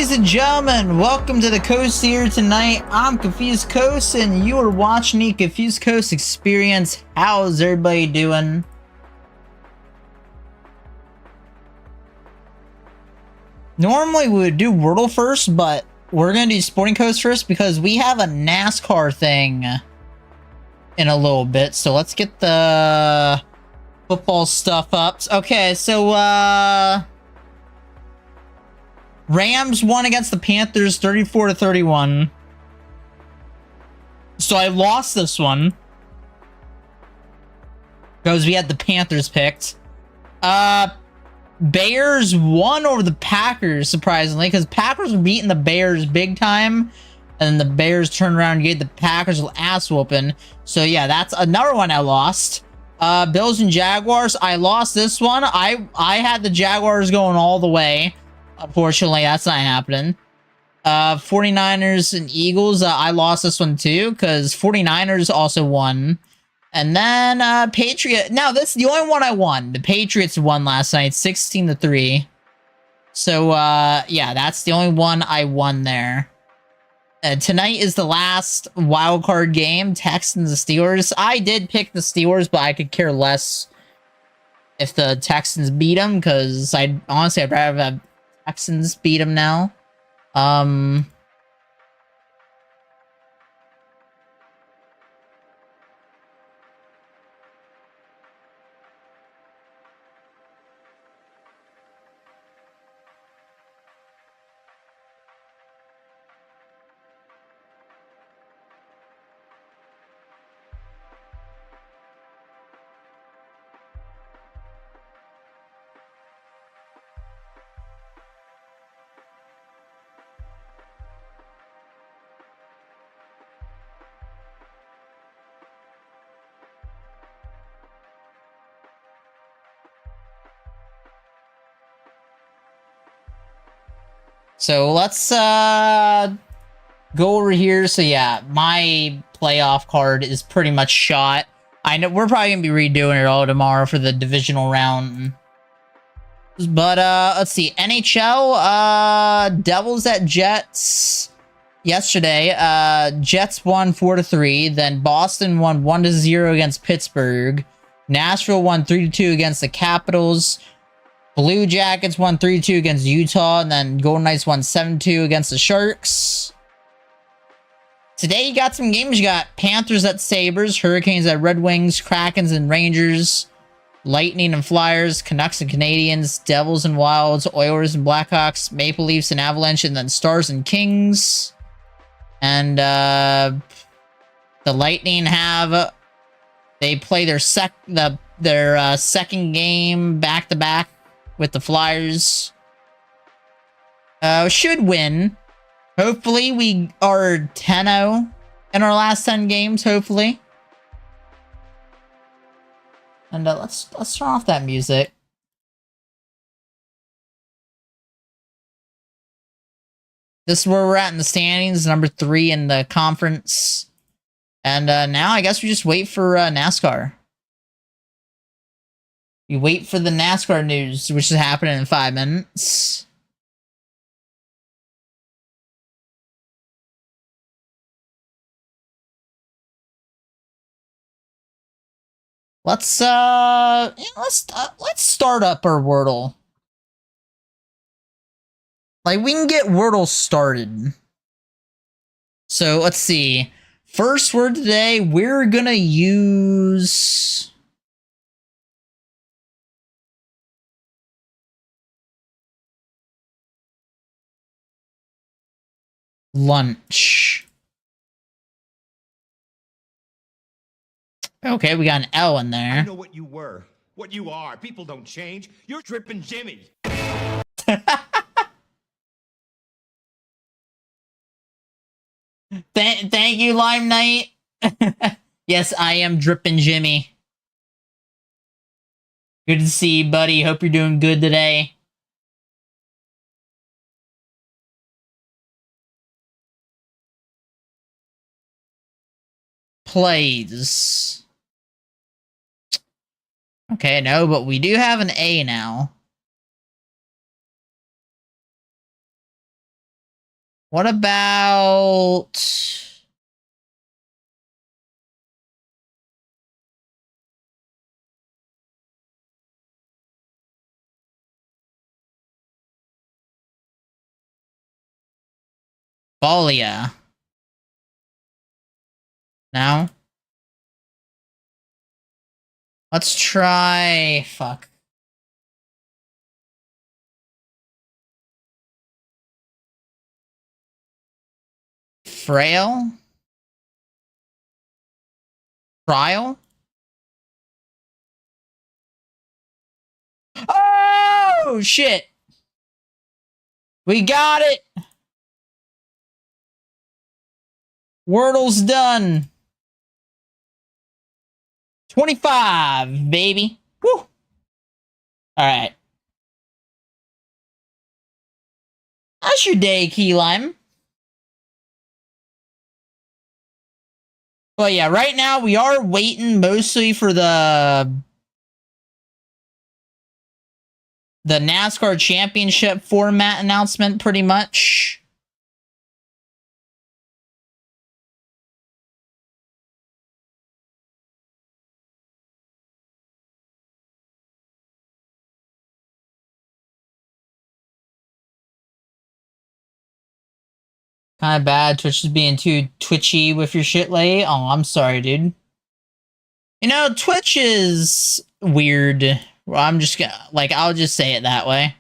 Ladies and gentlemen, welcome to the Coast here tonight. I'm ConfusedCoast, and you are watching the ConfusedCoast experience. How's everybody doing? Normally we would do Wordle first, but we're gonna do Sporting Coast first because we have a NASCAR thing in a little bit. So let's get the football stuff up. Okay, so Rams won against the Panthers 34-31. So I lost this one because we had the Panthers picked. Bears won over the Packers, surprisingly, because Packers were beating the Bears big time, and then the Bears turned around and gave the Packers an ass whooping. So yeah, that's another one I lost. Bills and Jaguars, I lost this one. I had the Jaguars going all the way. Unfortunately, that's not happening. 49ers and Eagles, I lost this one too, because 49ers also won. And then Patriot. Now, this is the only one I won. The Patriots won last night, 16-3. So, yeah, that's the only one I won there. Tonight is the last wild card game, Texans and Steelers. I did pick the Steelers, but I could care less if the Texans beat them, because I'd rather have Texans beat them now. So let's go over here. So yeah, my playoff card is pretty much shot. I know we're probably gonna be redoing it all tomorrow for the divisional round. But let's see. NHL, Devils at Jets yesterday. Jets won 4-3. Then Boston won 1-0 against Pittsburgh. Nashville won 3-2 against the Capitals. Blue Jackets won 3-2 against Utah, and then Golden Knights won 7-2 against the Sharks. Today, you got some games. You got Panthers at Sabres, Hurricanes at Red Wings, Krakens and Rangers, Lightning and Flyers, Canucks and Canadiens, Devils and Wilds, Oilers and Blackhawks, Maple Leafs and Avalanche, and then Stars and Kings. And the Lightning have... They play their second game back-to-back with the Flyers. Should win. Hopefully, we are 10-0 in our last 10 games, hopefully. And let's turn off that music. This is where we're at in the standings, number 3 in the conference. And now I guess we just wait for NASCAR. You wait for the NASCAR news, which is happening in 5 minutes. Let's start up our Wordle. Like, we can get Wordle started. So let's see. First word today, we're gonna use lunch. Okay, we got an L in there. I know what you were, what you are. People don't change. You're Drippin' Jimmy. Thank you, Lime Knight. Yes, I am Drippin' Jimmy. Good to see you, buddy. Hope you're doing good today. Plays. Okay, no, but we do have an A now. What about... Balia? No? Let's try... Fuck. Frail? Trial? Oh, shit! We got it! Wordle's done. 25, baby. Woo! Alright. How's your day, Key Lime? But yeah, right now we are waiting mostly for the NASCAR Championship format announcement, pretty much. Kind of bad. Twitch is being too twitchy with your shit late. Oh, I'm sorry, dude. You know, Twitch is weird. Well, I'm just gonna, like, I'll just say it that way.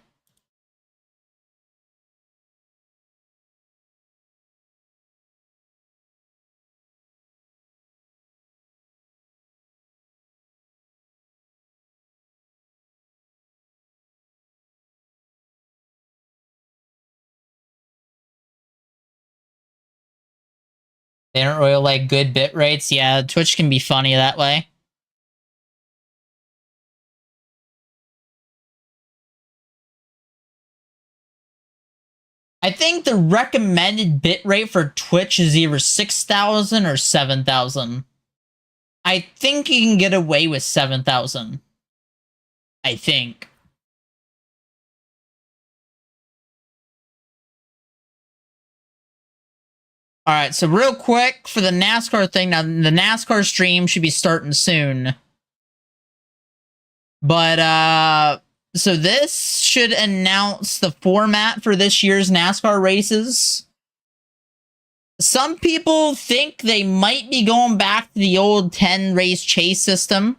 They don't really like good bit rates. Yeah, Twitch can be funny that way. I think the recommended bit rate for Twitch is either 6,000 or 7,000. I think you can get away with 7,000. I think. All right, so real quick for the NASCAR thing. Now, the NASCAR stream should be starting soon. But, so this should announce the format for this year's NASCAR races. Some people think they might be going back to the old 10 race chase system.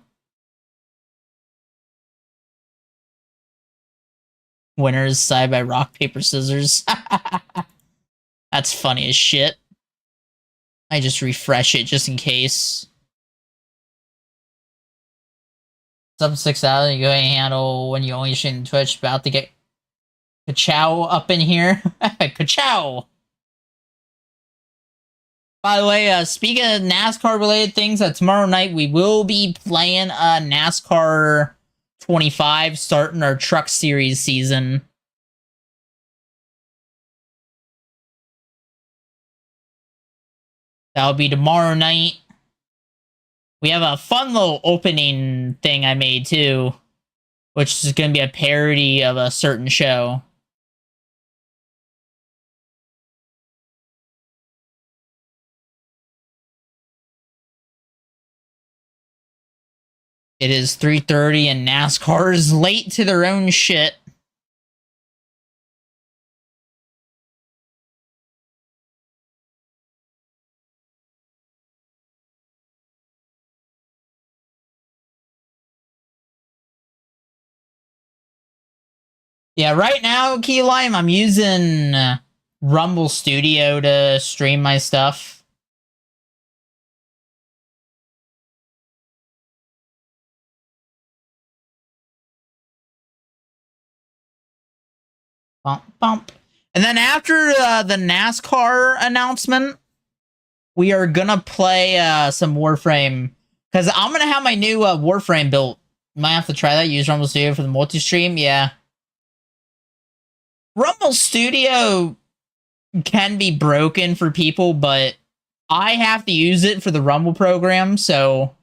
Winners side by rock, paper, scissors. That's funny as shit. I just refresh it just in case. Sub 6,000, you go ahead and handle when you only stream Twitch. About to get Ka-chow up in here. Ka-chow! By the way, speaking of NASCAR related things, tomorrow night we will be playing NASCAR 25, starting our Truck Series season. That'll be tomorrow night. We have a fun little opening thing I made too, which is going to be a parody of a certain show. It is 3:30 and NASCAR is late to their own shit. Yeah, right now, Key Lime, I'm using Rumble Studio to stream my stuff. Bump, bump. And then after the NASCAR announcement, we are gonna play some Warframe. Because I'm gonna have my new Warframe built. Might have to try that, use Rumble Studio for the multi-stream, yeah. Rumble Studio can be broken for people, but I have to use it for the Rumble program, so...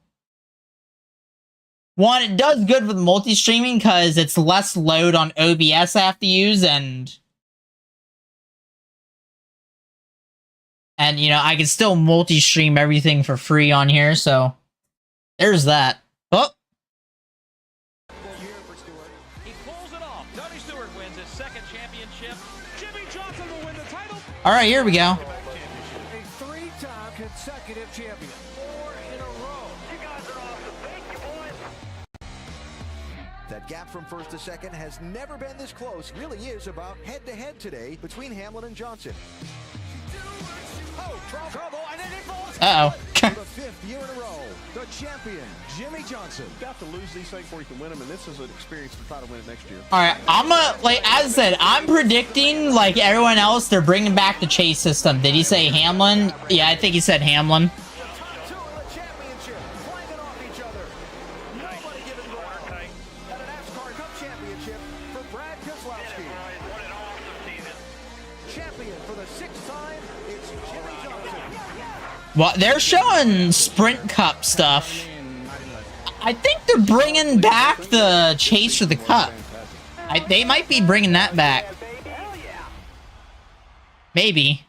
One, it does good with multi-streaming because it's less load on OBS I have to use, and And, you know, I can still multi-stream everything for free on here, so there's that. Oh! He pulls it off. Tony Stewart wins his second championship. Jimmy Johnson will win the title. All right, here we go. A three-time consecutive champion. 4 in a row. You guys are awesome. Thank you, boys. That gap from first to second has never been this close. Really is about head-to-head today between Hamlin and Johnson. Oh, trouble, and then it falls. Uh-oh. For the 5th year in a row, the champion, Jimmy Johnson. You have to lose these things before you can win them, and this is an experience to try to win it next year. All right, I'm like as I said, I'm predicting like everyone else, they're bringing back the chase system. Did he say Hamlin? Yeah, I think he said Hamlin. The top two in the championship, flanking off each other. Nobody giving ground. And a Nascar Cup championship for Brad Keselowski. Champion for the 6th time, it's Jimmy Johnson. Well, they're showing Sprint Cup stuff. I think they're bringing back the chase for the Cup. They might be bringing that back. Maybe.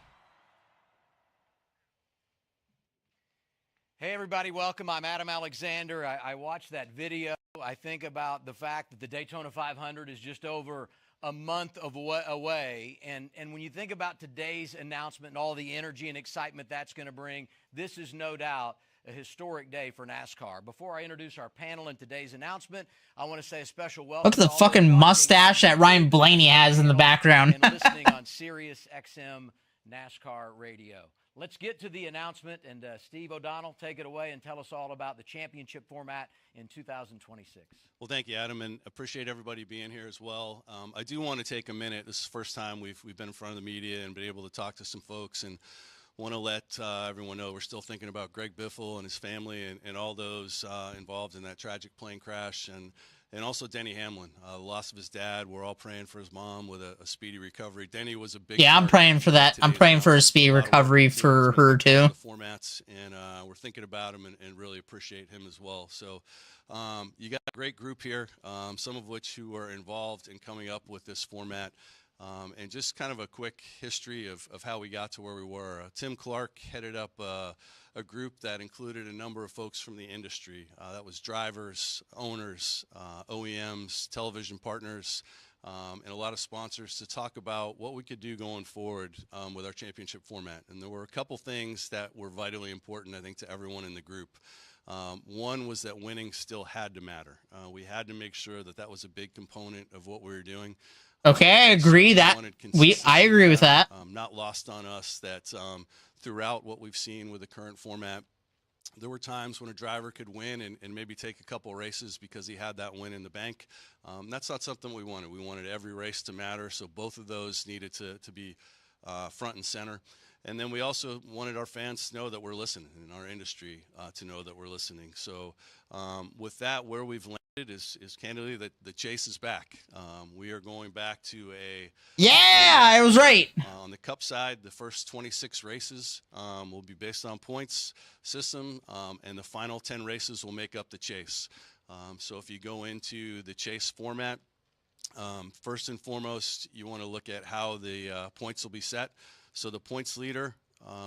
Hey everybody, welcome. I'm Adam Alexander. I watched that video. I think about the fact that the Daytona 500 is just over a month away. And when you think about today's announcement and all the energy and excitement that's going to bring, this is no doubt a historic day for NASCAR. Before I introduce our panel in today's announcement, I want to say a special welcome. Look at the to all fucking those mustache that Ryan Blaney has in the background. and listening on Sirius XM NASCAR Radio. Let's get to the announcement, and Steve O'Donnell, take it away and tell us all about the championship format in 2026. Well, thank you, Adam, and appreciate everybody being here as well. I do want to take a minute. This is the first time we've been in front of the media and been able to talk to some folks, and want to let everyone know we're still thinking about Greg Biffle and his family and all those involved in that tragic plane crash, and also Denny Hamlin, the loss of his dad. We're all praying for his mom with a speedy recovery. Denny was a big Yeah, I'm praying for that. I'm praying for a speedy recovery for her too. The formats, and we're thinking about him and really appreciate him as well. So you got a great group here, some of which who are involved in coming up with this format. And just kind of a quick history of how we got to where we were. Tim Clark headed up a group that included a number of folks from the industry. That was drivers, owners, OEMs, television partners, and a lot of sponsors to talk about what we could do going forward with our championship format. And there were a couple things that were vitally important, I think, to everyone in the group. One was that winning still had to matter. We had to make sure that that was a big component of what we were doing. Okay, I agree that I agree with that. Not lost on us that throughout what we've seen with the current format, there were times when a driver could win and maybe take a couple races because he had that win in the bank. That's not something we wanted. We wanted every race to matter, so both of those needed to be front and center. And then we also wanted our fans to know that we're listening, and our industry to know that we're listening. So with that, where we've landed is candidly that the chase is back. We are going back to a... Yeah, I was right. On the Cup side, the first 26 races will be based on points system, and the final 10 races will make up the chase. So if you go into the chase format, first and foremost, you want to look at how the points will be set. So the points leader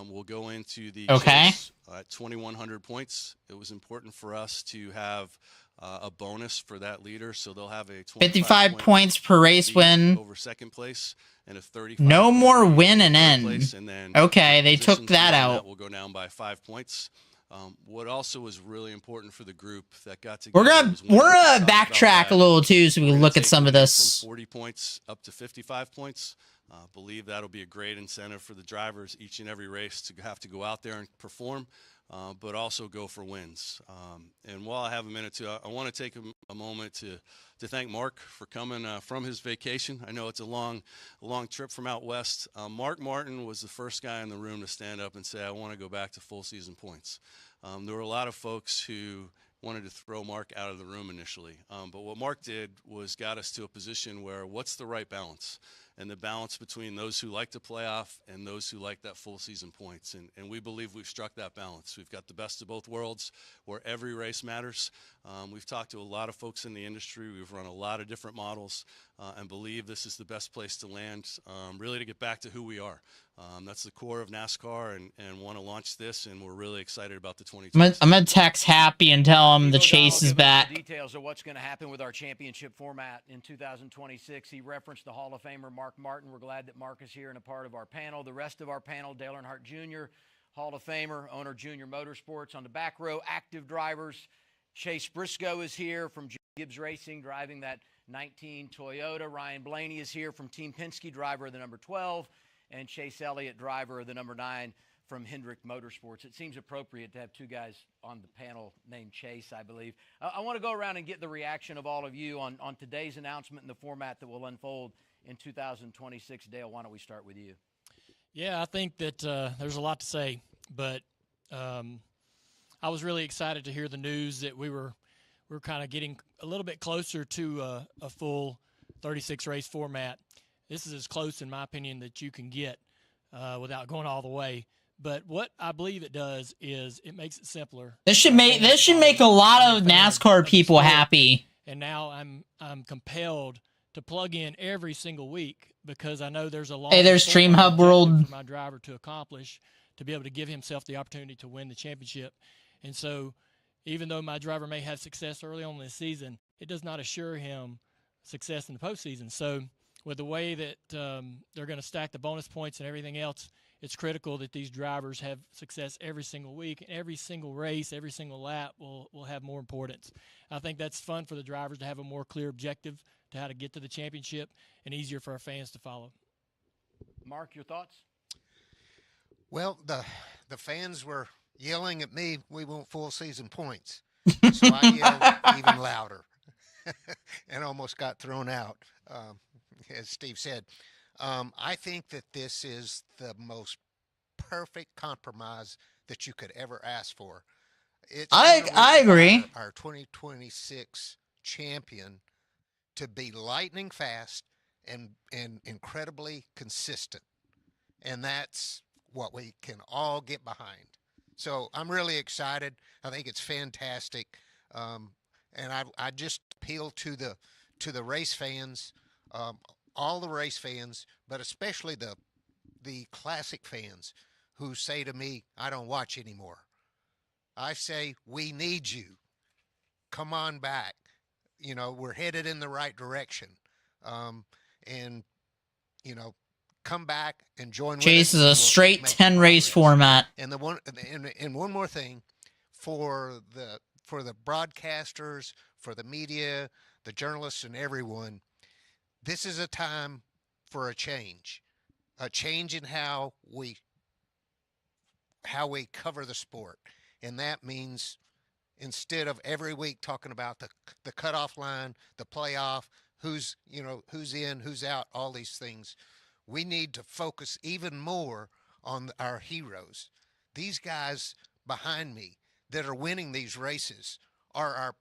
will go into the chase at 2,100 points. It was important for us to have a bonus for that leader, so they'll have a 55 points per race win over second place, and a 35. No more win and end. And then okay, they took that out. We'll go down by 5 points. What also was really important for the group that got together. We're gonna backtrack a little too, so we can look at some of this. From 40 points up to 55 points. Believe that'll be a great incentive for the drivers each and every race to have to go out there and perform, but also go for wins. And while I have a minute to, I want to take a moment to thank Mark for coming from his vacation. I know it's a long trip from out west. Mark Martin was the first guy in the room to stand up and say, I want to go back to full season points. There were a lot of folks who wanted to throw Mark out of the room initially. But what Mark did was got us to a position where what's the right balance? And the balance between those who like to playoff and those who like that full season points. And we believe we've struck that balance. We've got the best of both worlds where every race matters. We've talked to a lot of folks in the industry. We've run a lot of different models. and believe this is the best place to land, really to get back to who we are. That's the core of NASCAR, and want to launch this, and we're really excited about the 2020. I'm gonna text Happy and tell him the Evo chase Dog is giving us back. the details of what's going to happen with our championship format in 2026. He referenced the Hall of Famer Mark Martin. We're glad that Mark is here and a part of our panel. The rest of our panel, Dale Earnhardt Jr., Hall of Famer, owner Junior Motorsports. On the back row, active drivers. Chase Briscoe is here from Gibbs Racing, driving that 19 Toyota. Ryan Blaney is here from Team Penske, driver of the number 12. And Chase Elliott, driver of the number 9 from Hendrick Motorsports. It seems appropriate to have two guys on the panel named Chase, I believe. I want to go around and get the reaction of all of you on today's announcement and the format that will unfold in 2026. Dale, why don't we start with you? Yeah, I think that there's a lot to say, but I was really excited to hear the news that we're kind of getting a little bit closer to a full 36 race format. This is as close, in my opinion, that you can get without going all the way. But what I believe it does is it makes it simpler. This should make a lot of NASCAR people happy. And now I'm compelled to plug in every single week because I know there's a long There's Stream Hub World for my driver to accomplish to be able to give himself the opportunity to win the championship. And so even though my driver may have success early on in the season, it does not assure him success in the postseason. So with the way that they're going to stack the bonus points and everything else, it's critical that these drivers have success every single week, and every single race, every single lap will have more importance. I think that's fun for the drivers to have a more clear objective to how to get to the championship and easier for our fans to follow. Mark, your thoughts? Well, the fans were yelling at me, "We want full season points." So I yelled even louder and almost got thrown out. As Steve said, I think that this is the most perfect compromise that you could ever ask for. I agree. Our 2026 champion to be lightning fast and incredibly consistent, and that's what we can all get behind. So I'm really excited. I think it's fantastic, and I just appeal to the race fans. All the race fans, but especially the classic fans who say to me, "I don't watch anymore." I say, we need you. Come on back. You know, we're headed in the right direction. And, you know, come back and join Chase with us. is a straight 10 race format. And one more thing, for the broadcasters, for the media, the journalists, and everyone, this is a time for a change in how we cover the sport. And that means instead of every week talking about the cutoff line, the playoff, who's in, who's out, all these things, we need to focus even more on our heroes. These guys behind me that are winning these races are our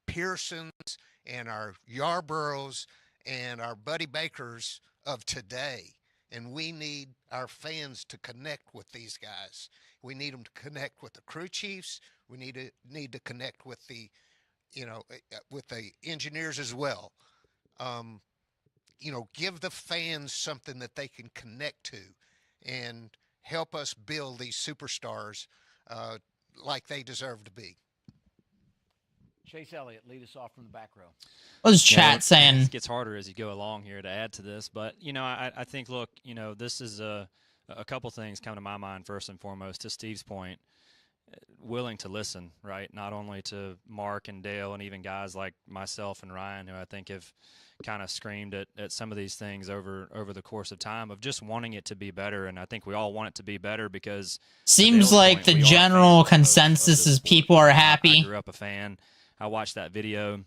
Pearsons and our Yarboroughs and our Buddy Bakers of today. And we need our fans to connect with these guys. We need them to connect with the crew chiefs. We need to connect with the engineers as well. Give the fans something that they can connect to and help us build these superstars like they deserve to be. Chase Elliott, lead us off from the back row. What was chat saying? It gets harder as you go along here to add to this, but I think, look, this is a couple things come to my mind. First and foremost, to Steve's point, willing to listen, right? Not only to Mark and Dale and even guys like myself and Ryan, who I think have kind of screamed at some of these things over the course of time, of just wanting it to be better. And I think we all want it to be better because seems like the general consensus is people are happy. I grew up a fan. I watched that video,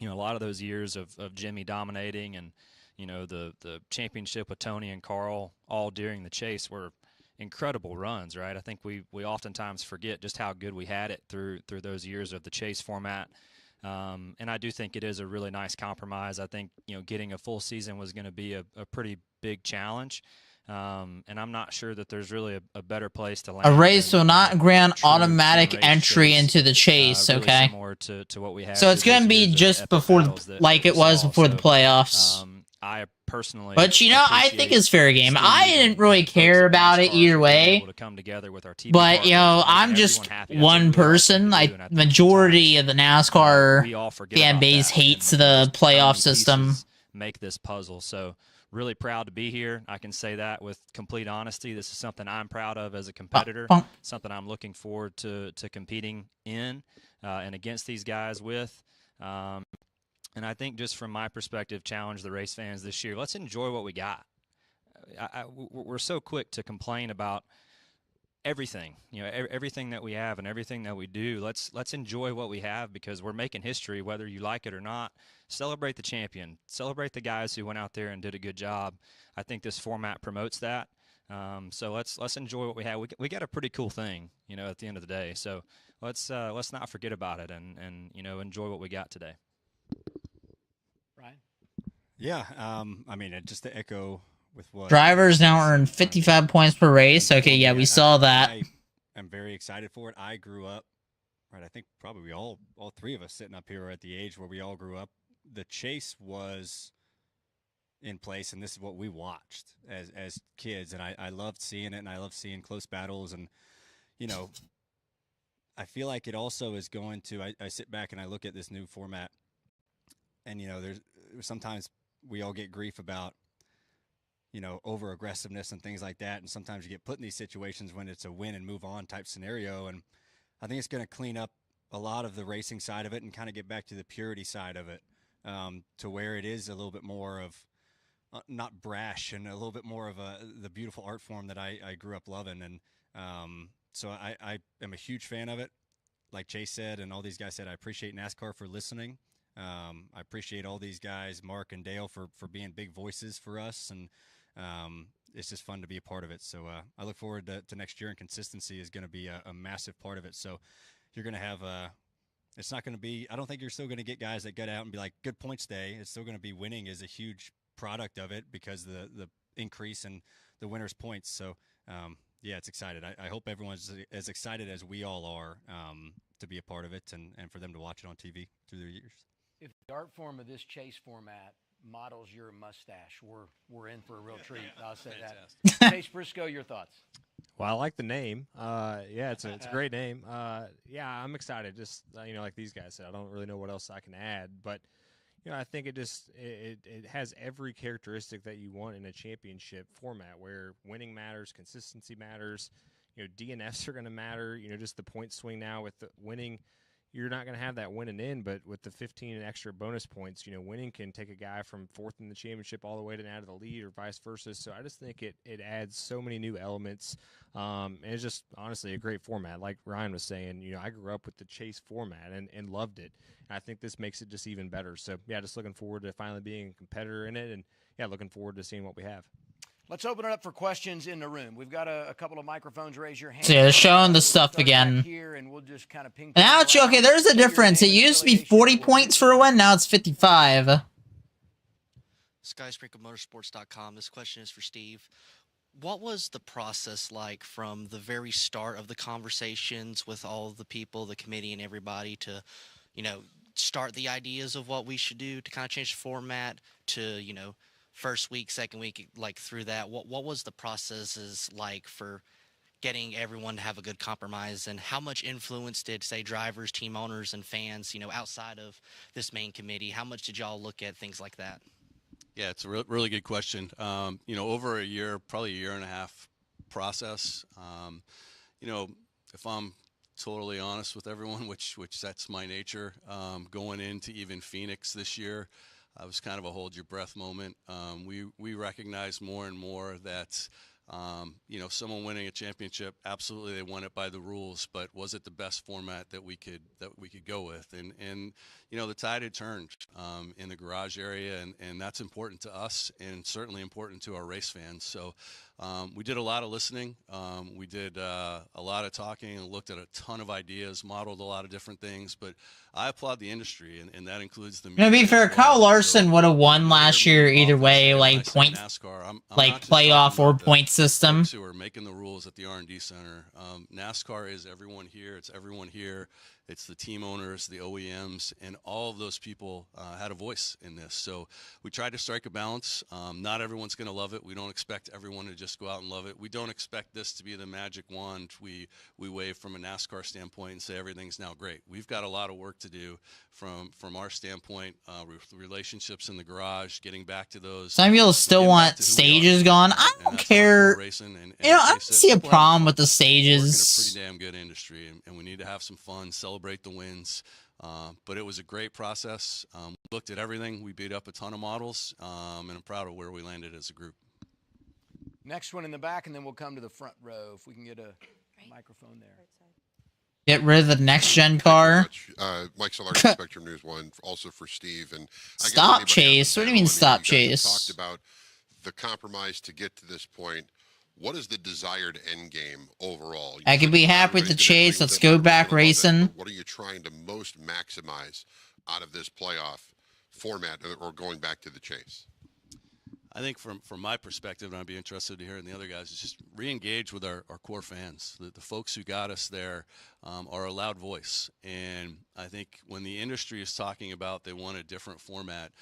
a lot of those years of Jimmy dominating and, the championship with Tony and Carl all during the chase were incredible runs, right? I think we oftentimes forget just how good we had it through those years of the chase format. And I do think it is a really nice compromise. I think, getting a full season was going to be a pretty big challenge. And I'm not sure that there's really a better place to land. A race will not grant true automatic race entry chase, into the chase, really okay? similar to what we have. So it's through going to those be years of just epic before, battles that like we it was saw. before the So, playoffs. I personally, But, you know, I think it's fair game. I didn't really care about it either way. But, you know, I'm just one person. Like, majority of the NASCAR fan base hates the playoff system. Make this puzzle. So really proud to be here. I can say that with complete honesty. This is something I'm proud of as a competitor, something I'm looking forward to competing in and against these guys with. And I think just from my perspective, challenge the race fans this year. Let's enjoy what we got. We're so quick to complain about everything, you know, everything that we have and everything that we do. Let's enjoy what we have, because we're making history, whether you like it or not. Celebrate the champion. Celebrate the guys who went out there and did a good job. I think this format promotes that. So let's enjoy what we have. We got a pretty cool thing, you know, at the end of the day. So let's not forget about it and you know, enjoy what we got today. Ryan? Yeah, I mean, just to echo with what Drivers now earn 55 points per race. Okay, yeah, we saw that. I'm very excited for it. I grew up, right, I think probably all three of us sitting up here are at the age where we all grew up. The chase was in place, and this is what we watched as kids, and I loved seeing it, and I loved seeing close battles. And, you know, I feel like it also is going to, I sit back and I look at this new format, and, you know, there's sometimes we all get grief about, you know, over aggressiveness and things like that. And sometimes you get put in these situations when it's a win and move on type scenario. And I think it's going to clean up a lot of the racing side of it and kind of get back to the purity side of it, to where it is a little bit more of not brash and a little bit more of the beautiful art form that I grew up loving. And so I am a huge fan of it. Like Chase said, and all these guys said, I appreciate NASCAR for listening. I appreciate all these guys, Mark and Dale, for being big voices for us. And it's just fun to be a part of it. So I look forward to next year, and consistency is going to be a massive part of it. So you're going to have it's not going to be, I don't think you're still going to get guys that get out and be like, good points day. It's still going to be winning is a huge product of it, because the increase in the winner's points. So yeah, it's excited. I hope everyone's as excited as we all are to be a part of it and for them to watch it on TV through their years. If the art form of this chase format models your mustache, we're in for a real treat. I'll say that. Chase Briscoe, your thoughts? Well, I like the name. Yeah, it's a great name. Yeah, I'm excited. Just you know, like these guys said, I don't really know what else I can add, but you know, I think it has every characteristic that you want in a championship format, where winning matters, consistency matters. You know, DNFs are going to matter. You know, just the point swing now with the winning. You're not going to have that winning in, but with the 15 extra bonus points, you know, winning can take a guy from fourth in the championship all the way to out of the lead, or vice versa. So I just think it adds so many new elements. And it's just honestly a great format. Like Ryan was saying, you know, I grew up with the chase format and loved it. And I think this makes it just even better. So yeah, just looking forward to finally being a competitor in it, and yeah, looking forward to seeing what we have. Let's open it up for questions in the room. We've got a couple of microphones. Raise your hand. So yeah, they're showing the stuff again. Here, and we'll just kind of ping Now, okay, there's a difference. It used to be 40 points for a win. Now it's 55. SkySprinkleMotorsports.com. This question is for Steve. What was the process like from the very start of the conversations with all the people, the committee, and everybody to, you know, start the ideas of what we should do to kind of change the format to, you know, first week, second week, like through that? What was the processes like for getting everyone to have a good compromise, and how much influence did, say, drivers, team owners, and fans, you know, outside of this main committee, how much did y'all look at things like that? Yeah, it's a really good question. You know, over a year, probably a year and a half process. You know, if I'm totally honest with everyone, which that's my nature, going into even Phoenix this year, it was kind of a hold your breath moment. We recognize more and more that, you know, someone winning a championship, absolutely they won it by the rules, but was it the best format that we could go with? And you know, the tide had turned in the garage area, and that's important to us, and certainly important to our race fans. So we did a lot of listening. We did a lot of talking and looked at a ton of ideas, modeled a lot of different things. But I applaud the industry, and that includes the media. To be fair, as well. Kyle Larson So, would have won you last hear me year either often way, say when I like say point, NASCAR, I'm like not just talking playoff or about point the system. folks who are making the rules at the R&D Center. NASCAR is everyone here. It's everyone here. It's the team owners, the OEMs, and all of those people had a voice in this. So we tried to strike a balance. Not everyone's going to love it. We don't expect everyone to just go out and love it. We don't expect this to be the magic wand we wave from a NASCAR standpoint and say everything's now great. We've got a lot of work to do from our standpoint, relationships in the garage, getting back to those. Some people still want stages gone. I don't care. I don't see a problem with the stages. We're in a pretty damn good industry, and we need to have some fun, celebrate the wins. But it was a great process. We looked at everything. We beat up a ton of models, and I'm proud of where we landed as a group. Next one in the back, and then we'll come to the front row. If we can get a microphone there. Get rid of the next-gen car. Mike Solarski, Spectrum News 1, also for Steve. And Stop Chase. What do you mean stop Chase? Talked about the compromise to get to this point. What is the desired end game overall? I could be happy with the chase. Let's go back racing. What are you trying to most maximize out of this playoff format, or going back to the chase? I think from my perspective, and I'd be interested to hear in the other guys, is just re-engage with our core fans. The folks who got us there are a loud voice. And I think when the industry is talking about they want a different format,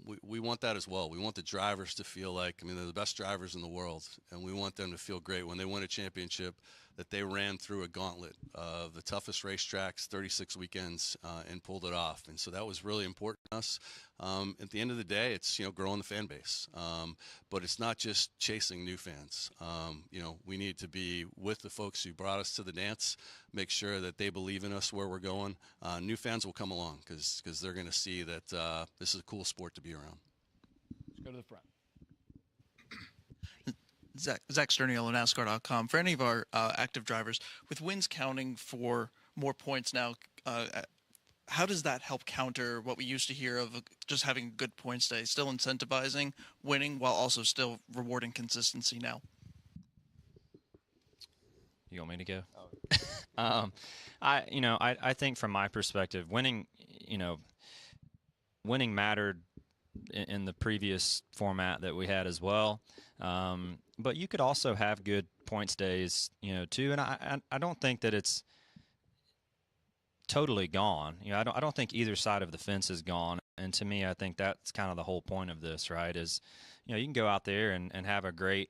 we want that as well. We want the drivers to feel like, they're the best drivers in the world, and we want them to feel great when they win a championship, that they ran through a gauntlet of the toughest racetracks, 36 weekends, and pulled it off. And so that was really important to us. At the end of the day, it's growing the fan base, but it's not just chasing new fans. We need to be with the folks who brought us to the dance, make sure that they believe in us where we're going. New fans will come along because they're going to see that this is a cool sport to be around. Let's go to the front. Zach Sterniel on NASCAR.com. For any of our active drivers, with wins counting for more points now, how does that help counter what we used to hear of just having good points day, still incentivizing winning while also still rewarding consistency now? You want me to go? Oh. I think from my perspective, winning mattered in the previous format that we had as well. But you could also have good points days, too. And I don't think that it's totally gone. I don't think either side of the fence is gone. And to me, I think that's kind of the whole point of this, right? Is, you can go out there and have a great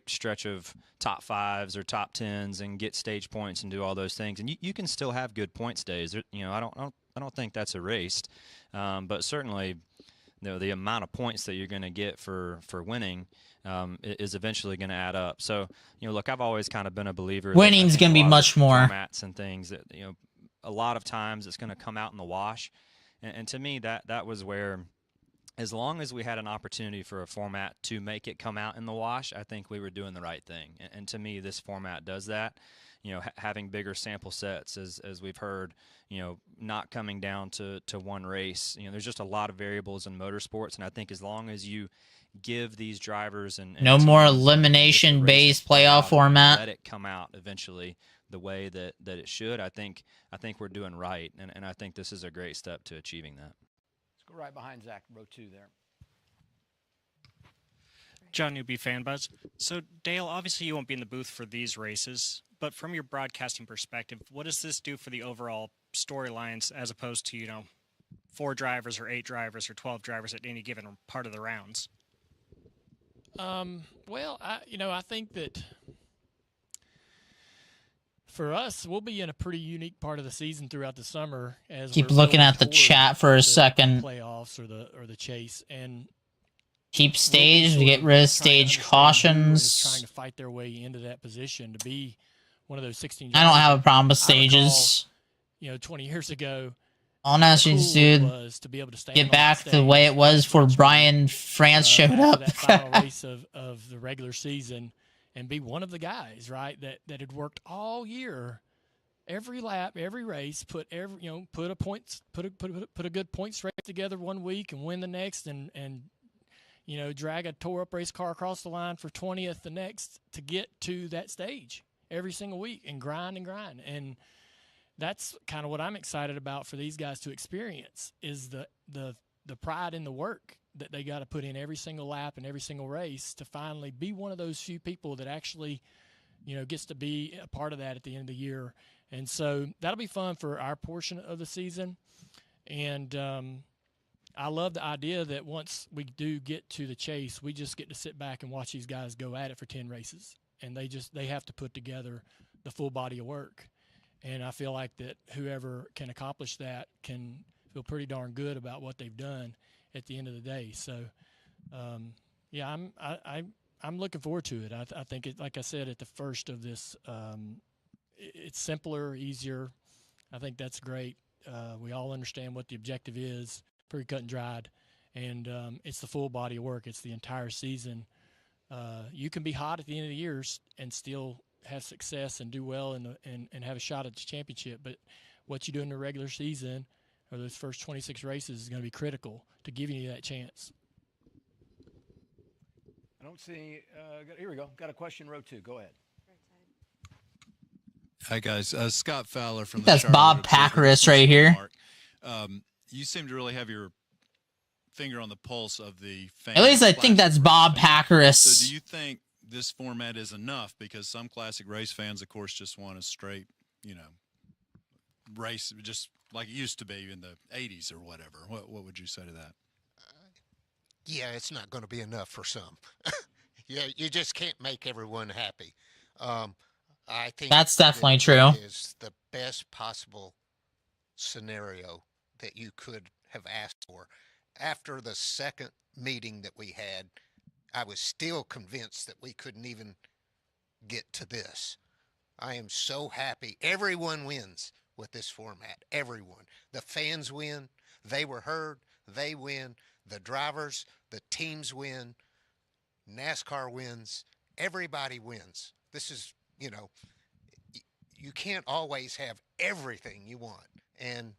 stretch of top fives or top tens and get stage points and do all those things. And you can still have good points days. I don't think that's erased. But certainly, the amount of points that you're going to get for winning is eventually going to add up. So, look, I've always kind of been a believer. Winning's going to be much more. Formats and things that, a lot of times it's going to come out in the wash. And to me, that was where, as long as we had an opportunity for a format to make it come out in the wash, I think we were doing the right thing. And to me, this format does that. Having bigger sample sets, as we've heard, not coming down to one race. There's just a lot of variables in motorsports, and I think as long as you give these drivers and no more elimination-based playoff format, let it come out eventually the way that it should, I think we're doing right, and I think this is a great step to achieving that. Let's go right behind Zach, row 2 there. John Newby, FanBuzz. So, Dale, obviously you won't be in the booth for these races, but from your broadcasting perspective, what does this do for the overall storylines as opposed to, 4 drivers or 8 drivers or 12 drivers at any given part of the rounds? Well, I think that for us, we'll be in a pretty unique part of the season throughout the summer. As keep looking at the chat for a second. Playoffs or the chase, and keep stage to get rid of stage cautions. Trying to fight their way into that position to be one of those 16. I don't have a problem with stages. 20 years ago, all I'm asking is, dude, get back to the way it was before Brian France showed up. That final race of the regular season, and be one of the guys, right, that had worked all year, every lap, every race, put a good points race together one week and win the next, and drag a tore-up race car across the line for 20th the next to get to that stage every single week and grind. And that's kind of what I'm excited about for these guys to experience is the pride in the work that they got to put in every single lap and every single race to finally be one of those few people that actually, gets to be a part of that at the end of the year. And so that'll be fun for our portion of the season. And I love the idea that once we do get to the chase, we just get to sit back and watch these guys go at it for 10 races. And they have to put together the full body of work. And I feel like that whoever can accomplish that can feel pretty darn good about what they've done at the end of the day. So, I'm looking forward to it. I think it, like I said at the first of this, it's simpler, easier. I think that's great. We all understand what the objective is, pretty cut and dried, and it's the full body of work. It's the entire season. You can be hot at the end of the year and still have success and do well and have a shot at the championship. But what you do in the regular season or those first 26 races is going to be critical to giving you that chance. I don't see. Here we go. Got a question, row 2. Go ahead. Hi guys, Scott Fowler from. That's Bob Packeris right here. You seem to really have your finger on the pulse of the fan. At least I think that's Bob Packeris. So do you think this format is enough? Because some classic race fans, of course, just want a straight, race, just like it used to be in the 80s or whatever. What would you say to that? Yeah, it's not going to be enough for some. Yeah, you just can't make everyone happy. I think that's definitely true. Is the best possible scenario that you could have asked for. After the second meeting that we had, I was still convinced that we couldn't even get to this. I am so happy. Everyone wins with this format. Everyone. The fans win. They were heard. They win. The drivers, the teams win. NASCAR wins. Everybody wins. This is, you can't always have everything you want. And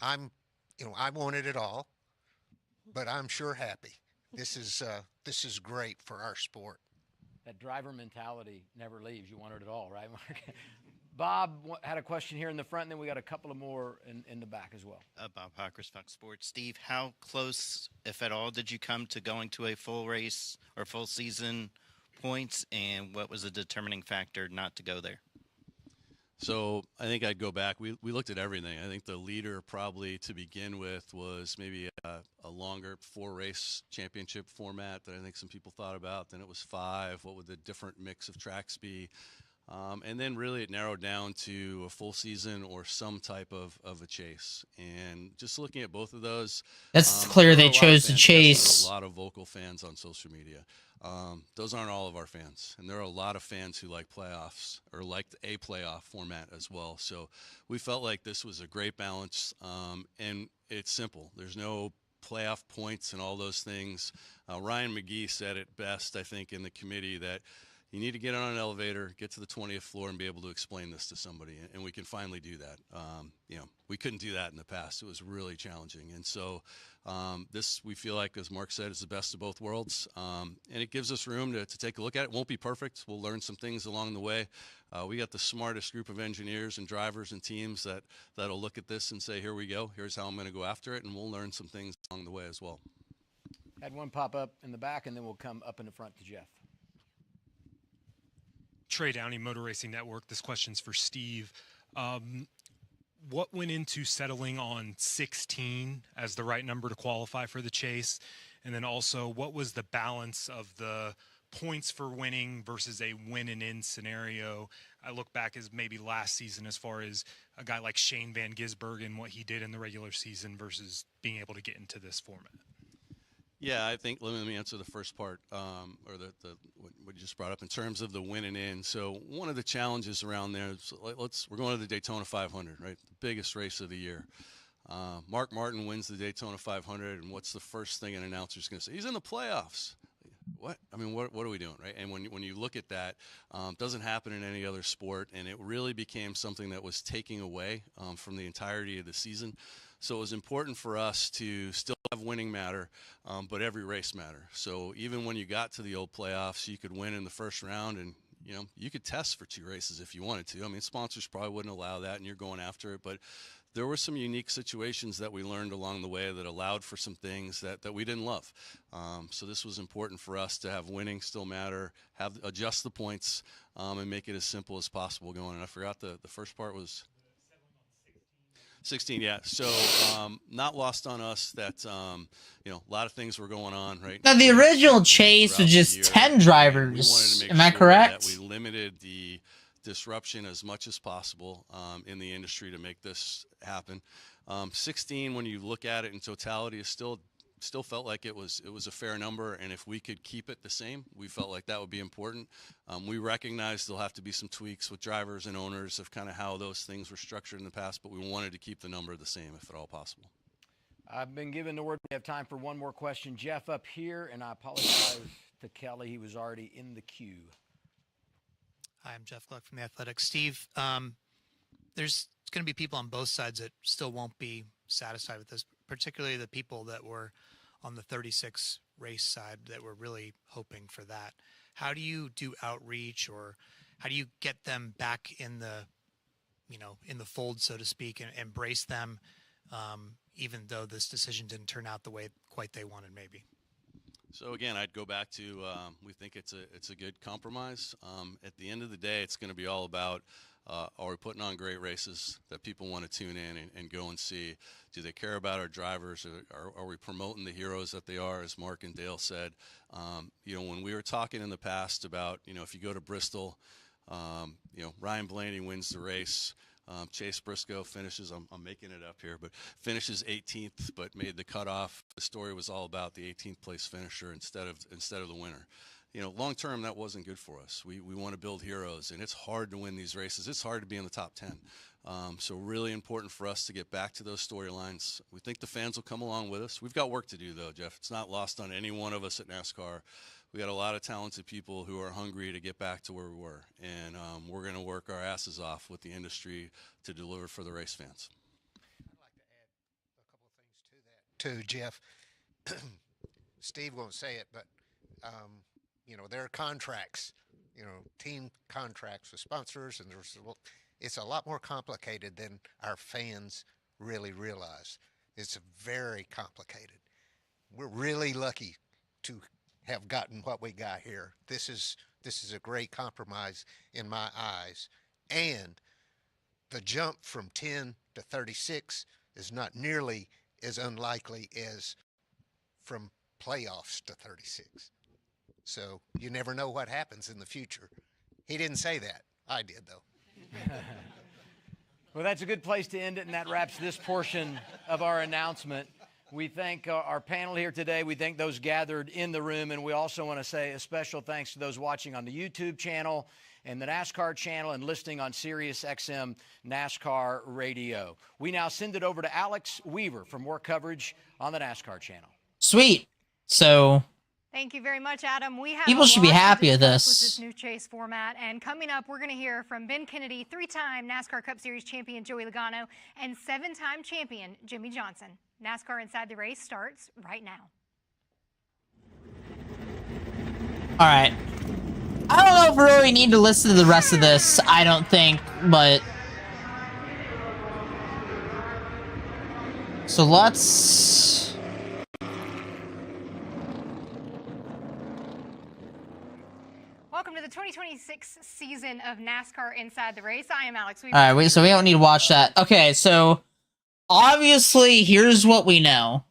I wanted it all, but I'm sure happy. This is great for our sport. That driver mentality never leaves. You want it all, right, Mark? Bob had a question here in the front, and then we got a couple of more in the back as well. Bob Hockers, Fox Sports. Steve, how close, if at all, did you come to going to a full race or full season points, and what was the determining factor not to go there? So I think I'd go back. We looked at everything. I think the leader probably to begin with was maybe a longer 4-race championship format that I think some people thought about. Then it was 5. What would the different mix of tracks be? And then really it narrowed down to a full season or some type of a chase. And just looking at both of those, that's clear they chose to chase. A lot of vocal fans on social media. Those aren't all of our fans, and there are a lot of fans who like playoffs or like a playoff format as well. So we felt like this was a great balance, and it's simple. There's no playoff points and all those things. Ryan McGee said it best, I think, in the committee that you need to get on an elevator, get to the 20th floor, and be able to explain this to somebody, and we can finally do that. We couldn't do that in the past. It was really challenging, and so this, we feel like, as Mark said, is the best of both worlds, and it gives us room to take a look at it. It won't be perfect. We'll learn some things along the way. We got the smartest group of engineers and drivers and teams that'll look at this and say, here we go. Here's how I'm going to go after it, and we'll learn some things along the way as well. Had one pop up in the back, and then we'll come up in the front to Jeff. Trey Downey, Motor Racing Network. This question's for Steve. What went into settling on 16 as the right number to qualify for the chase? And then also, what was the balance of the points for winning versus a win and in scenario? I look back as maybe last season as far as a guy like Shane Van Gisbergen and what he did in the regular season versus being able to get into this format. Yeah, I think let me answer the first part, or what you just brought up in terms of the win and in. So one of the challenges around there is we're going to the Daytona 500, right? The biggest race of the year. Mark Martin wins the Daytona 500, and what's the first thing an announcer's going to say? He's in the playoffs. What? I mean, what are we doing, right? And when you look at that, it doesn't happen in any other sport, and it really became something that was taking away from the entirety of the season. So it was important for us to still have winning matter, but every race matter. So even when you got to the old playoffs, you could win in the first round, and you could test for 2 races if you wanted to. I mean, sponsors probably wouldn't allow that, and you're going after it, but there were some unique situations that we learned along the way that allowed for some things that we didn't love. So this was important for us to have winning still matter, adjust the points, and make it as simple as possible going. And I forgot the first part was 16, yeah. So not lost on us that a lot of things were going on, right? Now, the original chase was just 10 drivers. We wanted to make Am I sure correct? that we limited the disruption as much as possible in the industry to make this happen. 16, when you look at it in totality, is still felt like it was a fair number, and if we could keep it the same, we felt like that would be important. We recognize there'll have to be some tweaks with drivers and owners of kind of how those things were structured in the past, but we wanted to keep the number the same if at all possible. I've been given the word. We have time for one more question. Jeff up here, and I apologize to Kelly. He was already in the queue. Hi, I'm Jeff Gluck from The Athletic. Steve, there's going to be people on both sides that still won't be satisfied with this, particularly the people that were on the 36 race side that were really hoping for that. How do you do outreach, or how do you get them back in the, in the fold, so to speak, and embrace them, even though this decision didn't turn out the way quite they wanted, maybe? So again, I'd go back to we think it's a good compromise. At the end of the day, it's going to be all about are we putting on great races that people want to tune in and go and see? Do they care about our drivers? Are we promoting the heroes that they are, as Mark and Dale said? When we were talking in the past about, if you go to Bristol, Ryan Blaney wins the race. Chase Briscoe finishes, I'm making it up here, but finishes 18th, but made the cutoff. The story was all about the 18th place finisher instead of the winner. Long term, that wasn't good for us. We want to build heroes, and it's hard to win these races. It's hard to be in the top 10. So really important for us to get back to those storylines. We think the fans will come along with us. We've got work to do, though, Jeff. It's not lost on any one of us at NASCAR. We got a lot of talented people who are hungry to get back to where we were, and we're going to work our asses off with the industry to deliver for the race fans. I'd like to add a couple of things to that, too, Jeff. Steve won't say it, but there are contracts, team contracts with sponsors, and it's a lot more complicated than our fans really realize. It's very complicated. We're really lucky to have gotten what we got here. This is a great compromise in my eyes, and the jump from 10 to 36 is not nearly as unlikely as from playoffs to 36. So you never know what happens in the future. He didn't say that. I did, though. Well, that's a good place to end it, and that wraps this portion of our announcement. We thank our panel here today. We thank those gathered in the room, and we also want to say a special thanks to those watching on the YouTube channel and the NASCAR channel and listening on Sirius XM NASCAR Radio. We now send it over to Alex Weaver for more coverage on the NASCAR channel. Sweet. So thank you very much, Adam. We have people should be happy with this this. New chase format. And coming up, we're going to hear from Ben Kennedy, 3-time NASCAR Cup Series champion Joey Logano, and 7-time champion Jimmy Johnson. NASCAR Inside the Race starts right now. All right. I don't know if we really need to listen to the rest of this. I don't think, but so let's. Welcome to the 2026 season of NASCAR Inside the Race. I am Alex Weaver. All right, wait, so we don't need to watch that. Okay, so obviously, here's what we know.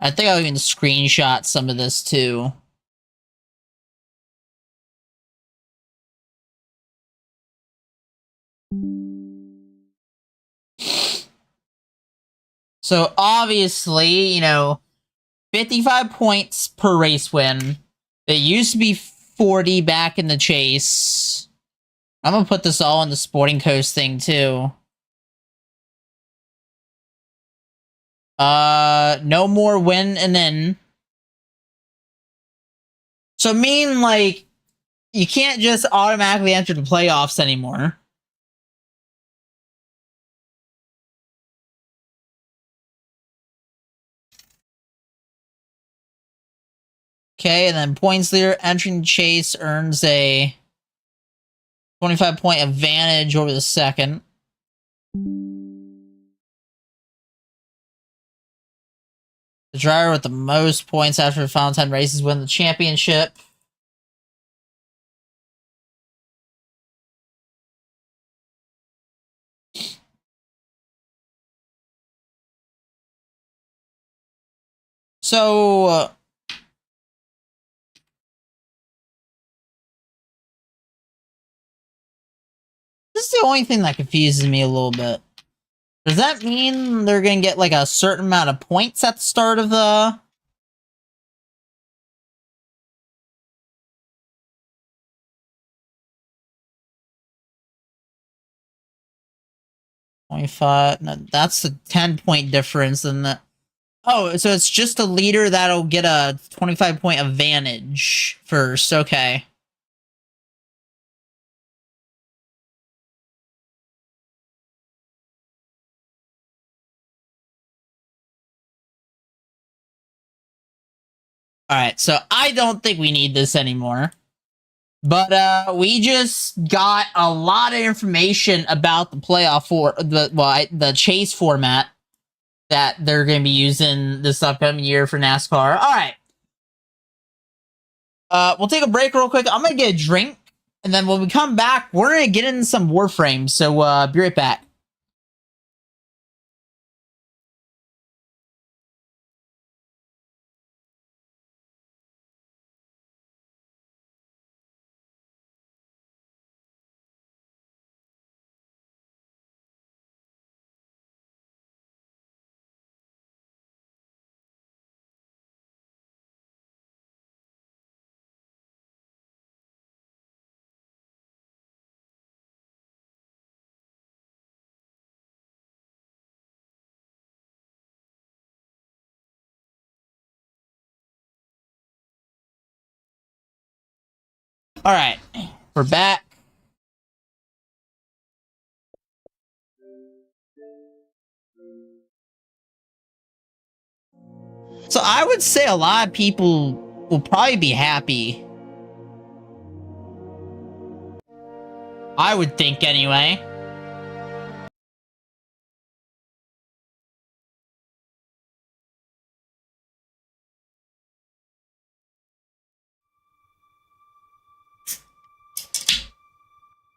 I think I'll even screenshot some of this too. So obviously, 55 points per race win. It used to be 40 back in the chase. I'm gonna put this all on the Sporting Coast thing too. No more win and then. So you can't just automatically enter the playoffs anymore. Okay, and then points leader entering the chase earns a 25-point advantage over the second. The driver with the most points after the final 10 races win the championship. So, this is the only thing that confuses me a little bit. Does that mean they're going to get like a certain amount of points at the start of the... $25. No, that's a 10-point difference in the... Oh, so it's just a leader that'll get a 25-point advantage first. Okay. Alright, so I don't think we need this anymore. But we just got a lot of information about the playoff for the chase format that they're going to be using this upcoming year for NASCAR. Alright. We'll take a break real quick. I'm going to get a drink. And then when we come back, we're going to get into some Warframe. So be right back. Alright, we're back. So I would say a lot of people will probably be happy. I would think anyway.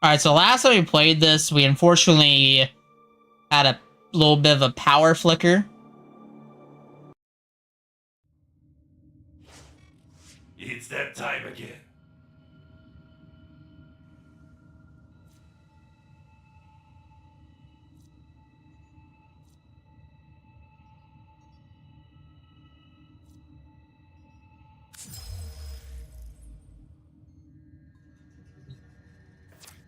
Alright, so last time we played this, we unfortunately had a little bit of a power flicker. It's that time again.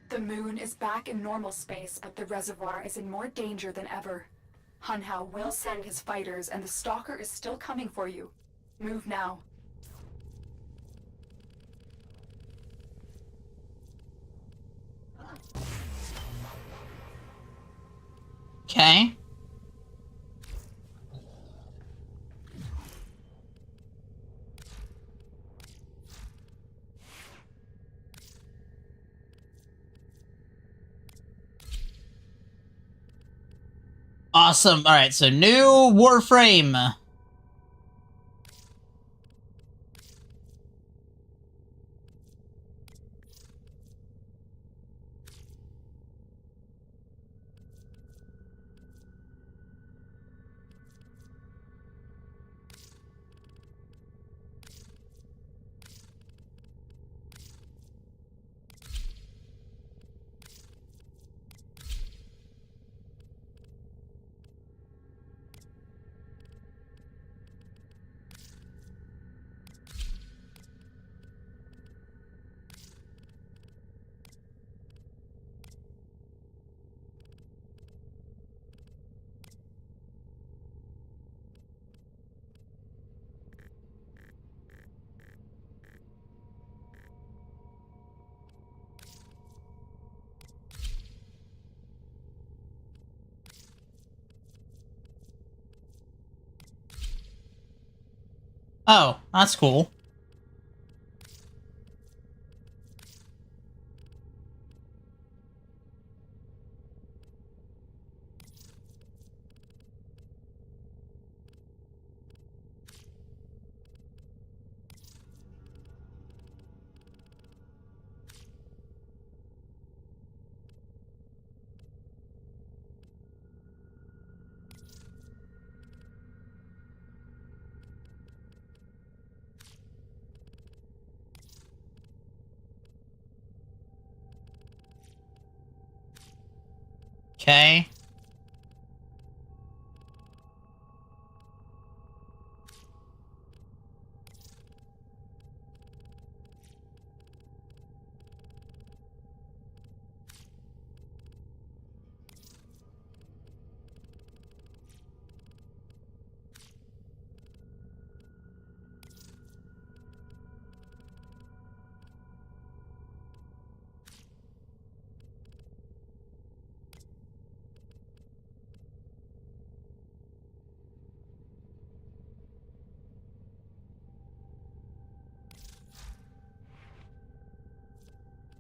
The moon is back in normal space, but the reservoir is in more danger than ever. Hunhao will send his fighters, and the stalker is still coming for you. Move now. Okay. Awesome. Alright, so new Warframe. Oh, that's cool. Okay.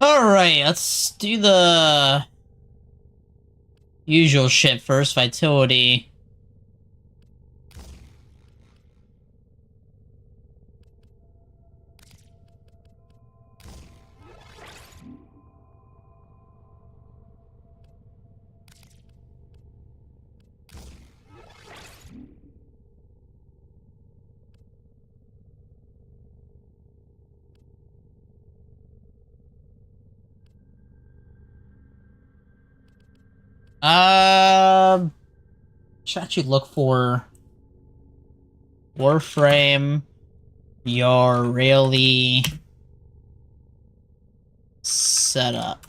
Alright, let's do the usual shit first. Vitality. Should actually look for Warframe. Your really setup.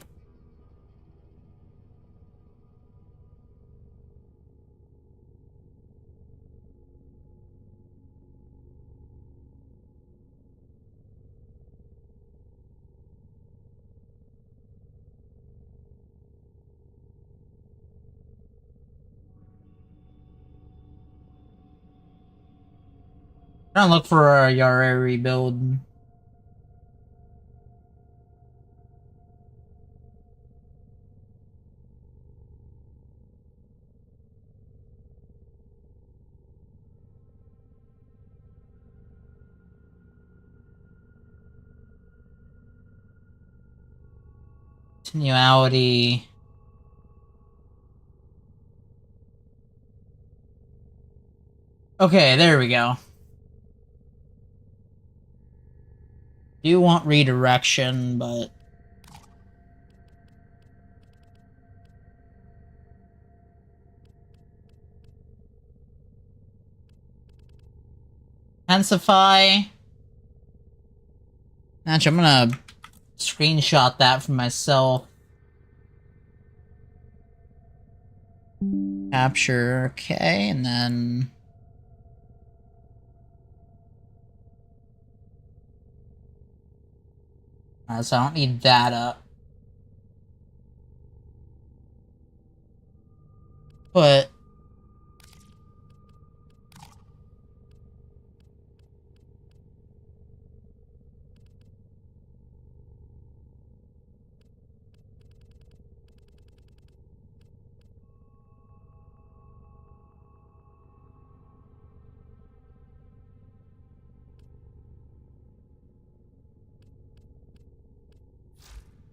Trying to look for a Yara rebuild. Continuality. Okay, there we go. Do want redirection, but intensify. Actually, I'm gonna screenshot that for myself. Capture, okay, and then so I don't need that up. But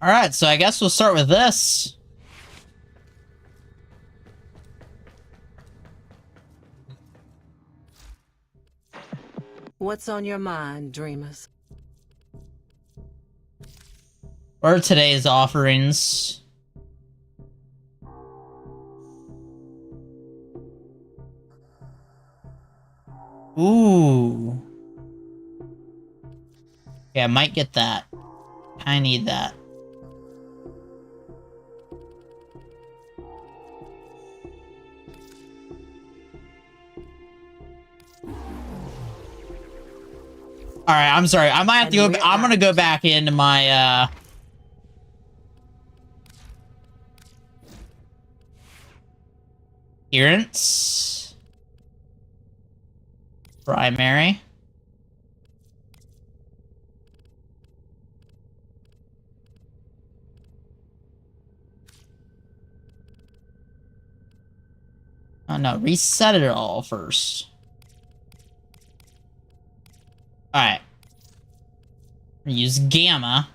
alright, so I guess we'll start with this. What's on your mind, dreamers? What are today's offerings? Ooh. Yeah, I might get that. I need that. Alright, I'm sorry. I might have to go. I'm gonna go back into my, appearance. Primary. Oh no, reset it all first. Alright. Use gamma.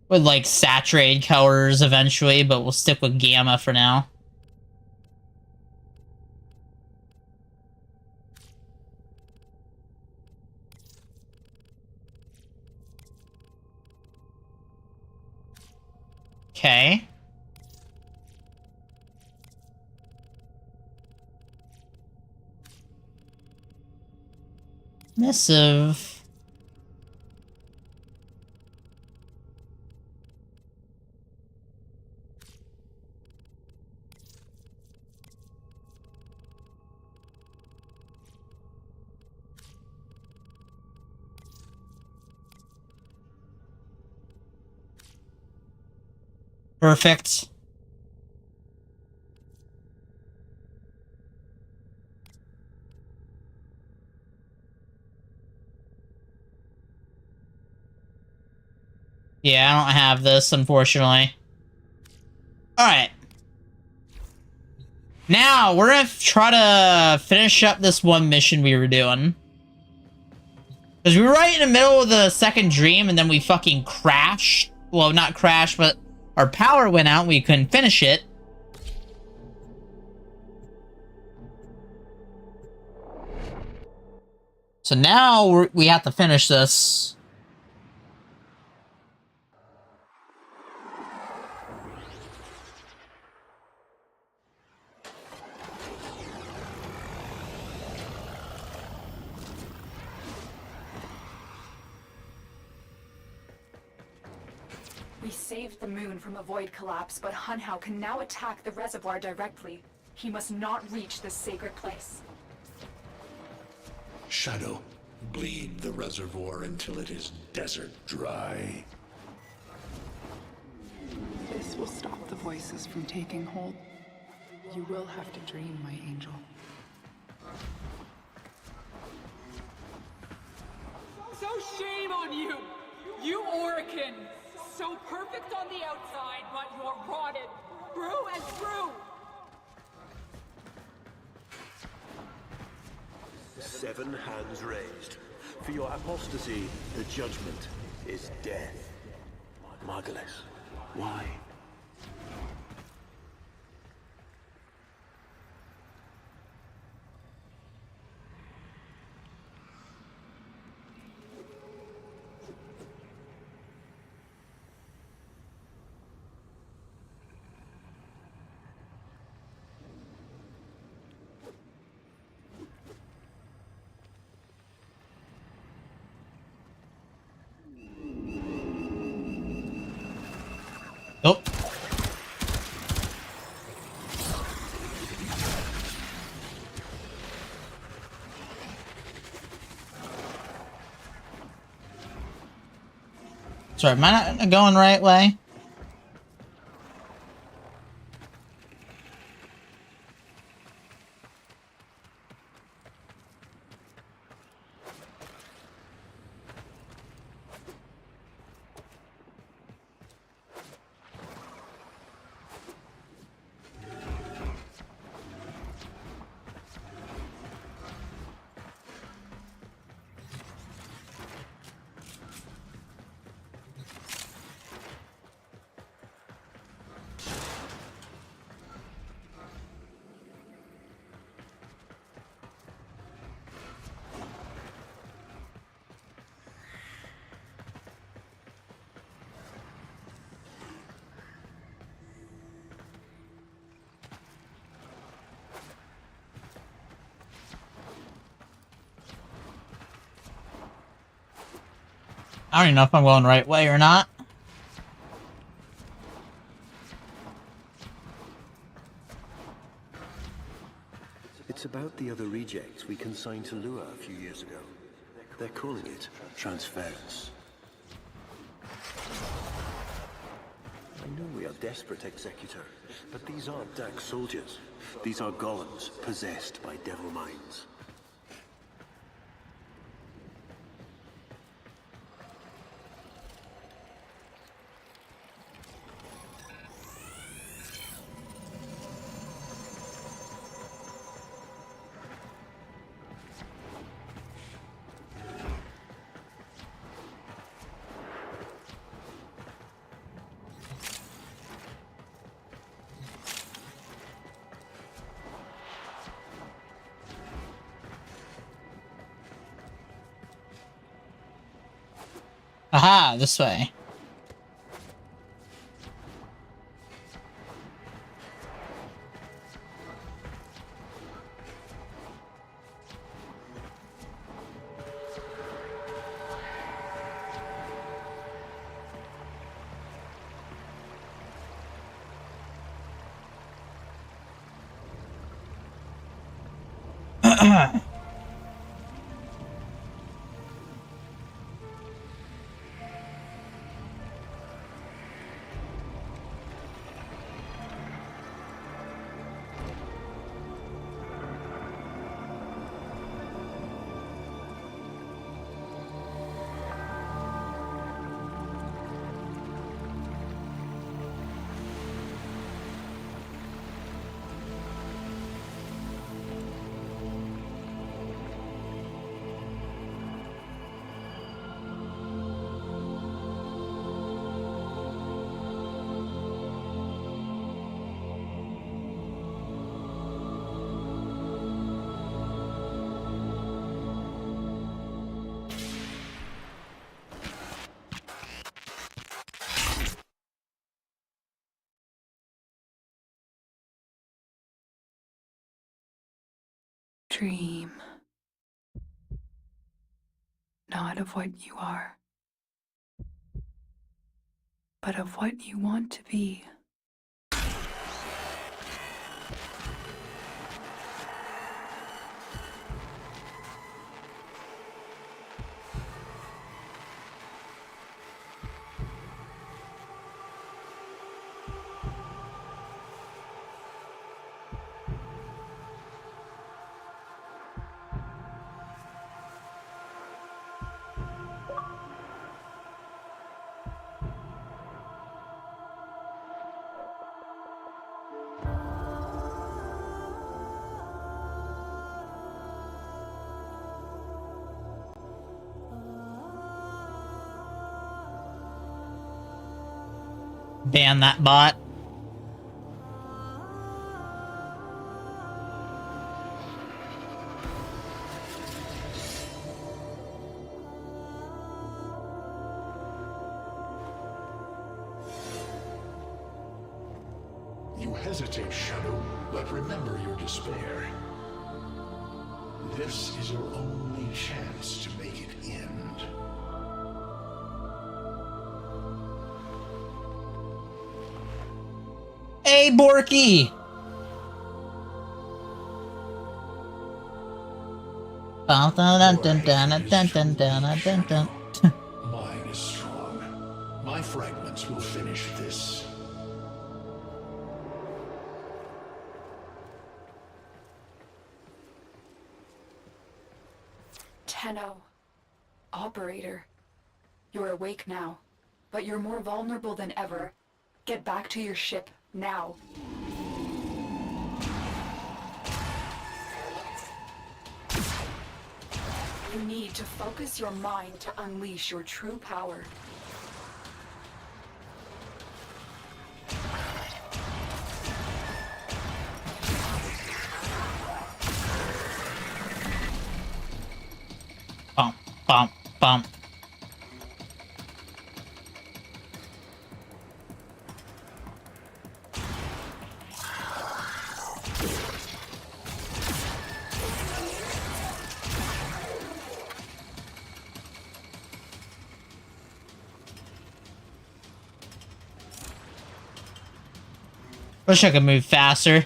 With like saturated colors eventually, but we'll stick with gamma for now. Okay. Missive. Perfect. Yeah, I don't have this, unfortunately. Alright. Now, we're gonna try to finish up this one mission we were doing. Because we were right in the middle of the second dream, and then we fucking crashed. Well, not crashed, but our power went out and we couldn't finish it. So now we have to finish this. We saved the moon from a void collapse, but Hunhao can now attack the reservoir directly. He must not reach this sacred place. Shadow, bleed the reservoir until it is desert dry. This will stop the voices from taking hold. You will have to dream, my angel. So shame on you! You Orican! So perfect on the outside, but you're rotted through and through! 7 hands raised. For your apostasy, the judgment is death. Margulis, why? Oh. Sorry, am I not going the right way? I don't even know if I'm going the right way or not. It's about the other rejects we consigned to Lua a few years ago. They're calling it transference. I know we are desperate, Executor, but these aren't Dax soldiers. These are golems possessed by devil minds. Aha, this way. dream. Not of what you are, but of what you want to be. Ban that bot. You hesitate, Shadow, but remember your despair. This is your only chance to make it end. Hey, Borky! Mine is strong. My fragments will finish this. Tenno. Operator. You're awake now, but you're more vulnerable than ever. Get back to your ship, now. You need to focus your mind to unleash your true power. Bump, bump, bump. Wish I could move faster.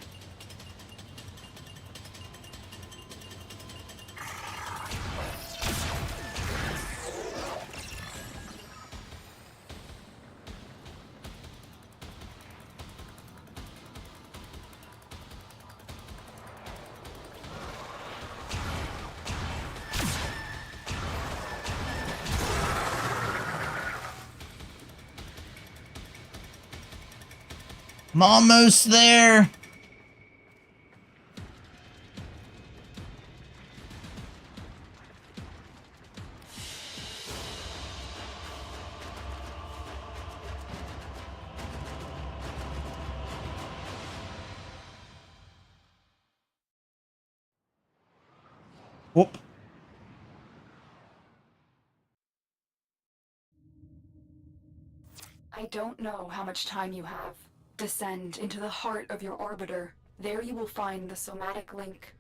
I'm almost there. Whoop. I don't know how much time you have. Descend into the heart of your orbiter. There you will find the somatic link.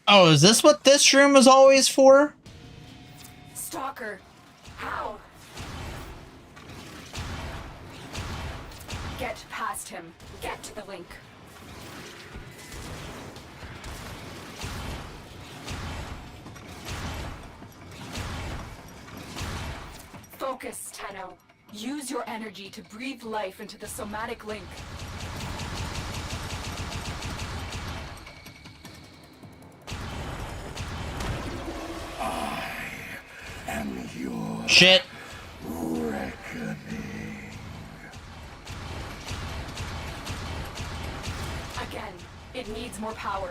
Oh, is this what this room was always for? Stalker! How? Get past him. Get to the link. Focus, Tenno. Use your energy to breathe life into the somatic link. I am your Shit. reckoning. Again, it needs more power.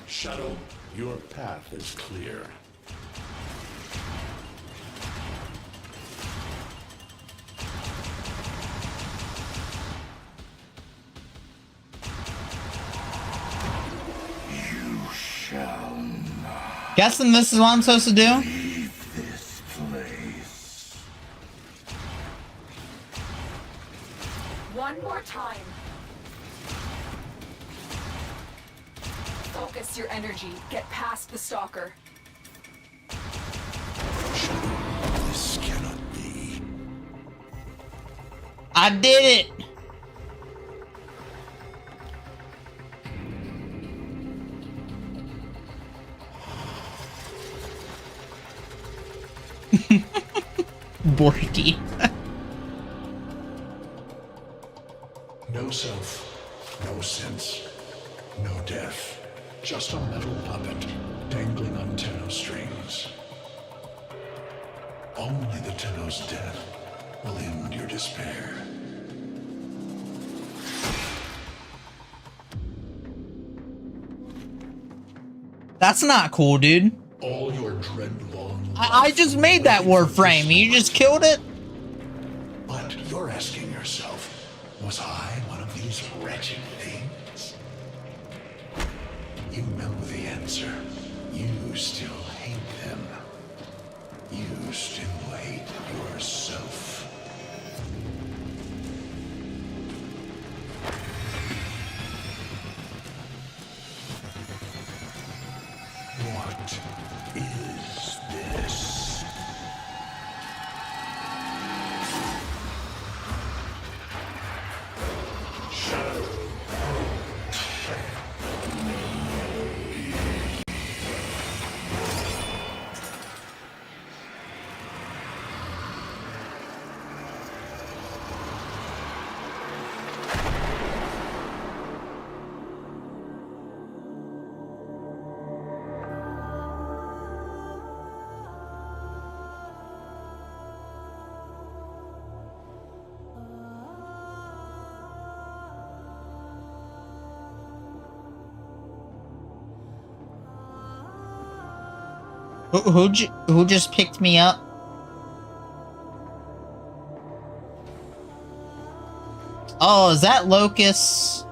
Shadow, your path is clear. Guessing this is what I'm supposed to do? Leave this place. One more time. Focus your energy. Get past the stalker. This cannot be. I did it! Borky. No self, no sense, no death. Just a metal puppet dangling on Tenno strings. Only the Tenno's death will end your despair. That's not cool, dude. All your dreadlong I just made that Warframe. You just killed it? But you're asking yourself, was I one of these wretched things? You know the answer. You still hate them. You still hate yourself. What is this? Shadow. Who just picked me up? Oh, is that Lotus?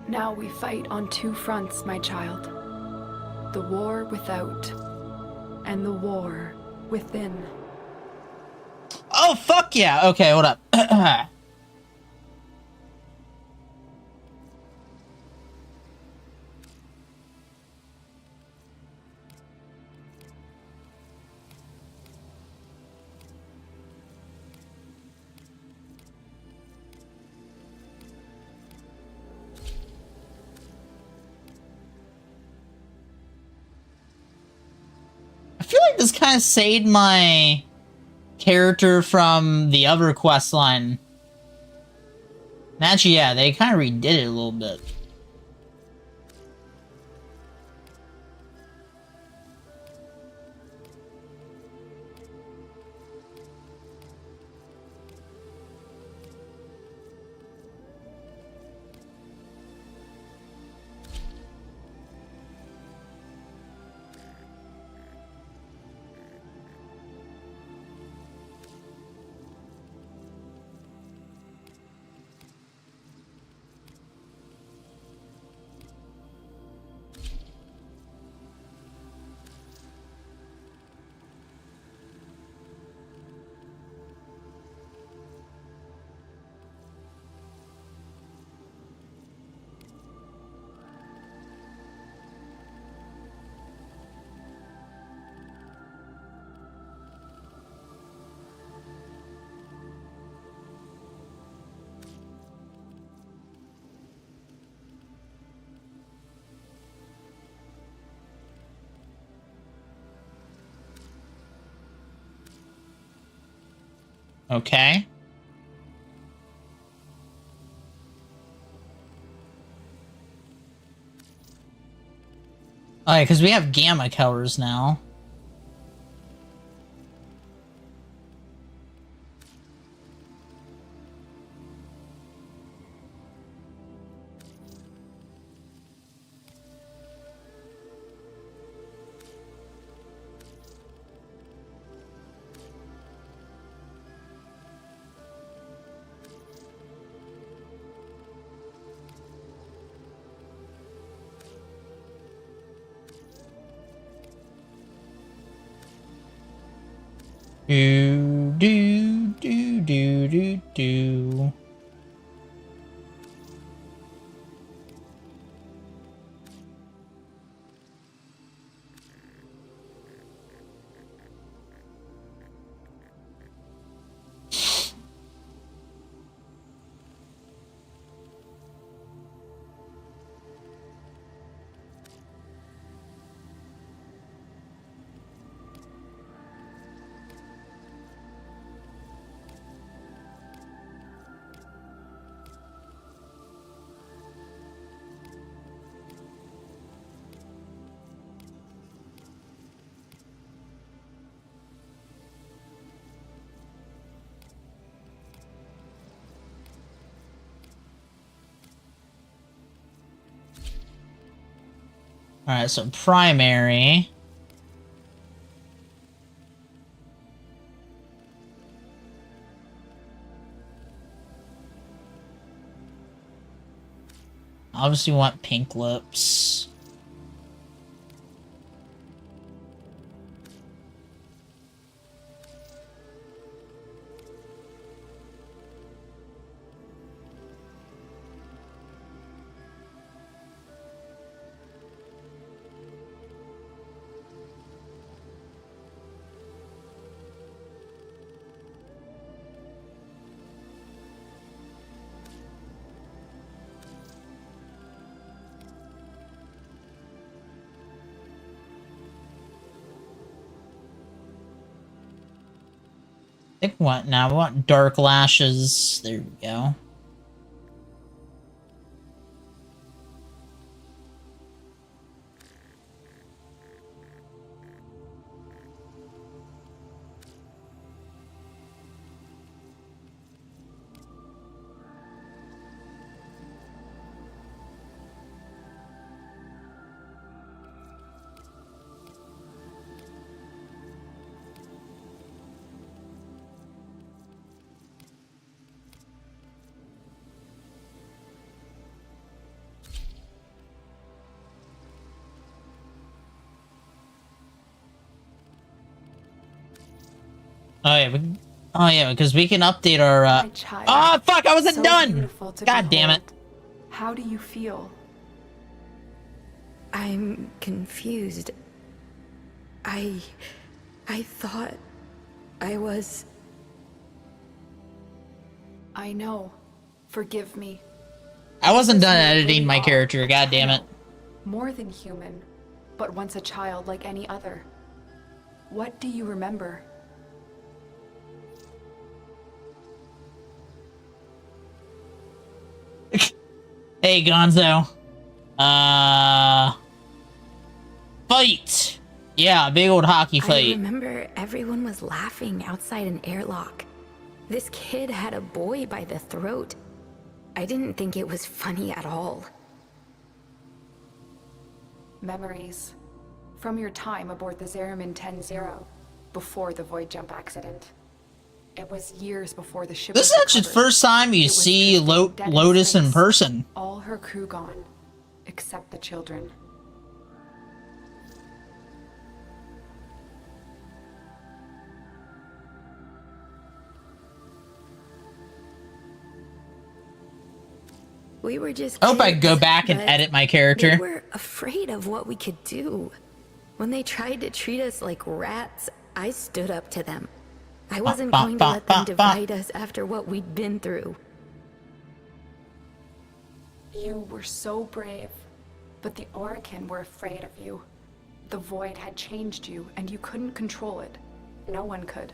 Now we fight on two fronts, my child. The war without, and the war within. Oh, fuck yeah. Okay, hold up. I feel like this kind of saved my character from the other quest line. And actually, yeah, they kind of redid it a little bit. Okay. Alright, because we have gamma colors now. Do do do do do do. Alright, so primary. Obviously want pink lips. I think what now? I want dark lashes. There we go. Oh yeah, because we can update our. Oh fuck! I wasn't done. God damn it! How do you feel? I'm confused. I thought I was. I know. Forgive me. I wasn't done editing my character. God damn it! More than human, but once a child like any other. What do you remember? Hey, Gonzo. Fight! Yeah, big old hockey I fight. remember everyone was laughing outside an airlock. This kid had a boy by the throat. I didn't think it was funny at all. Memories. From your time aboard the Zeramin 10-0, before the void jump accident. It was years before the ship. This is actually the first time you see Lotus in person. All her crew gone, except the children. We were just I hope I kids, go back and but edit my character. We were afraid of what we could do. When they tried to treat us like rats, I stood up to them. I wasn't going to let them divide us after what we'd been through. You were so brave, but the Orokin were afraid of you. The void had changed you, and you couldn't control it. No one could.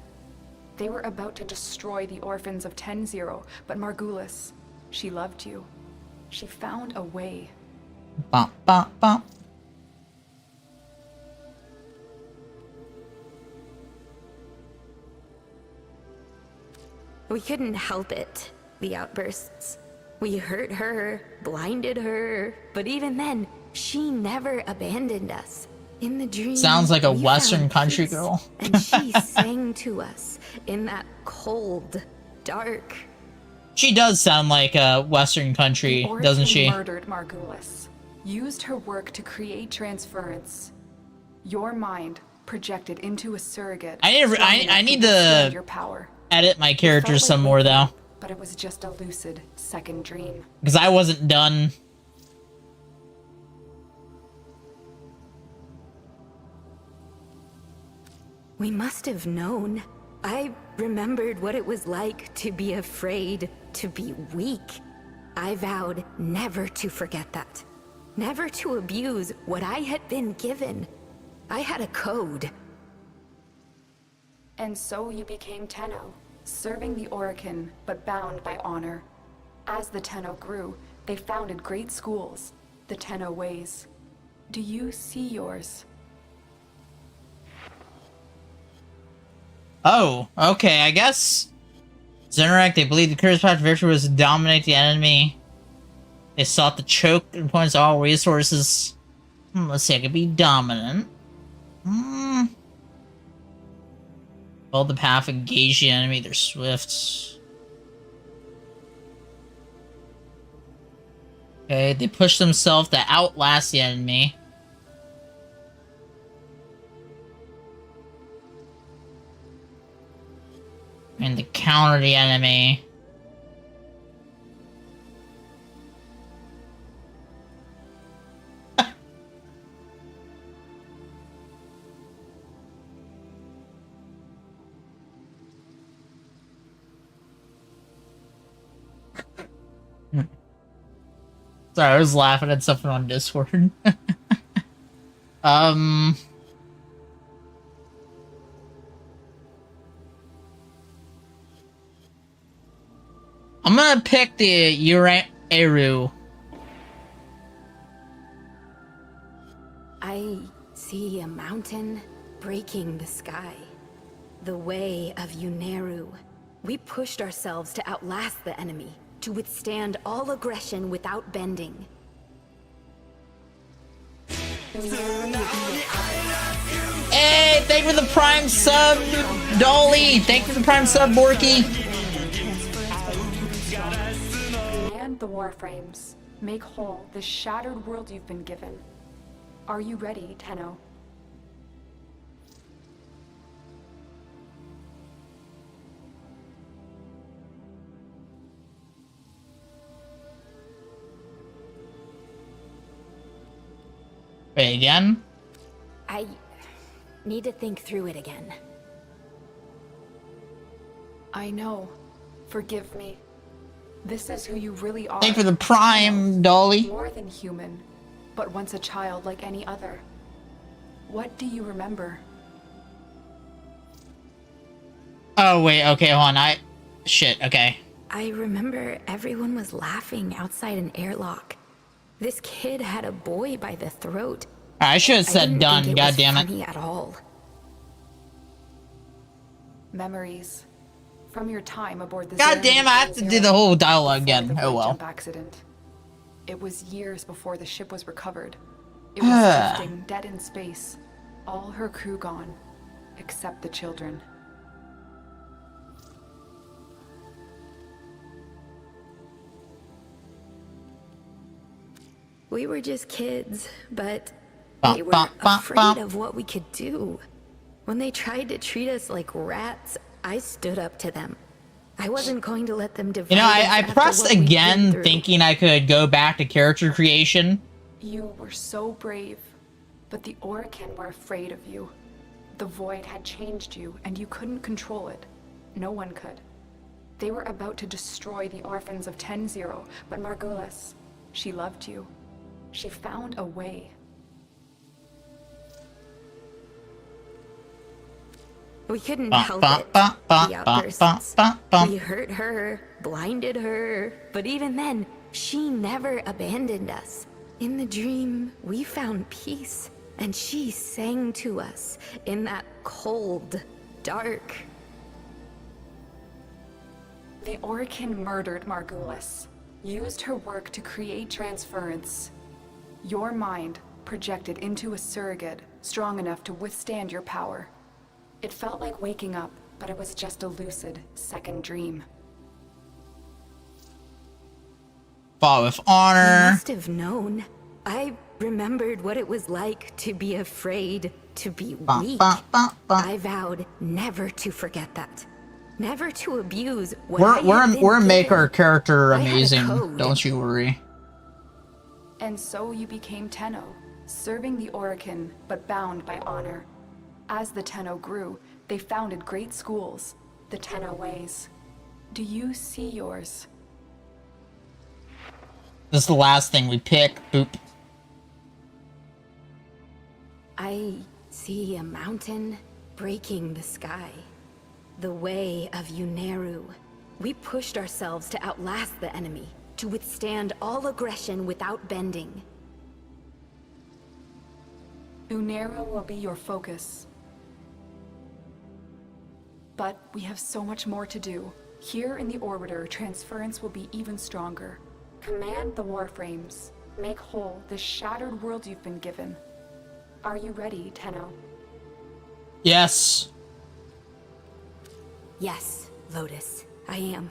They were about to destroy the orphans of 10-0, but Margulis, she loved you. She found a way. Bum, bum, bum. We couldn't help it, the outbursts. We hurt her, blinded her, but even then, she never abandoned us. In the dream, Sounds like a we Western found country peace, girl. and she sang to us in that cold, dark. She does sound like a Western country, The doesn't Orokin she? murdered Margulis, used her work to create transference. Your mind projected into a surrogate. I need to withstand your power. edit my It characters felt some like more waking though, up, but it was just a lucid second dream. because I wasn't done. We must have known. I remembered what it was like to be afraid, to be weak. I vowed never to forget that. Never to abuse what I had been given. I had a code. And so you became Tenno, serving the Orokin, but bound by honor. As the Tenno grew, they founded great schools, the Tenno ways. Do you see yours? Oh, okay, I guess. Zenerak, they believed the Curse Path victory was to dominate the enemy. They sought to choke and points all resources. Let's see, I could be dominant. Hold the path, engage the enemy, they're swift. Okay, they push themselves to outlast the enemy. And to counter the enemy. Sorry, I was laughing at something on Discord. I'm gonna pick the Eru. I see a mountain breaking the sky. The way of Yuneru. We pushed ourselves to outlast the enemy, to withstand all aggression without bending. Hey, thank you for the Prime sub, Dolly. Thank you for the Prime sub, Borky. And the Warframes. Make whole the shattered world you've been given. Are you ready, Tenno? Wait, again? I need to think through it again. I know. Forgive me. This is who you really are. Thank you for the Prime, Dolly. More than human, but once a child like any other. What do you remember? Oh, wait, okay, hold on, Shit, okay. I remember everyone was laughing outside an airlock. This kid had a boy by the throat. I should have said done, goddammit. Funny at all. Memories. From your time aboard the God damn, I have to do the whole dialogue again. the Oh well. jump accident. It was years before the ship was recovered. It was drifting dead in space. All her crew gone, except the children. We were just kids, but they were afraid of what we could do. When they tried to treat us like rats, I stood up to them. I wasn't going to let them divide You know, us I after pressed what we'd been again through. thinking I could go back to character creation. You were so brave, but the Orokin were afraid of you. The Void had changed you, and you couldn't control it. No one could. They were about to destroy the orphans of 10-0, but Margulis, she loved you. She found a way. We couldn't help it. The outbursts. We hurt her, blinded her, but even then, she never abandoned us. In the dream, we found peace, and she sang to us in that cold, dark. The Orokin murdered Margulis, used her work to create transference. Your mind projected into a surrogate strong enough to withstand your power. It felt like waking up, but it was just a lucid second dream. Fought with We honor. must have known. I remembered what it was like to be afraid, to be Bah, weak. bah, bah, bah. I vowed never to forget that. Never to abuse what I had been We're make given. our character I had a amazing. code. Don't you worry. And so you became Tenno, serving the Orokin, but bound by honor. As the Tenno grew, they founded great schools, the Tenno Ways. Do you see yours? This is the last thing we pick. Boop. I see a mountain breaking the sky. The way of Yuneru. We pushed ourselves to outlast the enemy, to withstand all aggression without bending. Uneru will be your focus. But we have so much more to do. Here in the Orbiter, transference will be even stronger. Command the Warframes. Make whole the shattered world you've been given. Are you ready, Tenno? Yes. Yes, Lotus, I am.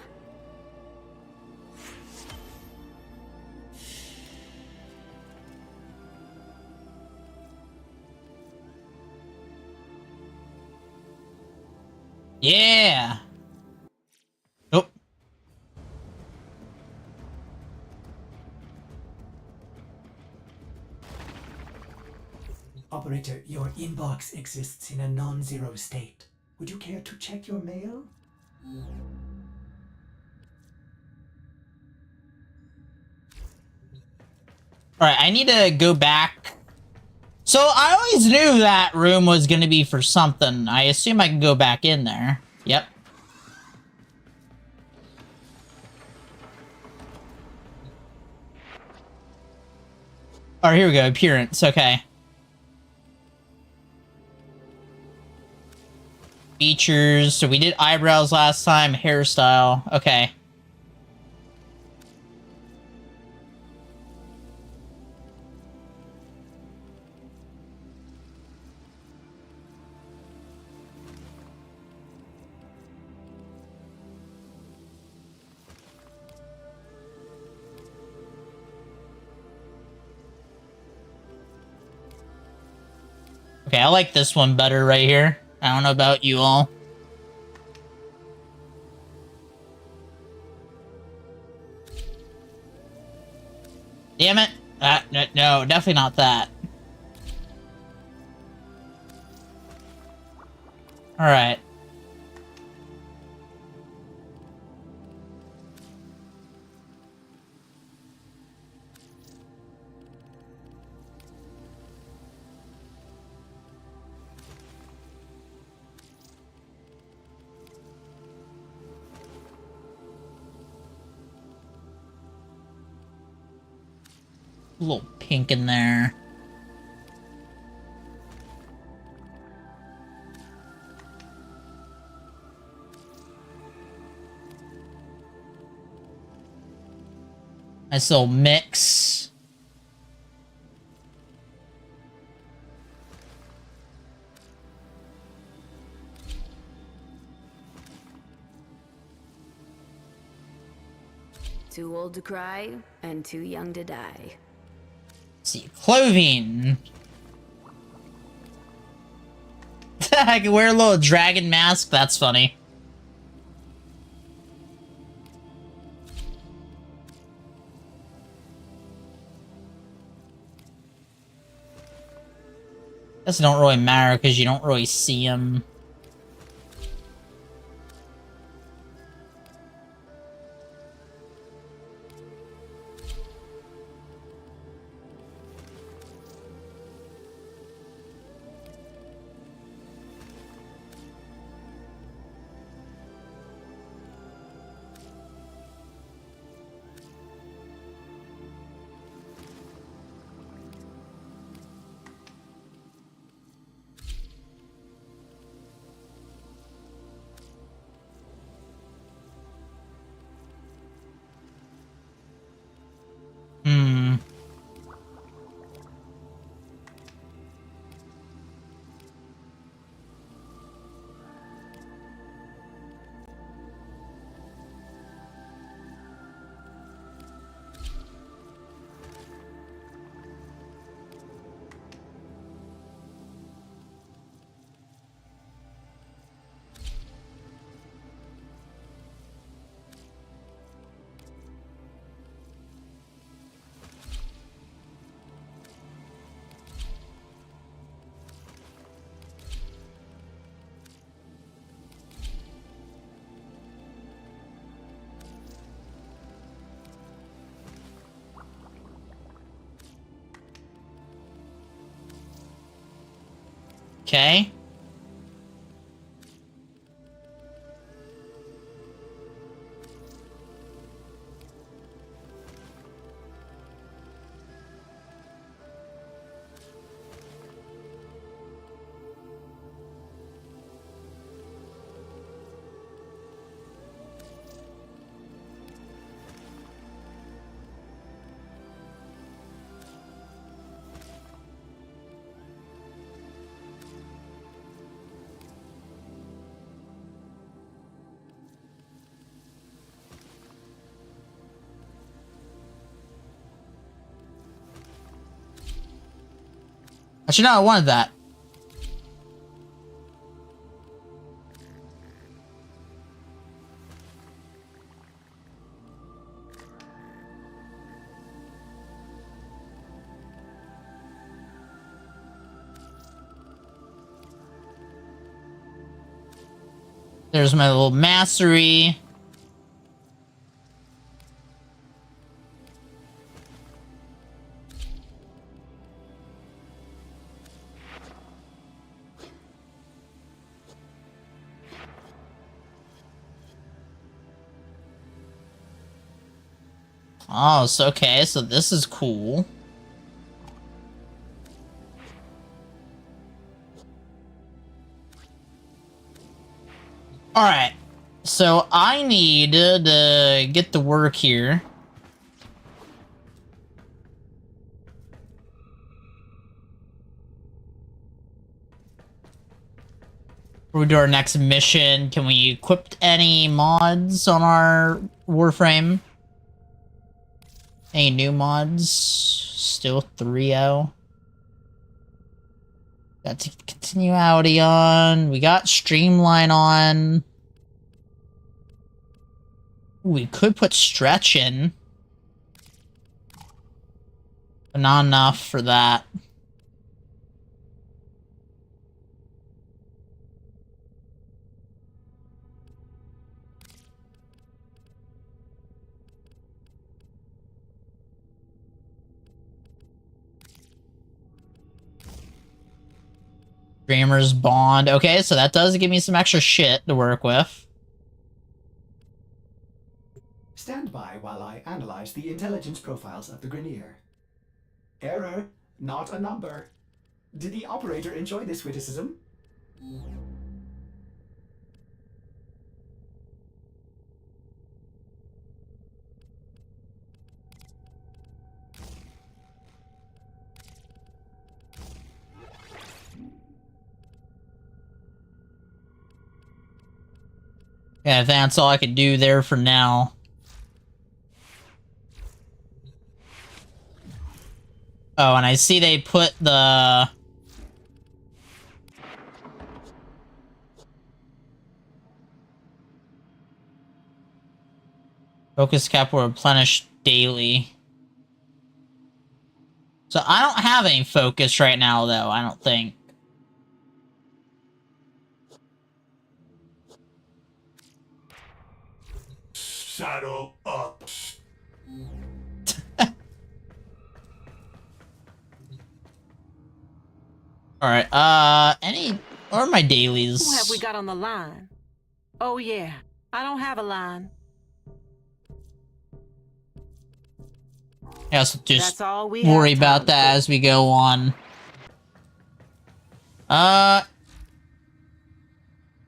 Yeah. Nope. Operator, your inbox exists in a non-zero state. Would you care to check your mail? Alright, I need to go back. So I always knew that room was going to be for something. I assume I can go back in there. Yep. Alright, here we go. Appearance. Okay. Features. So we did eyebrows last time. Hairstyle. Okay. Okay, I like this one better right here. I don't know about you all. Damn it. No, definitely not that. Alright. A little pink in there. Nice little mix. Too old to cry and too young to die. See, clothing. I can wear a little dragon mask. That's funny. This don't really matter because you don't really see him. Okay. Actually, no, I wanted that. There's my little mastery. Oh, so okay, so this is cool. Alright, so I need to get to work here. Before we do our next mission, can we equip any mods on our Warframe? Any new mods? Still 3.0. Got to continuality on. We got streamline on. We could put stretch in. But not enough for that. Dreamer's Bond. Okay, so that does give me some extra shit to work with. Stand by while I analyze the intelligence profiles of the Grenier. Error, not a number. Did the operator enjoy this witticism? Yeah, I think that's all I could do there for now. Oh, and I see they put the... Focus cap will replenish daily. So I don't have any focus right now, though, I don't think. Saddle up. Alright, any... What are my dailies? Who have we got on the line? Oh yeah, I don't have a line. Yeah, so just That's all we worry have about time that for. as we go on.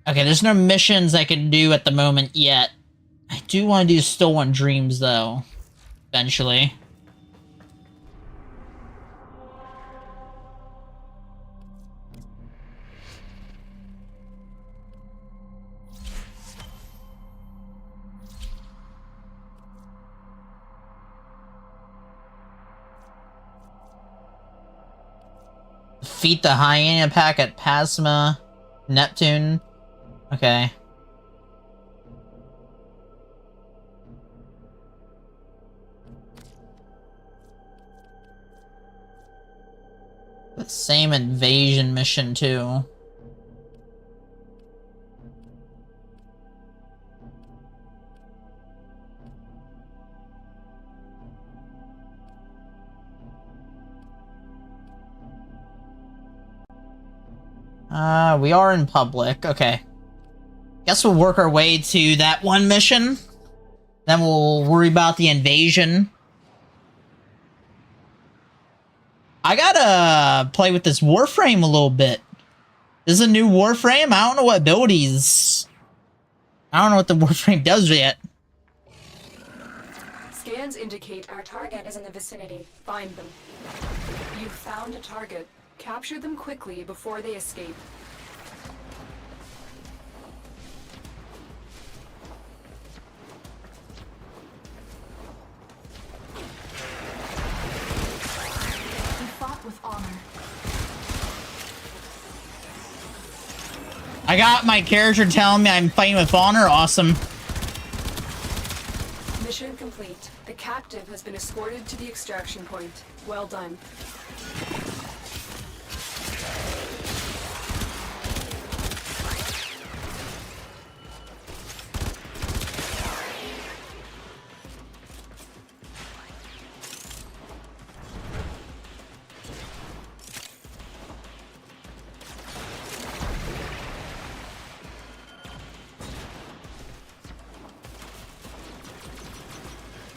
Okay, there's no missions I can do at the moment yet. I do want to do Stolen Dreams, though. Eventually. Defeat the hyena pack at Pasma, Neptune. Okay. The same invasion mission, too. We are in public. Okay. Guess we'll work our way to that one mission. Then we'll worry about the invasion. I gotta play with this Warframe a little bit. This is a new Warframe. I don't know what abilities. I don't know what the Warframe does yet. Scans indicate our target is in the vicinity. Find them. You've found a target. Capture them quickly before they escape. You fought with honor. I got my character telling me I'm fighting with honor. Awesome. Mission complete. The captive has been escorted to the extraction point. Well done.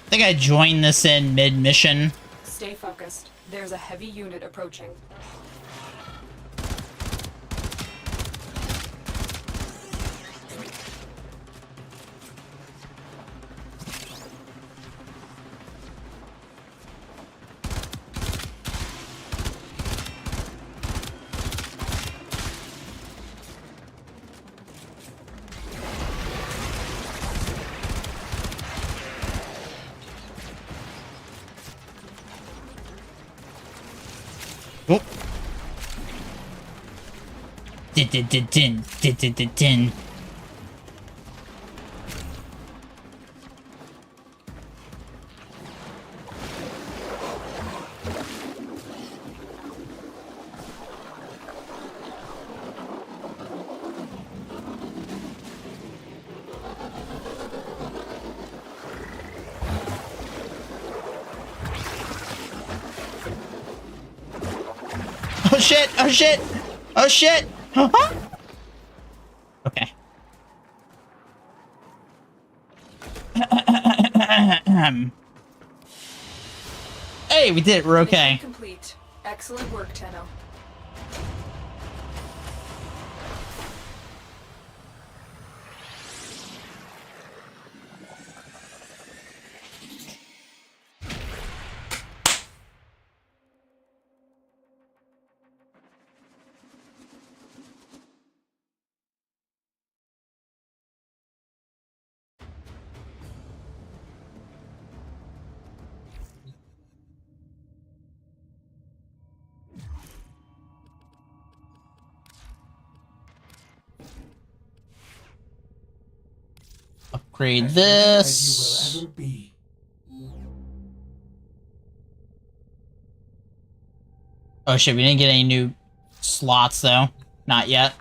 I think I joined this in mid-mission. Stay focused. There's a heavy unit approaching. Oh. Din. Oh shit! Oh shit! Oh shit! Okay. Hey, we did it. We're okay. Mission complete. Excellent work, Tenno. Upgrade this. As you will ever be. Oh shit, we didn't get any new slots though. Not yet.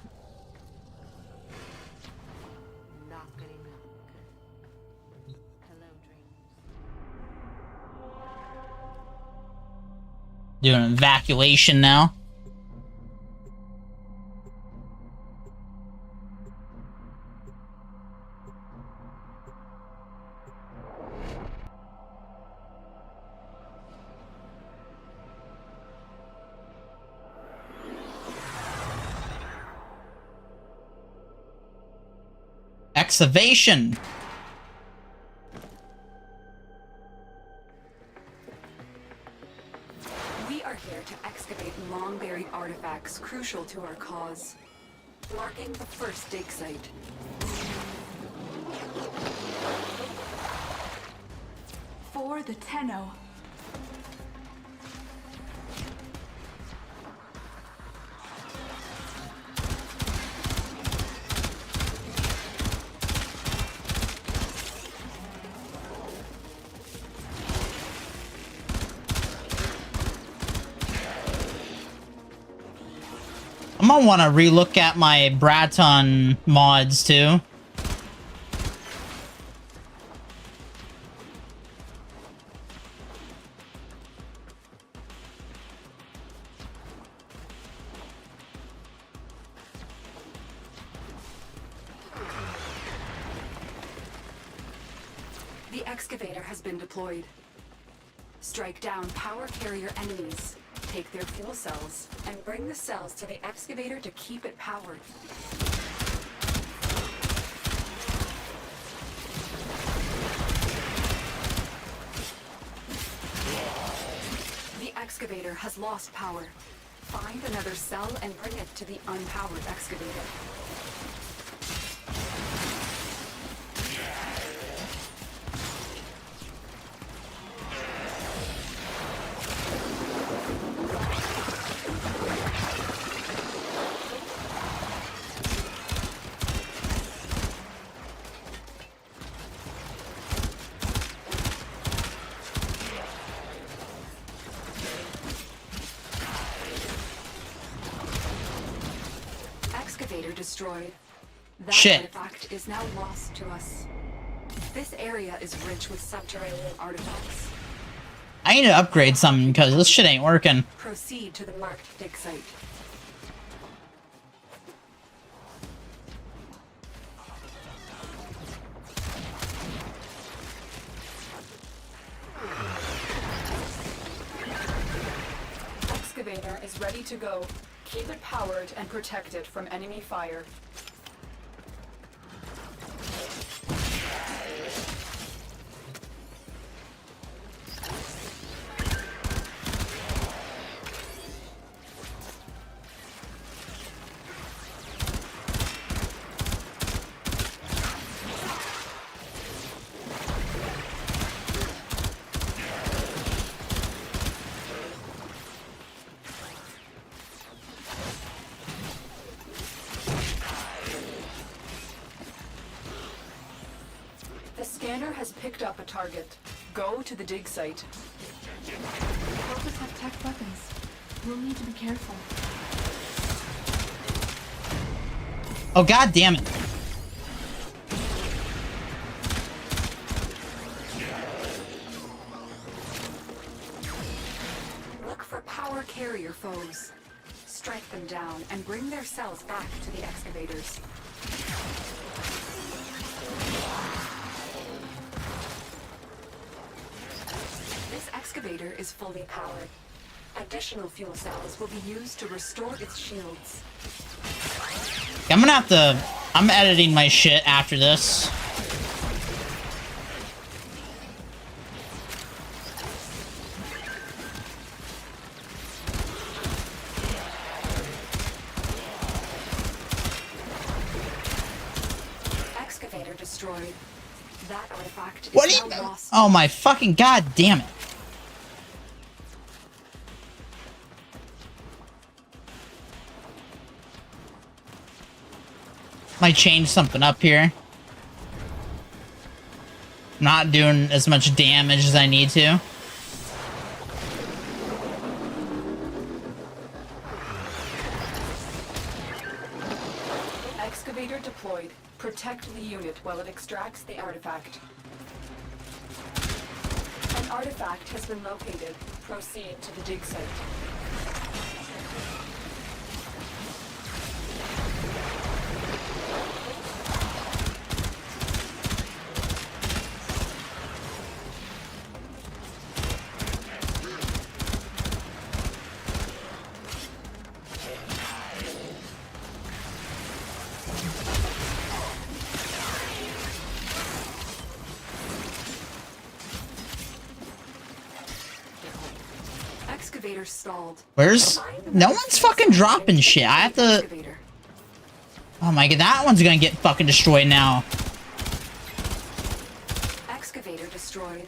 Doing an evacuation now. Excavation. We are here to excavate long-buried artifacts crucial to our cause. Marking the first dig site. For the Tenno. I'm gonna want to relook at my Braton mods too. excavator has been deployed. Strike down power carrier enemies, take their fuel cells, and bring the cells to the excavator to keep it powered. The excavator has lost power. Find another cell and bring it to the unpowered excavator. Destroyed. That Shit. artifact is now lost to us. This area is rich with subterranean artifacts. I need to upgrade something because this shit ain't working. Proceed to the marked dig site. Excavator is ready to go. Keep it powered and protect it from enemy fire. Scanner has picked up a target. Go to the dig site. Corpus have tech weapons. We'll need to be careful. Oh, god damn it. Look for power carrier foes. Strike them down and bring their cells back to the excavators. This excavator is fully powered. Additional fuel cells will be used to restore its shields. I'm gonna have to... I'm editing my shit after this. Excavator destroyed. That artifact What is are now you... lost. Oh my fucking god damn it. Might change something up here. Not doing as much damage as I need to. Excavator deployed. Protect the unit while it extracts the artifact. An artifact has been located. Proceed to the dig site. Excavator stalled. Where's... No one's fucking dropping shit. I have to... Oh my god, that one's gonna get fucking destroyed now. Excavator destroyed.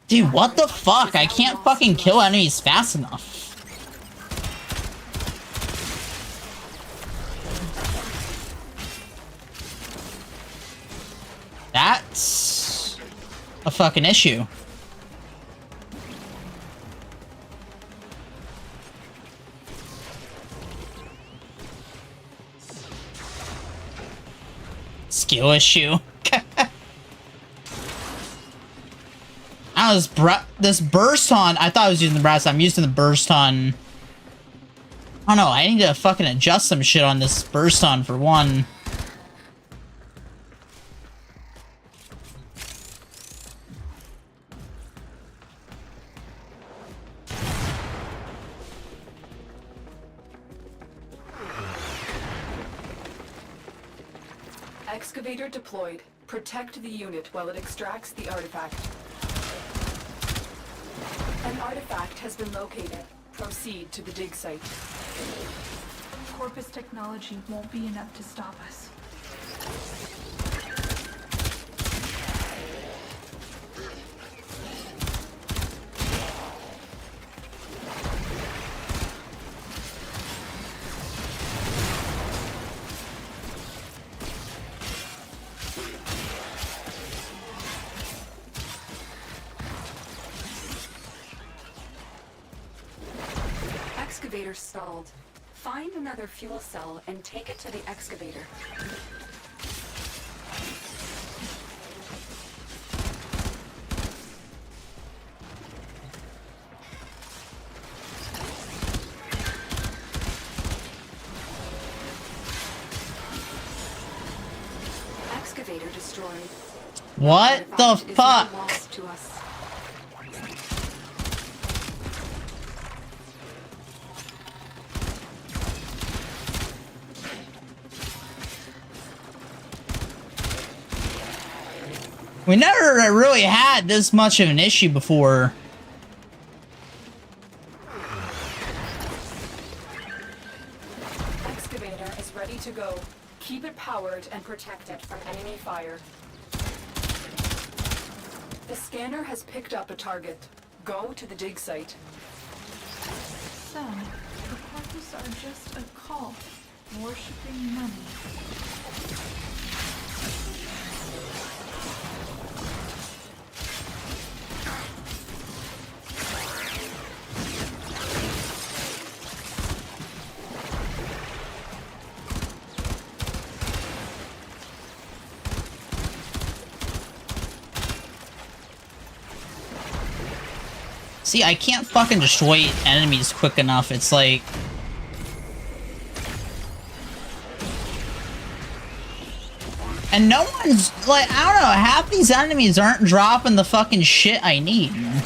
Dude, what the fuck? I can't fucking kill enemies fast enough. That's a fucking issue. Skill issue. This burst on. I thought I was using the brass. I'm using the burst on. I don't know. I need to fucking adjust some shit on this burst on for one. Excavator deployed. Protect the unit while it extracts the artifact. An artifact has been located. Proceed to the dig site. Corpus technology won't be enough to stop us. Excavator stalled. Find another fuel cell and take it to the excavator. Excavator destroyed. What the fuck? Lost to us. We never really had this much of an issue before. Excavator is ready to go. Keep it powered and protect it from enemy fire. The scanner has picked up a target. Go to the dig site. So, the corpus are just a cult, worshipping money. See, I can't fucking destroy enemies quick enough. It's like... And no one's, like, I don't know, half these enemies aren't dropping the fucking shit I need. Look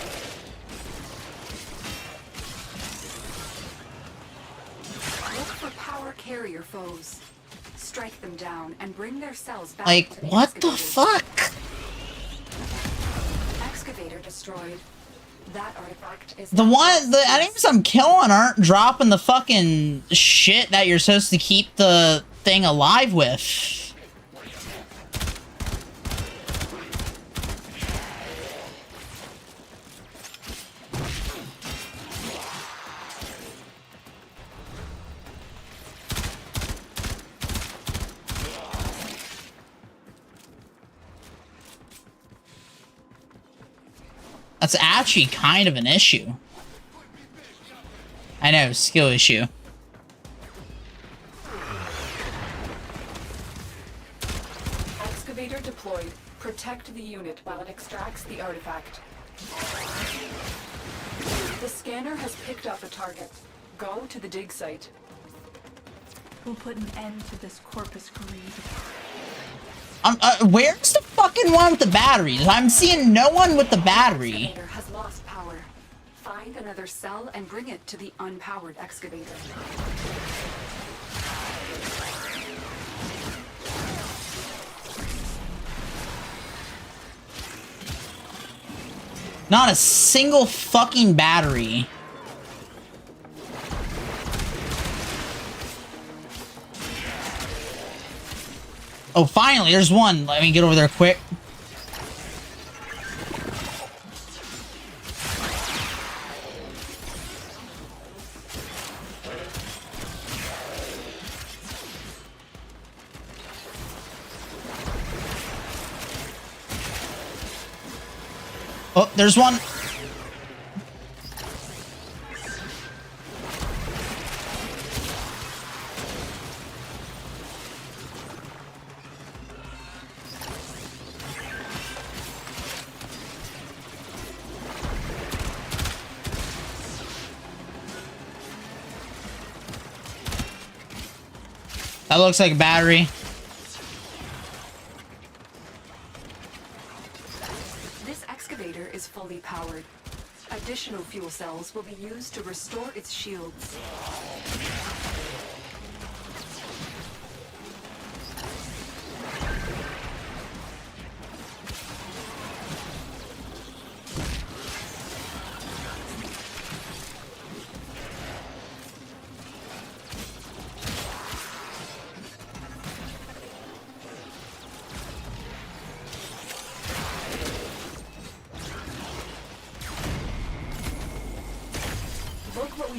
for power carrier foes. Strike them down and bring their cells back. Like, to the what the excavator. fuck? Excavator destroyed. That artifact is The enemies I'm killing aren't dropping the fucking shit that you're supposed to keep the thing alive with. That's actually kind of an issue. I know, skill issue. Excavator deployed. Protect the unit while it extracts the artifact. The scanner has picked up a target. Go to the dig site. We'll put an end to this corpus greed. Where's the fucking one with the batteries? I'm seeing no one with the battery. Excavator has lost power. Find another cell and bring it to the unpowered excavator. Not a single fucking battery. Oh, finally, there's one. Let me get over there quick. Oh, there's one. That looks like a battery. This excavator is fully powered. Additional fuel cells will be used to restore its shields.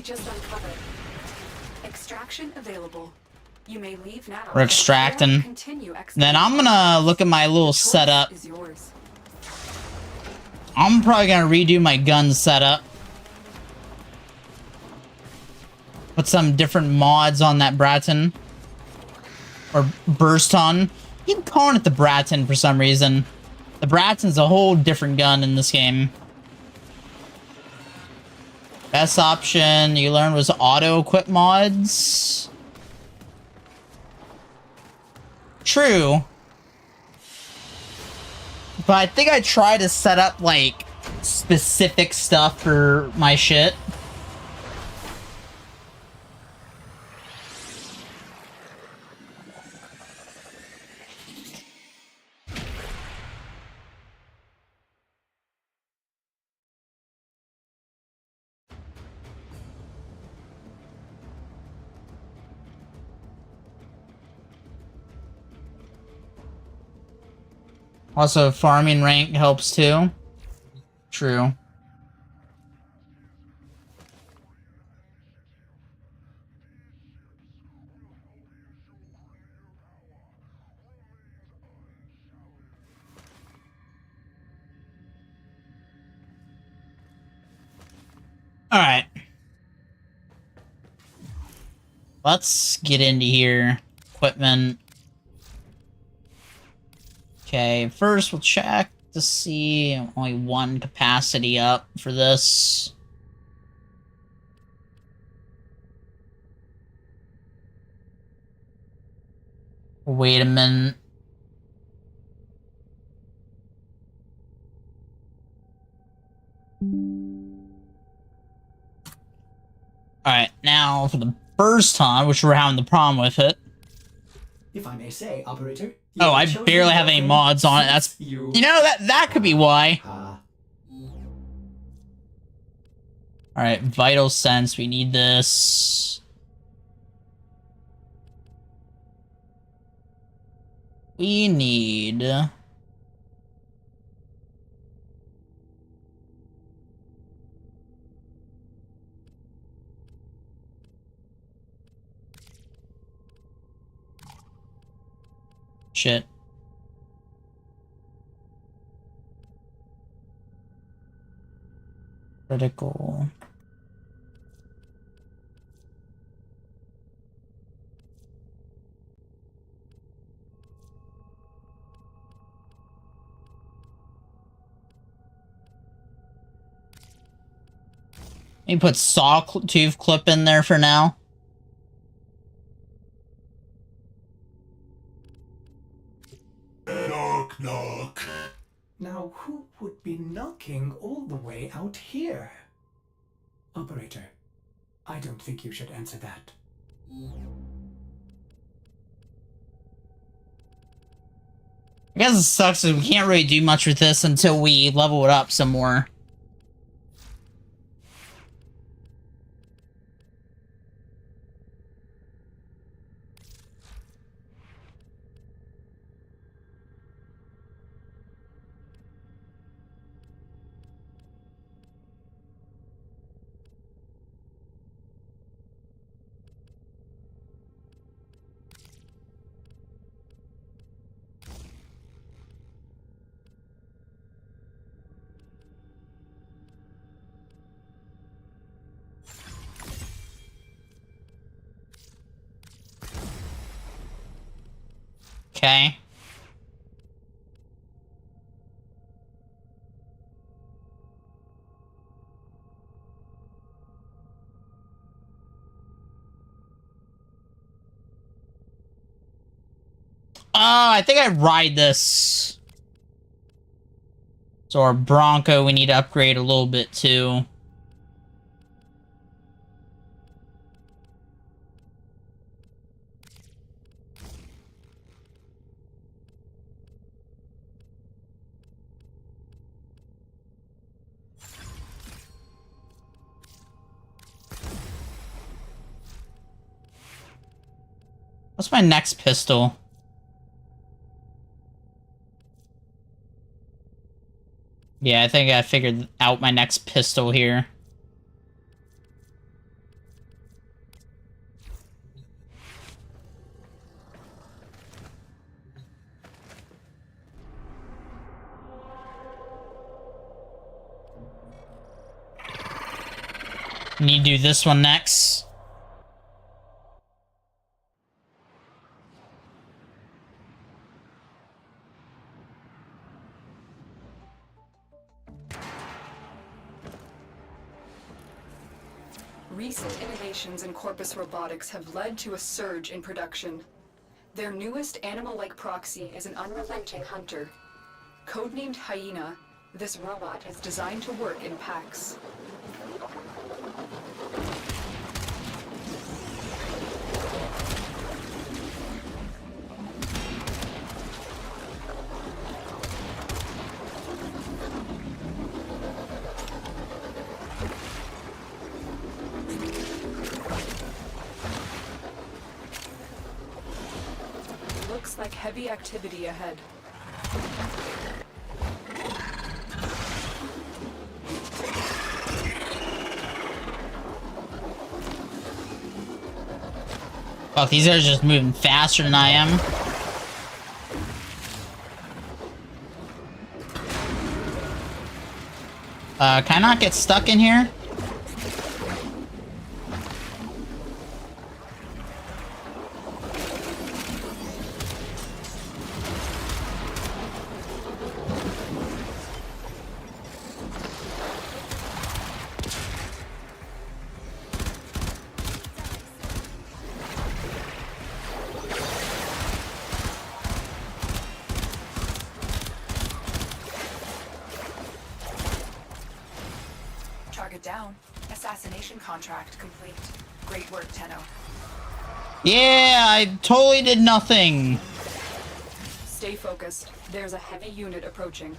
We just uncovered. Extraction available. You may leave now. We're extracting. Continue Then I'm gonna look at my little setup. is yours. I'm probably gonna redo my gun setup. Put some different mods on that Bratton. Or Burston. I keep calling it the Bratton for some reason. The Bratton's a whole different gun in this game. Best option you learned was auto-equip mods. True. But I think I tried to set up, like, specific stuff for my shit. Also, farming rank helps too. True. Alright. Let's get into here. Equipment. Okay, first we'll check to see only one capacity up for this. Wait a minute. Alright, now for the first time, which we're having the problem with it. If I may say, operator. Oh, I barely have any mods on it. That's you know that could be why. Alright, vital sense, we need this. We need shit. Critical. Let me put sawtooth clip in there for now. Knock, knock. Now, who would be knocking all the way out here? Operator, I don't think you should answer that. I guess it sucks that we can't really do much with this until we level it up some more. Okay. I think I ride this. So our Bronco, we need to upgrade a little bit too. What's my next pistol? Yeah, I think I figured out my next pistol here. Need to do this one next. Recent innovations in Corpus robotics have led to a surge in production. Their newest animal-like proxy is an unrelenting hunter. Codenamed Hyena, this robot is designed to work in packs. Looks like heavy activity ahead. Oh, these guys are just moving faster than I am. Can I not get stuck in here? Target down. Assassination contract complete. Great work, Tenno. Yeah, I totally did nothing. Stay focused. There's a heavy unit approaching.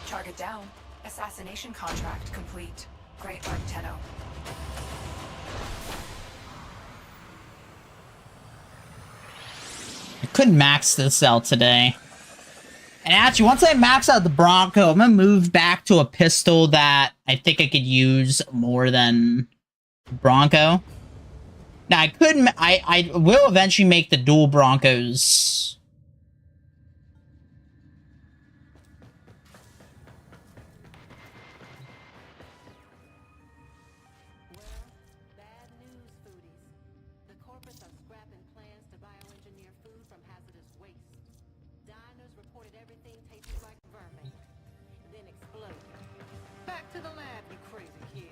Target down. Assassination contract complete. Great work, Tenno. I could max this out today. And actually, once I max out the Bronco, I'm gonna move back to a pistol that I think I could use more than Bronco. Now, I will eventually make the dual Broncos. Back to the lab, you crazy kid.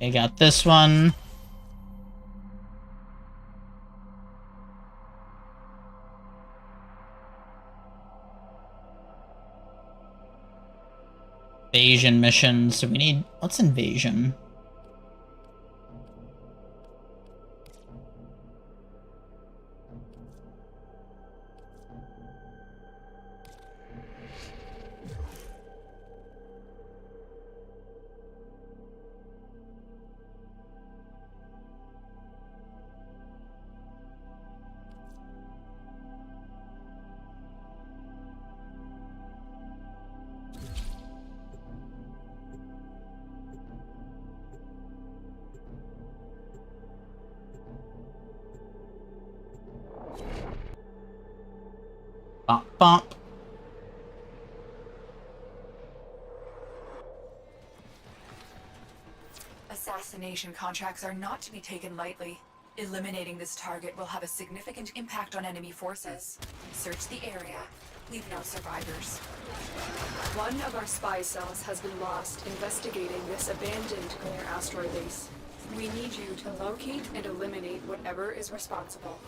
I got this one. Invasion missions. So we need... What's invasion? Bump, bump. Assassination contracts are not to be taken lightly. Eliminating this target will have a significant impact on enemy forces. Search the area. Leave no survivors. One of our spy cells has been lost investigating this abandoned Claire asteroid base. We need you to locate and eliminate whatever is responsible.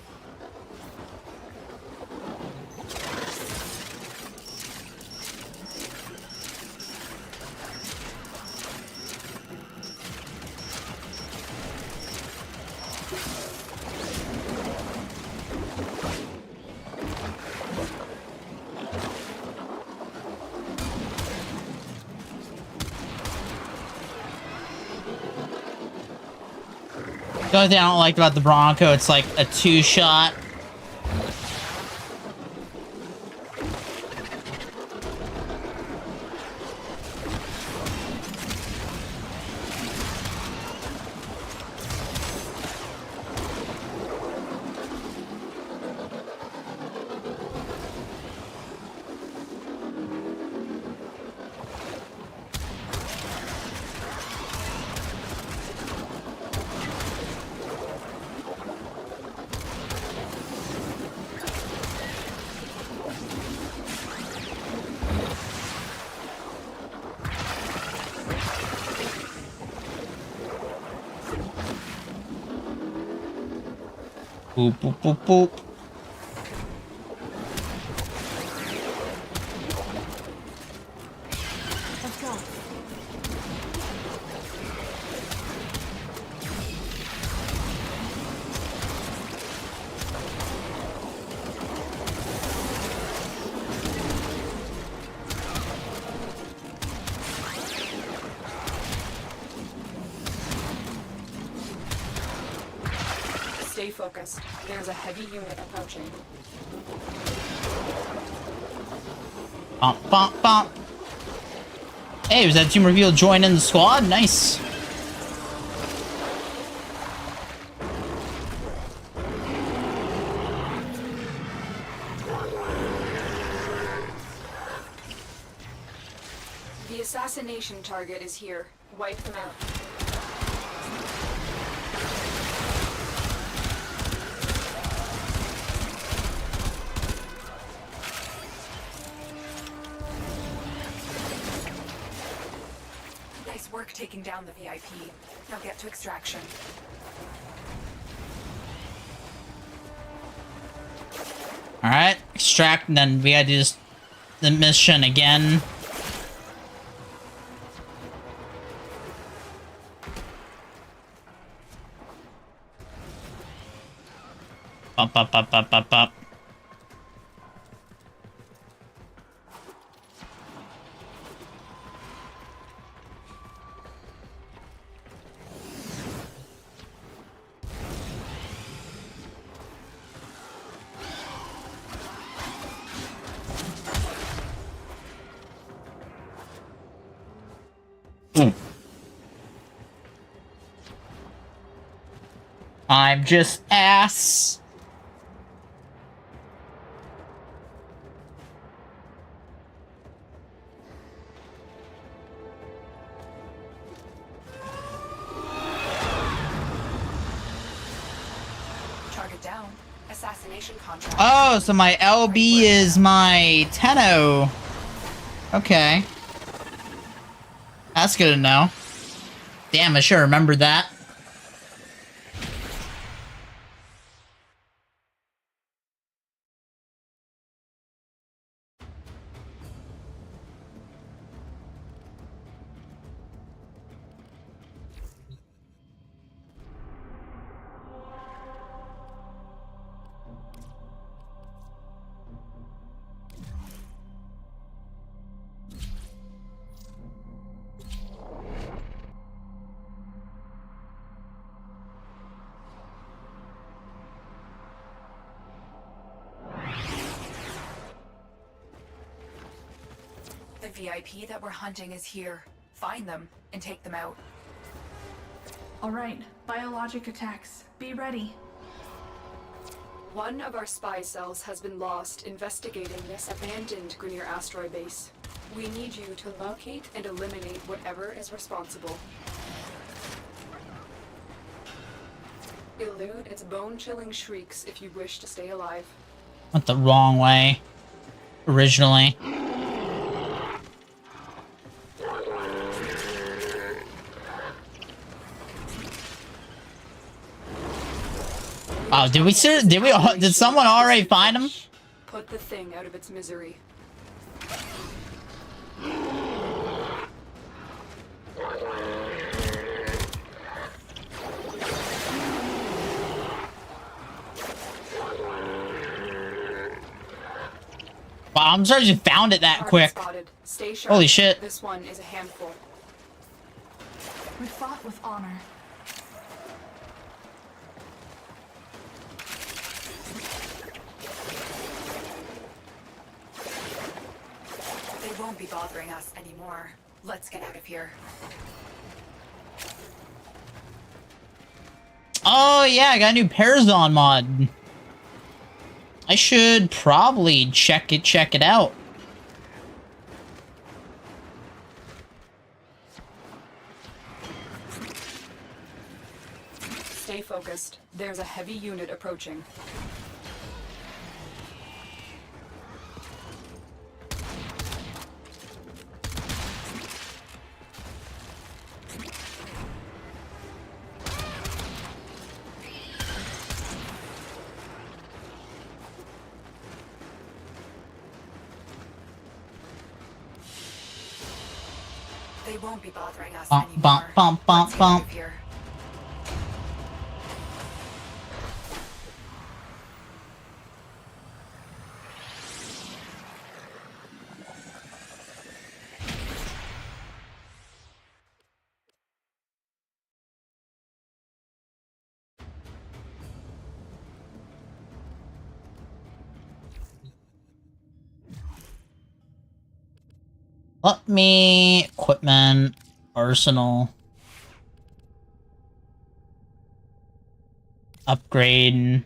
The only thing I don't like about the Bronco, it's like a 2-shot. Boop, boop, boop, boop. Let's go. Stay focused. There's a heavy unit approaching. Bump, bump, bump. Hey, was that team reveal join in the squad? Nice. The assassination target is here. Wipe them out. Nice work taking down the VIP. Now get to extraction. Alright, extract, and then we gotta do this, the mission again. Up, up, up, up, up, up. I'm just ass. Target down. Assassination contract. Oh, so my LB is my Tenno. Okay. That's good to know. Damn, I should remember that. The VIP that we're hunting is here. Find them and take them out. All right, biologic attacks. Be ready. One of our spy cells has been lost investigating this abandoned Grenier asteroid base. We need you to locate and eliminate whatever is responsible. Elude its bone-chilling shrieks if you wish to stay alive. Went the wrong way. Originally. Oh, did someone already find him? Put the thing out of its misery. Wow, I'm sorry you found it that quick. Stay sharp. Holy shit. This one is a handful. We fought with honor. won't be bothering us anymore. Let's get out of here. Oh yeah, I got a new Parazon mod. I should probably check it out. Stay focused. There's a heavy unit approaching. They won't be bothering us Bump, anymore. bump, bump, bump, Let's get out bump. of here. Let me equipment, arsenal, upgrade.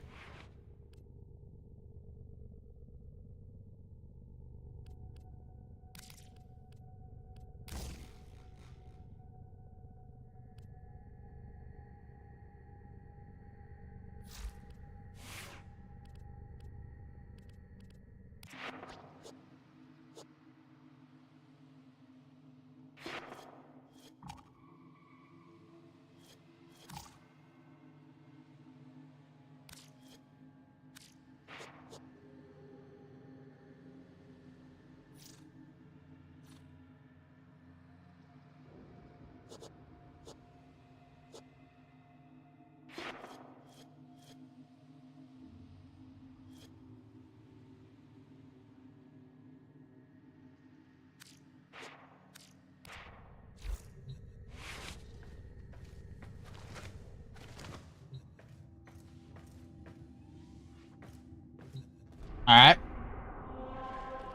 Alright.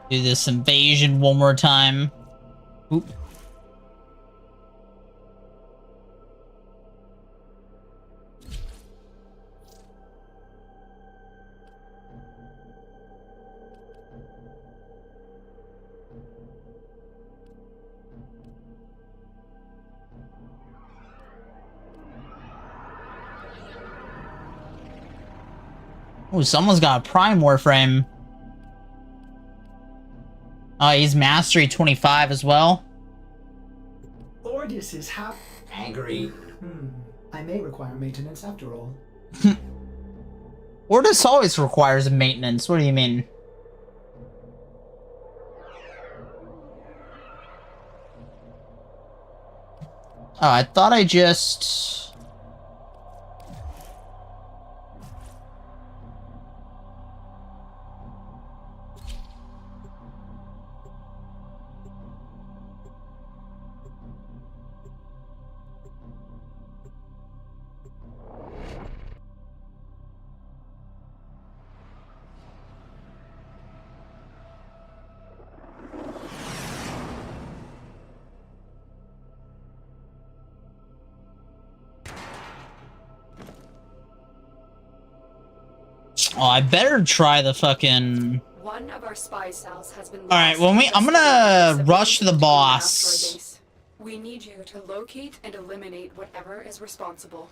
Do this invasion one more time. Oop. Oh, someone's got a Prime Warframe. Oh, he's Mastery 25 as well. Ordis is angry. I may require maintenance after all. Ordis always requires maintenance. What do you mean? Oh, I thought I just... Oh, I better try the fucking... One of our spy cells has been Alright, well, I'm gonna rush to the boss. We need you to locate and eliminate whatever is responsible.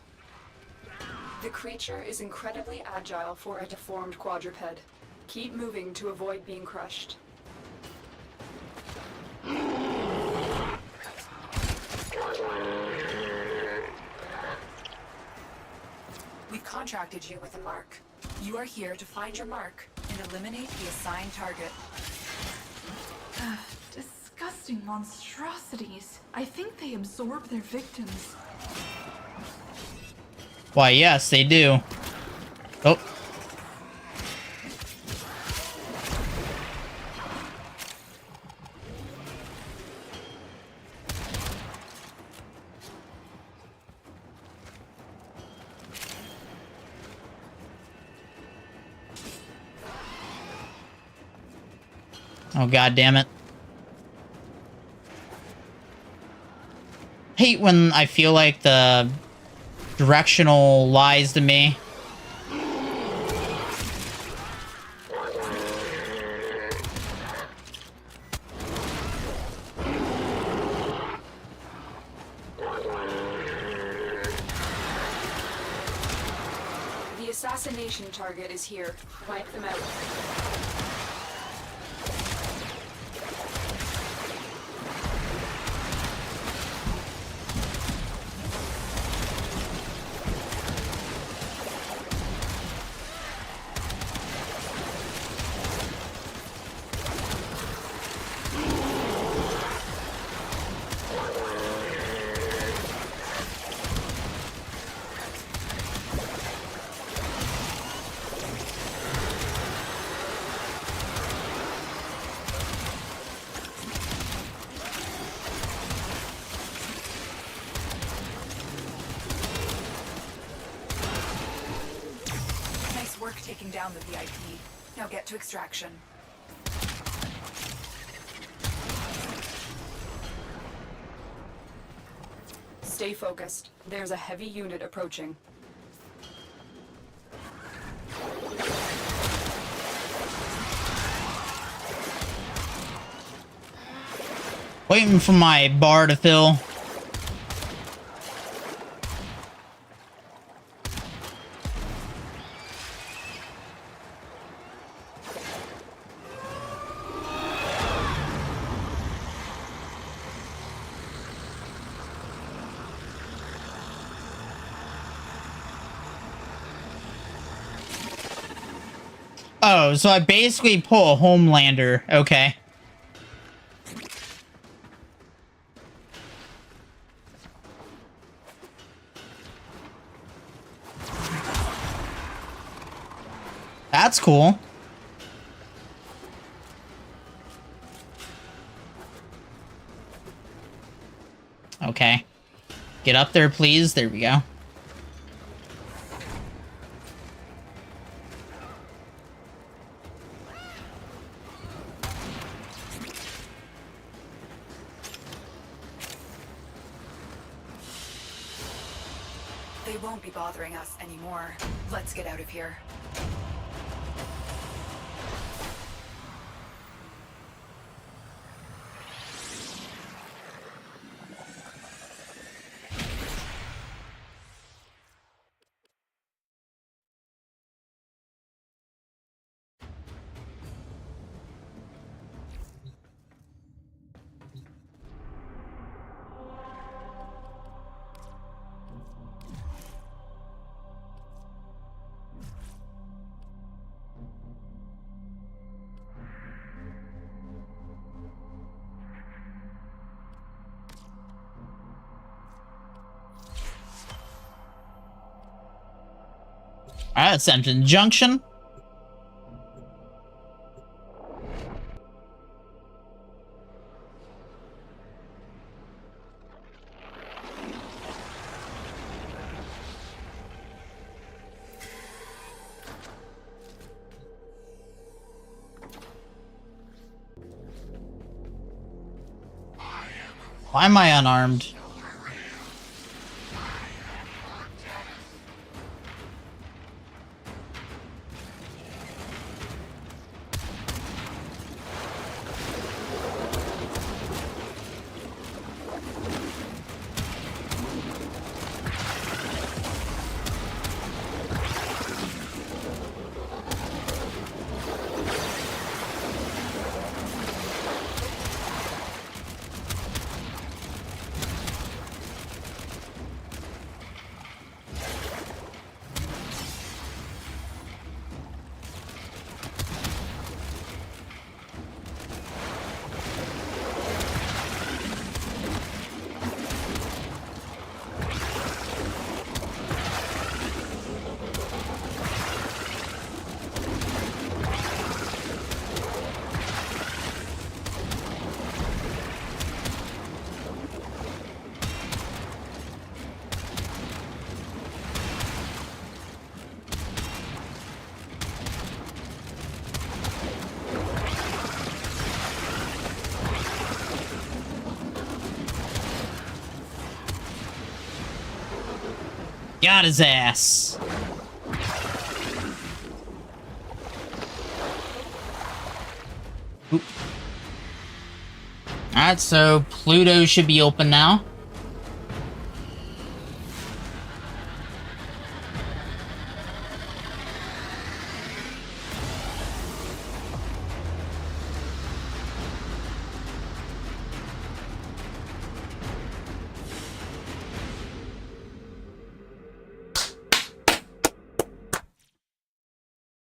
The creature is incredibly agile for a deformed quadruped. Keep moving to avoid being crushed. We've contracted you with a mark. You are here to find your mark and eliminate the assigned target. Disgusting monstrosities. I think they absorb their victims. Why, yes, they do. Oh. Oh, god damn it. hate when I feel like the directional lies to me. The assassination target is here. Wipe them out. Work taking down the VIP. Now get to extraction. Stay focused. There's a heavy unit approaching. Waiting for my bar to fill. Oh, so I basically pull a Homelander. Okay. That's cool. Okay. Get up there, please. There we go. They won't be bothering us anymore. Let's get out of here. Alright, it's Empton Junction. Why am I unarmed? Got his ass. Oop. Alright, so Pluto should be open now.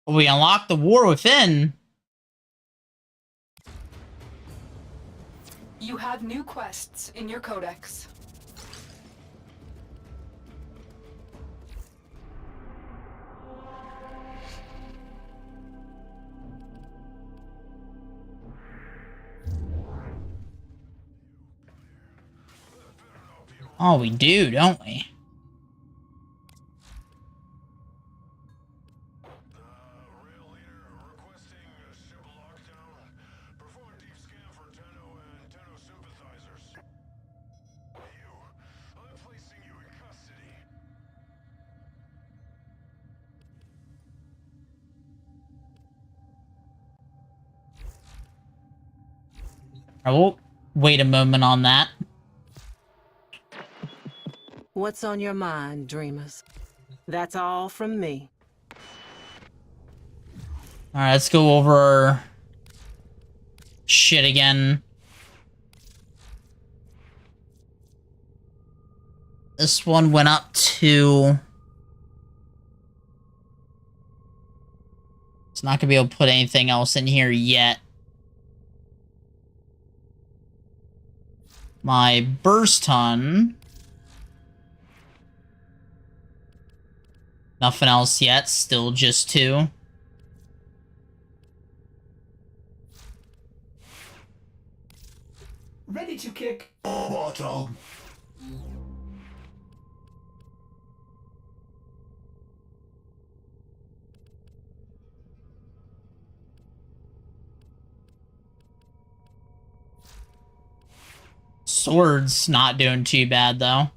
We unlocked the War Within. You have new quests in your codex. Oh, we do, don't we? I will wait a moment on that. What's on your mind, dreamers? That's all from me. Alright, let's go over our shit again. This one went up to... It's not gonna be able to put anything else in here yet. My burst ton. Nothing else yet, still just 2. Ready to kick bottom. Sword's not doing too bad, though.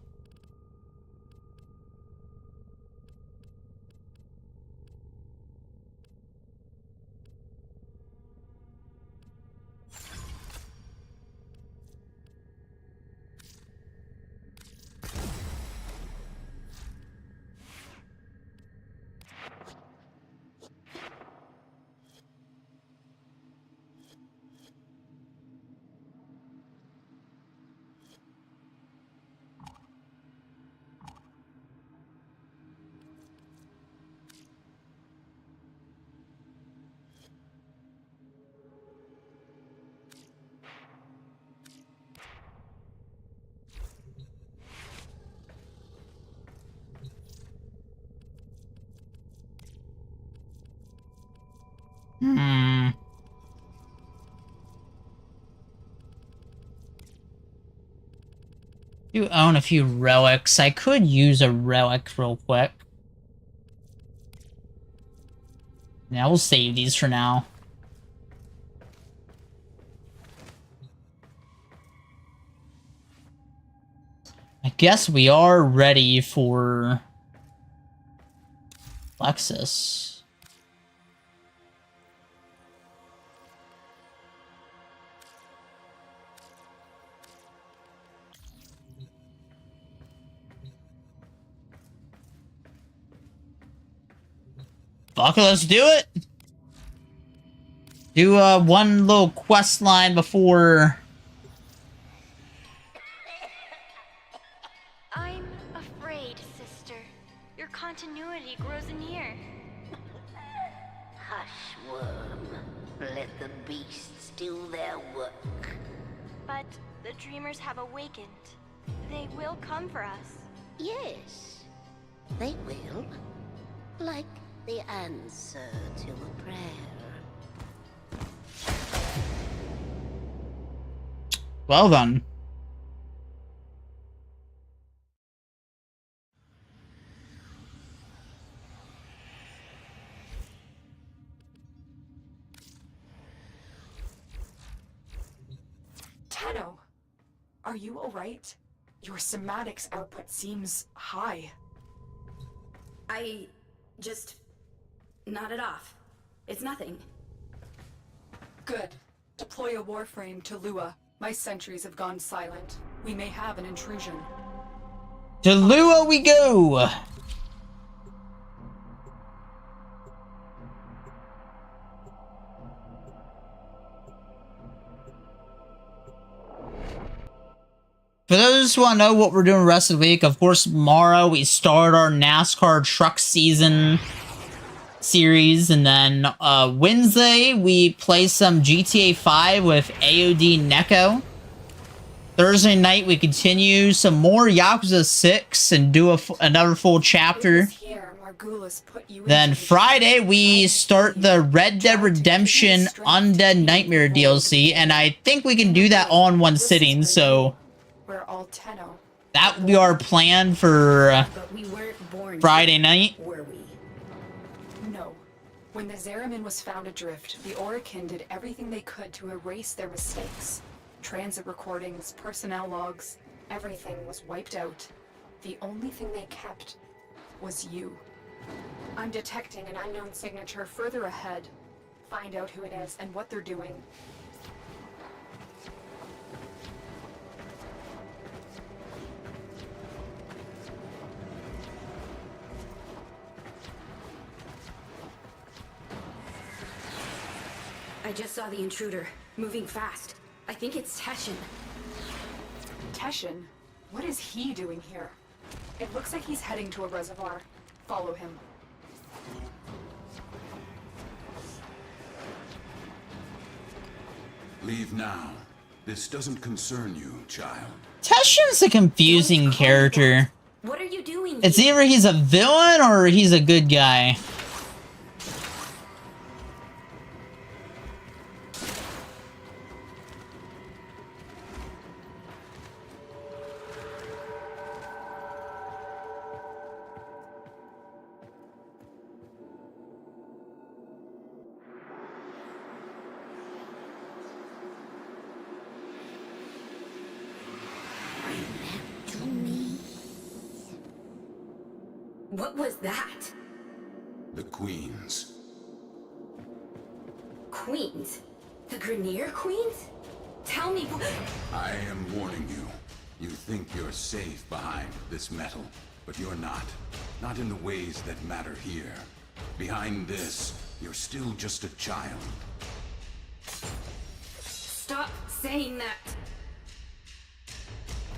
You own a few relics. I could use a relic real quick. Yeah, we'll save these for now. I guess we are ready for Lexus. Fuck it, let's do it! Do one little quest line before... I'm afraid, sister. Your continuity grows anear. Hush, worm. Let the beasts do their work. But the dreamers have awakened. They will come for us. Yes, they will. Like the answer to a prayer. Well done. Tenno, are you alright? Your somatics output seems high. I just nodded off. It's nothing. Good. Deploy a Warframe to Lua. My sentries have gone silent. We may have an intrusion. To Lua we go! For those who want to know what we're doing the rest of the week, of course, tomorrow we start our NASCAR truck season series, and then Wednesday we play some GTA 5 with AOD Neko. Thursday night we continue some more Yakuza 6 and do another full chapter. Then Friday we start the Red Dead Redemption Undead Nightmare DLC, and I think we can do that all in one sitting, so We're all Tenno. that would be our plan for But we weren't born Friday night. Were we? No. When the Zeramin was found adrift, the Orokin did everything they could to erase their mistakes. Transit recordings, personnel logs, everything was wiped out. The only thing they kept was you. I'm detecting an unknown signature further ahead. Find out who it is and what they're doing. I just saw the intruder, moving fast. I think it's Teshin. Teshin? What is he doing here? It looks like he's heading to a reservoir. Follow him. Leave now. This doesn't concern you, child. Teshin's a confusing character. What are you doing? It's either he's a villain or he's a good guy. What was that? The Queens. Queens? The Grenier Queens? Tell me. I am warning you. You think you're safe behind this metal, but you're not. Not in the ways that matter here. Behind this, you're still just a child. Stop saying that.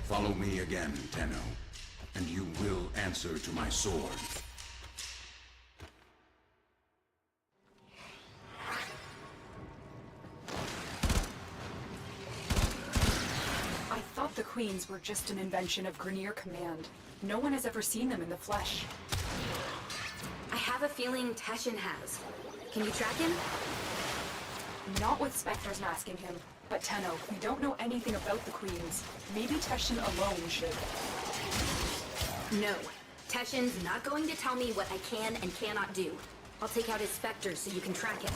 Follow me again, Tenno, and you will answer to my sword. I thought the Queens were just an invention of Grenier Command. No one has ever seen them in the flesh. I have a feeling Teshin has. Can you track him? Not with Spectre's masking him. But Tenno, we don't know anything about the Queens. Maybe Teshin alone should. No. Teshin's not going to tell me what I can and cannot do. I'll take out his specters so you can track him.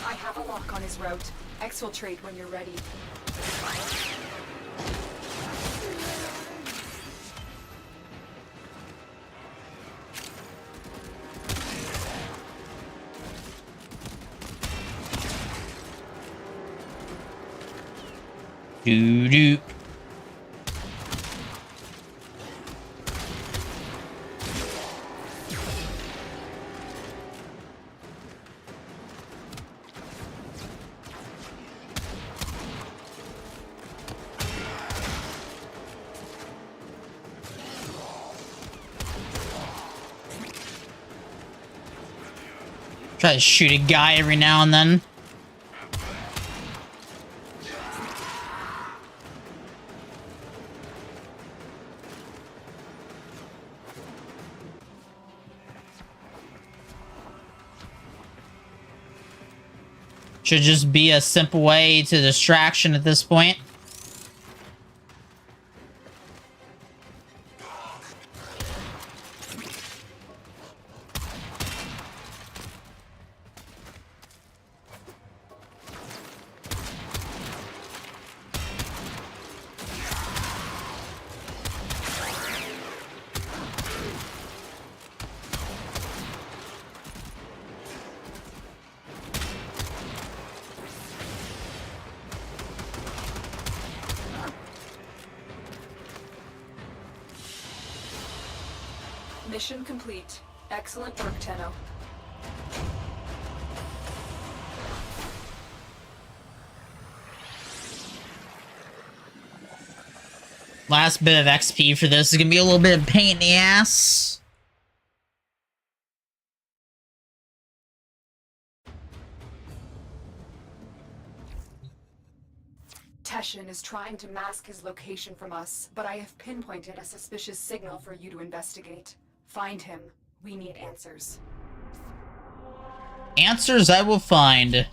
I have a lock on his route. Exfiltrate when you're ready. Doo-doo. Try to shoot a guy every now and then. Should just be a simple way to distraction at this point. Mission complete. Excellent work, Tenno. Last bit of XP for this is gonna be a little bit of pain in the ass. Teshin is trying to mask his location from us, but I have pinpointed a suspicious signal for you to investigate. Find him. We need answers. Answers I will find.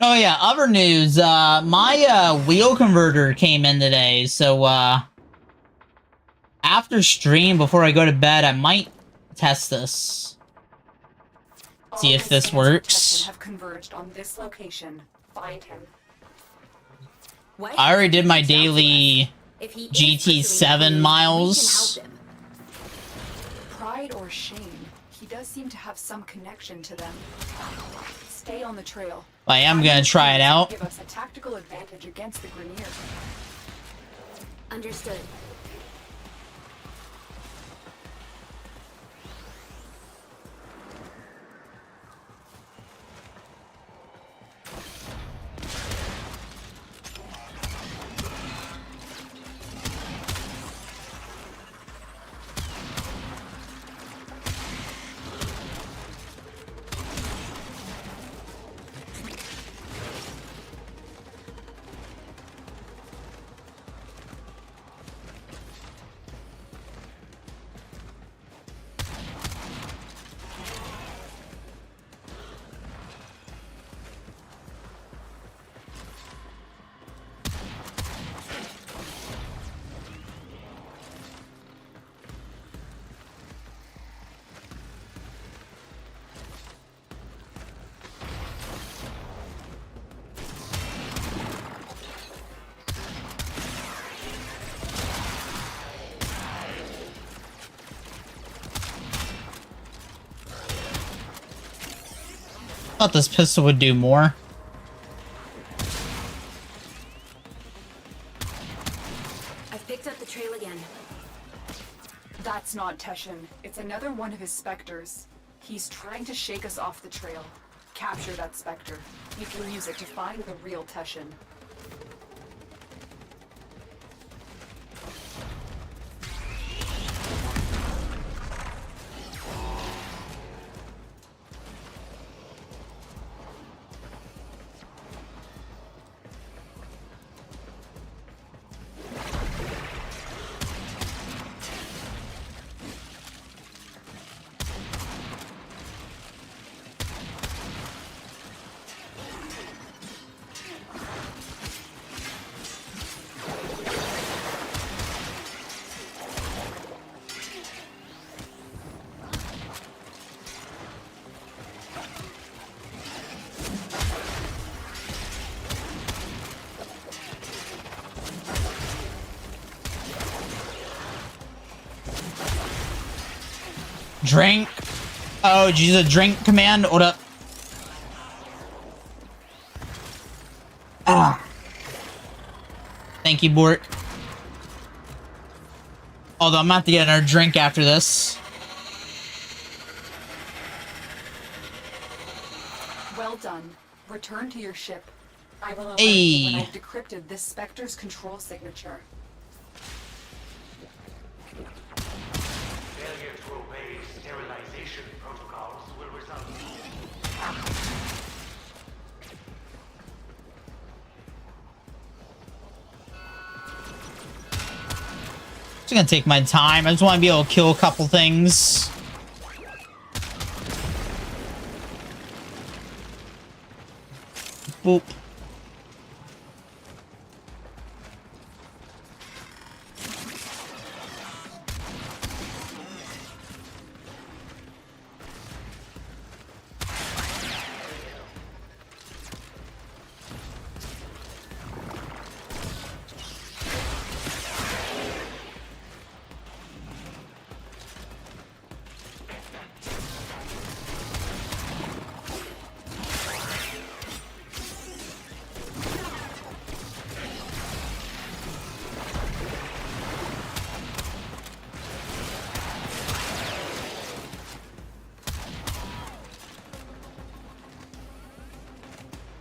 Oh yeah, other news, my wheel converter came in today, so after stream, before I go to bed, I might test this. See if this works. Have converged on this location. Find him. I already did my daily GT7 miles. Pride or shame, he does seem to have some connection to them. Stay on the trail. I am gonna try it out. Give us a tactical advantage against the Grenier. Understood. Thought this pistol would do more. I've picked up the trail again. That's not Teshin. It's another one of his specters. He's trying to shake us off the trail. Capture that specter. You can use it to find the real Teshin. Drink. Oh, did you use a drink command? Hold up. Ah. Thank you, Bork. Although I'm about to get another drink after this. Well done. Return to your ship. I will alert you when I've decrypted this Spectre's control signature. Failure to obey sterilization protocols will result. Just gonna take my time. I just want to be able to kill a couple things. Boop.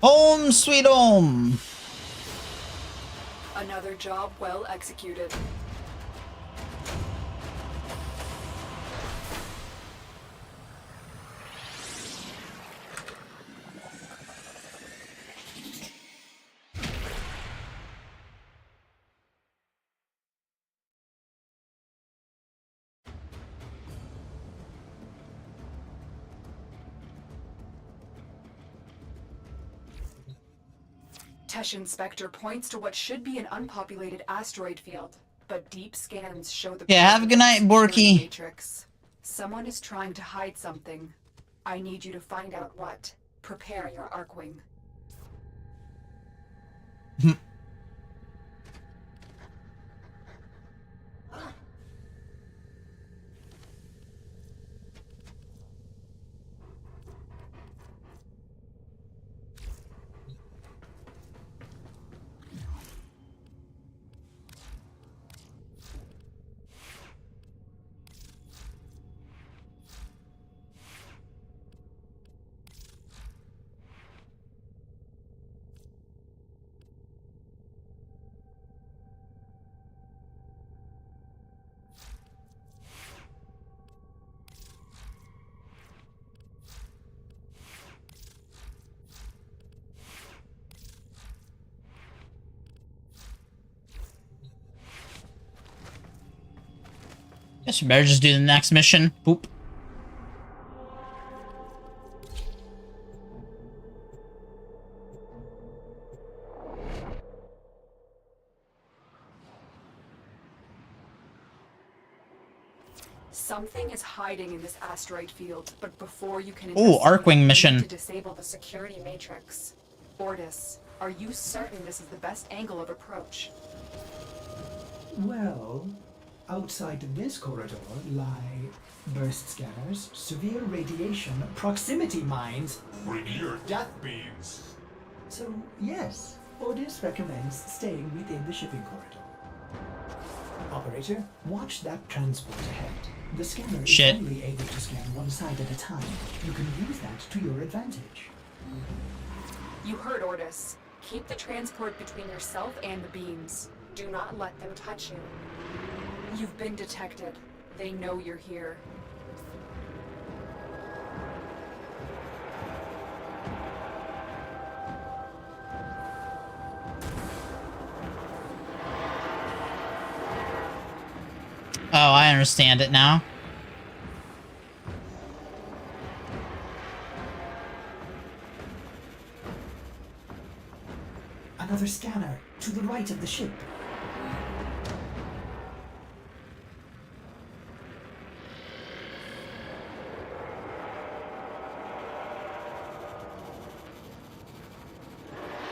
Home sweet home. Another job well executed. Tesh Inspector points to what should be an unpopulated asteroid field, but deep scans show the Yeah, have a good night, Borky. Matrix. Someone is trying to hide something. I need you to find out what. Prepare your Arcwing. Guess you better just do the next mission. Boop. Something is hiding in this asteroid field, but before you can Ooh, Arcwing mission. you need to disable the security matrix. Ordis, are you certain this is the best angle of approach? Well, outside this corridor lie burst scanners, severe radiation, proximity mines. Bring your death beams. So, yes, Ordis recommends staying within the shipping corridor. Operator, watch that transport ahead. The scanner is only able to scan one side at a time. You can use that to your advantage. You heard Ordis. Keep the transport between yourself and the beams. Do not let them touch you. You've been detected. They know you're here. Oh, I understand it now. Another scanner, to the right of the ship.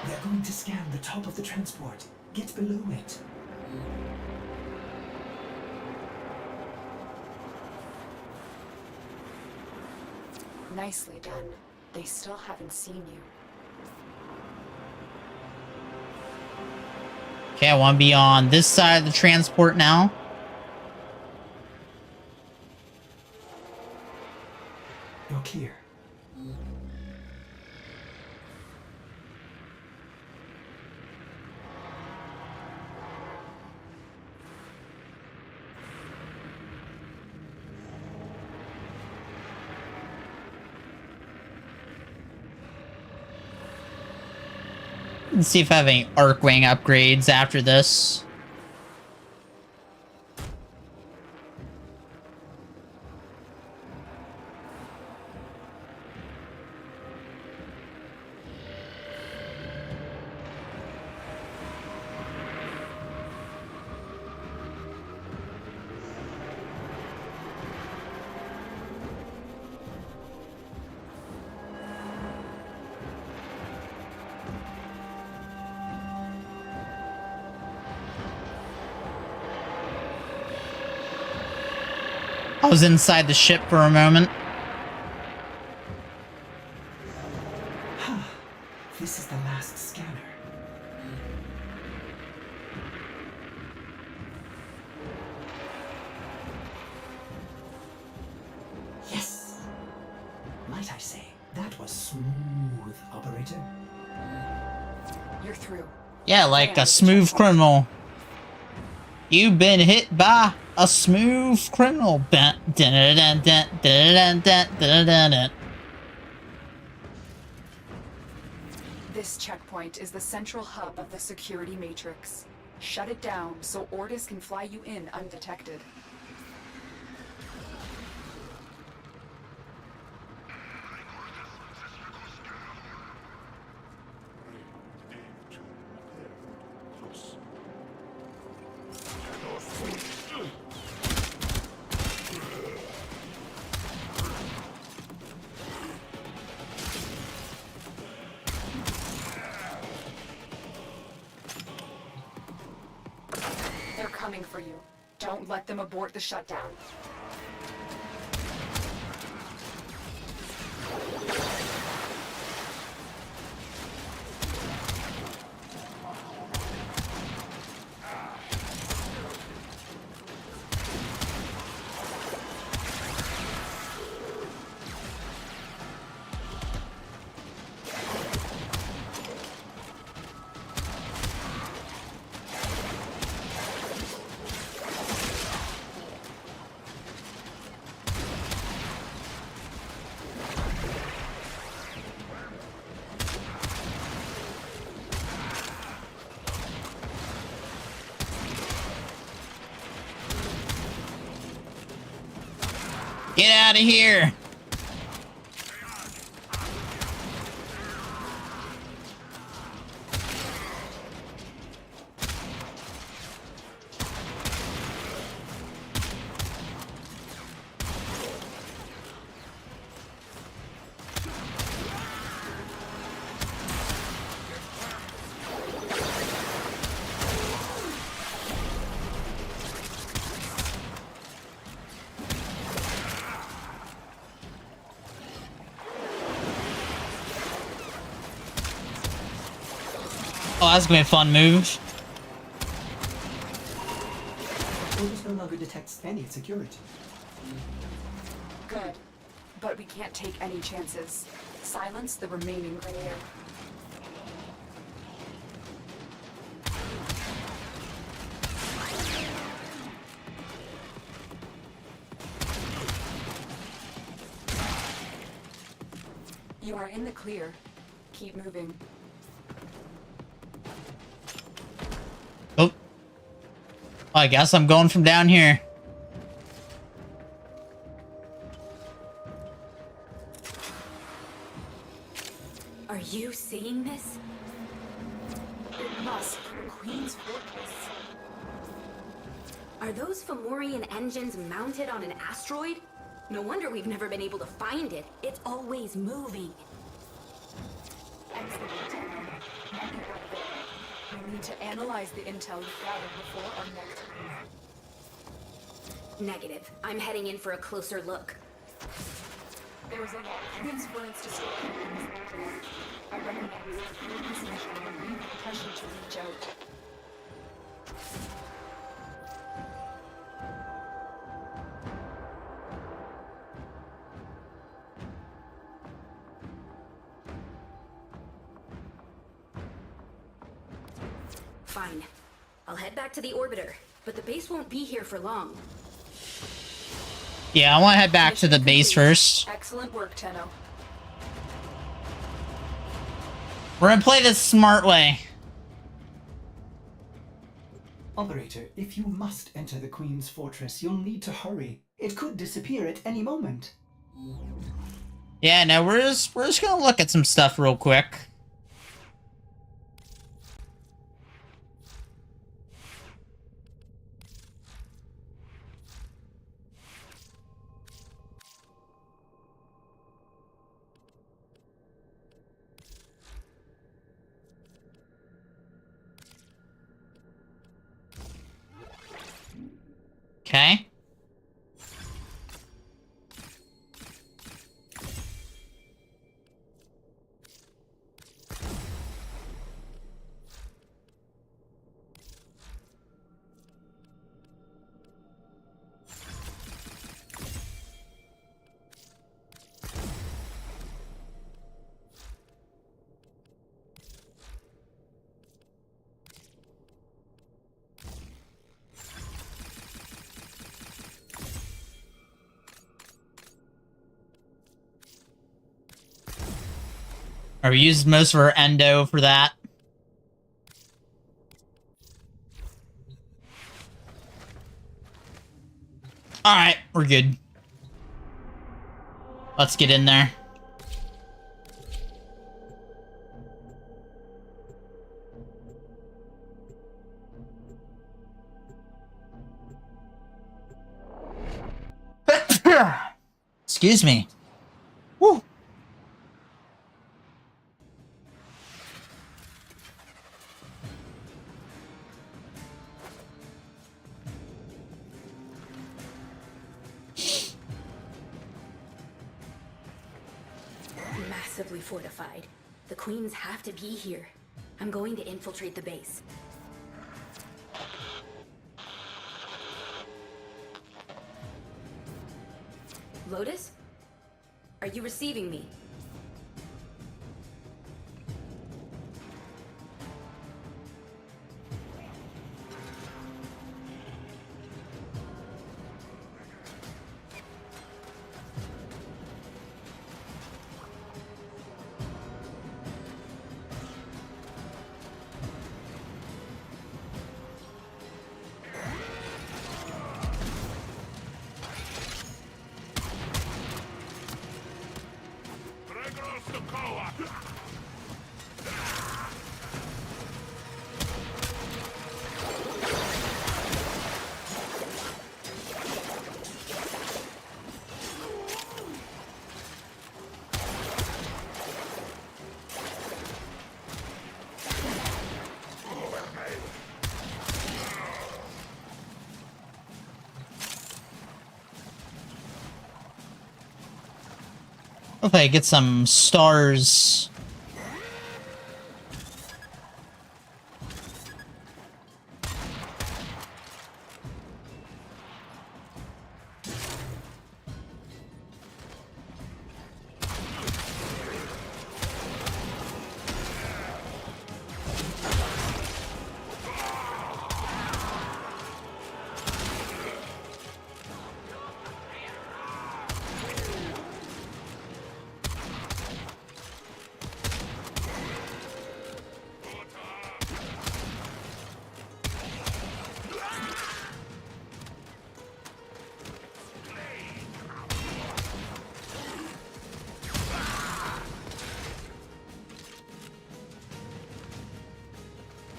They're going to scan the top of the transport. Get below it. Nicely done. They still haven't seen you. Okay, I want to be on this side of the transport now. You're clear. Let's see if I have any Arcwing upgrades after this. I was inside the ship for a moment. This is the last scanner. Yes! Might I say, that was smooth, operator. You're through. Yeah, like a smooth criminal. You've been hit by a smooth criminal. This checkpoint is the central hub of the security matrix. Shut it down so Ordis can fly you in undetected. They're coming for you. Don't let them abort the shutdown. Get out of here! Oh, that's gonna be a fun move. Ordis no longer detects any security. Good. But we can't take any chances. Silence the remaining Grenier. You are in the clear. Keep moving. Oh. I guess I'm going from down here. Are you seeing this? It must be the Queen's fortress. Are those Fomorian engines mounted on an asteroid? No wonder we've never been able to find it. It's always moving. Excellent, Tenno. Mark it right there. We need to analyze the intel we've gathered before our next move. Negative. I'm heading in for a closer look. There is a lot of transference to store. I recommend we secure this mission and leave pressure to reach out. Fine. I'll head back to the orbiter, but the base won't be here for long. Yeah, I want to head back to the base first. Excellent work, Tenno. We're gonna play this smart way. Operator, if you must enter the Queen's fortress, you'll need to hurry. It could disappear at any moment. Yeah, no, we're just gonna look at some stuff real quick. Okay. Or we used most of our endo for that. Alright, we're good. Let's get in there. Excuse me. Woo. Massively fortified. The queens have to be here. I'm going to infiltrate the base. Lotus? Are you receiving me? Hopefully I get some stars.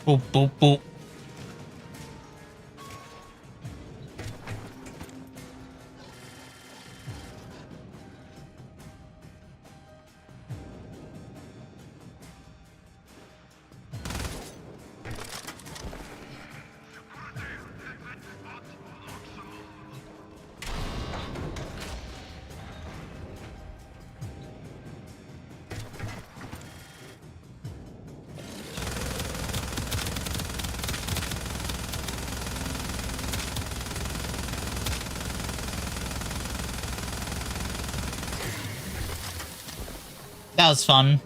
Boop, boop, boop. That was fun.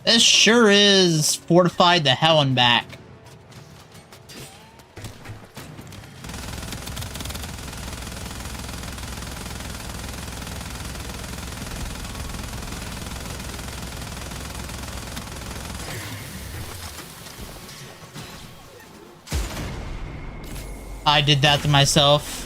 This sure is fortified the hell and back. I did that to myself.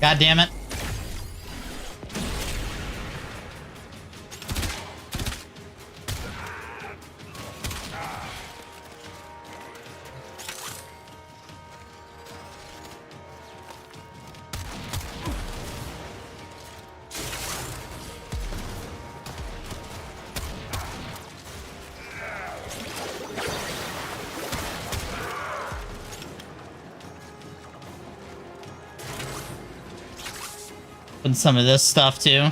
God damn it. And some of this stuff too.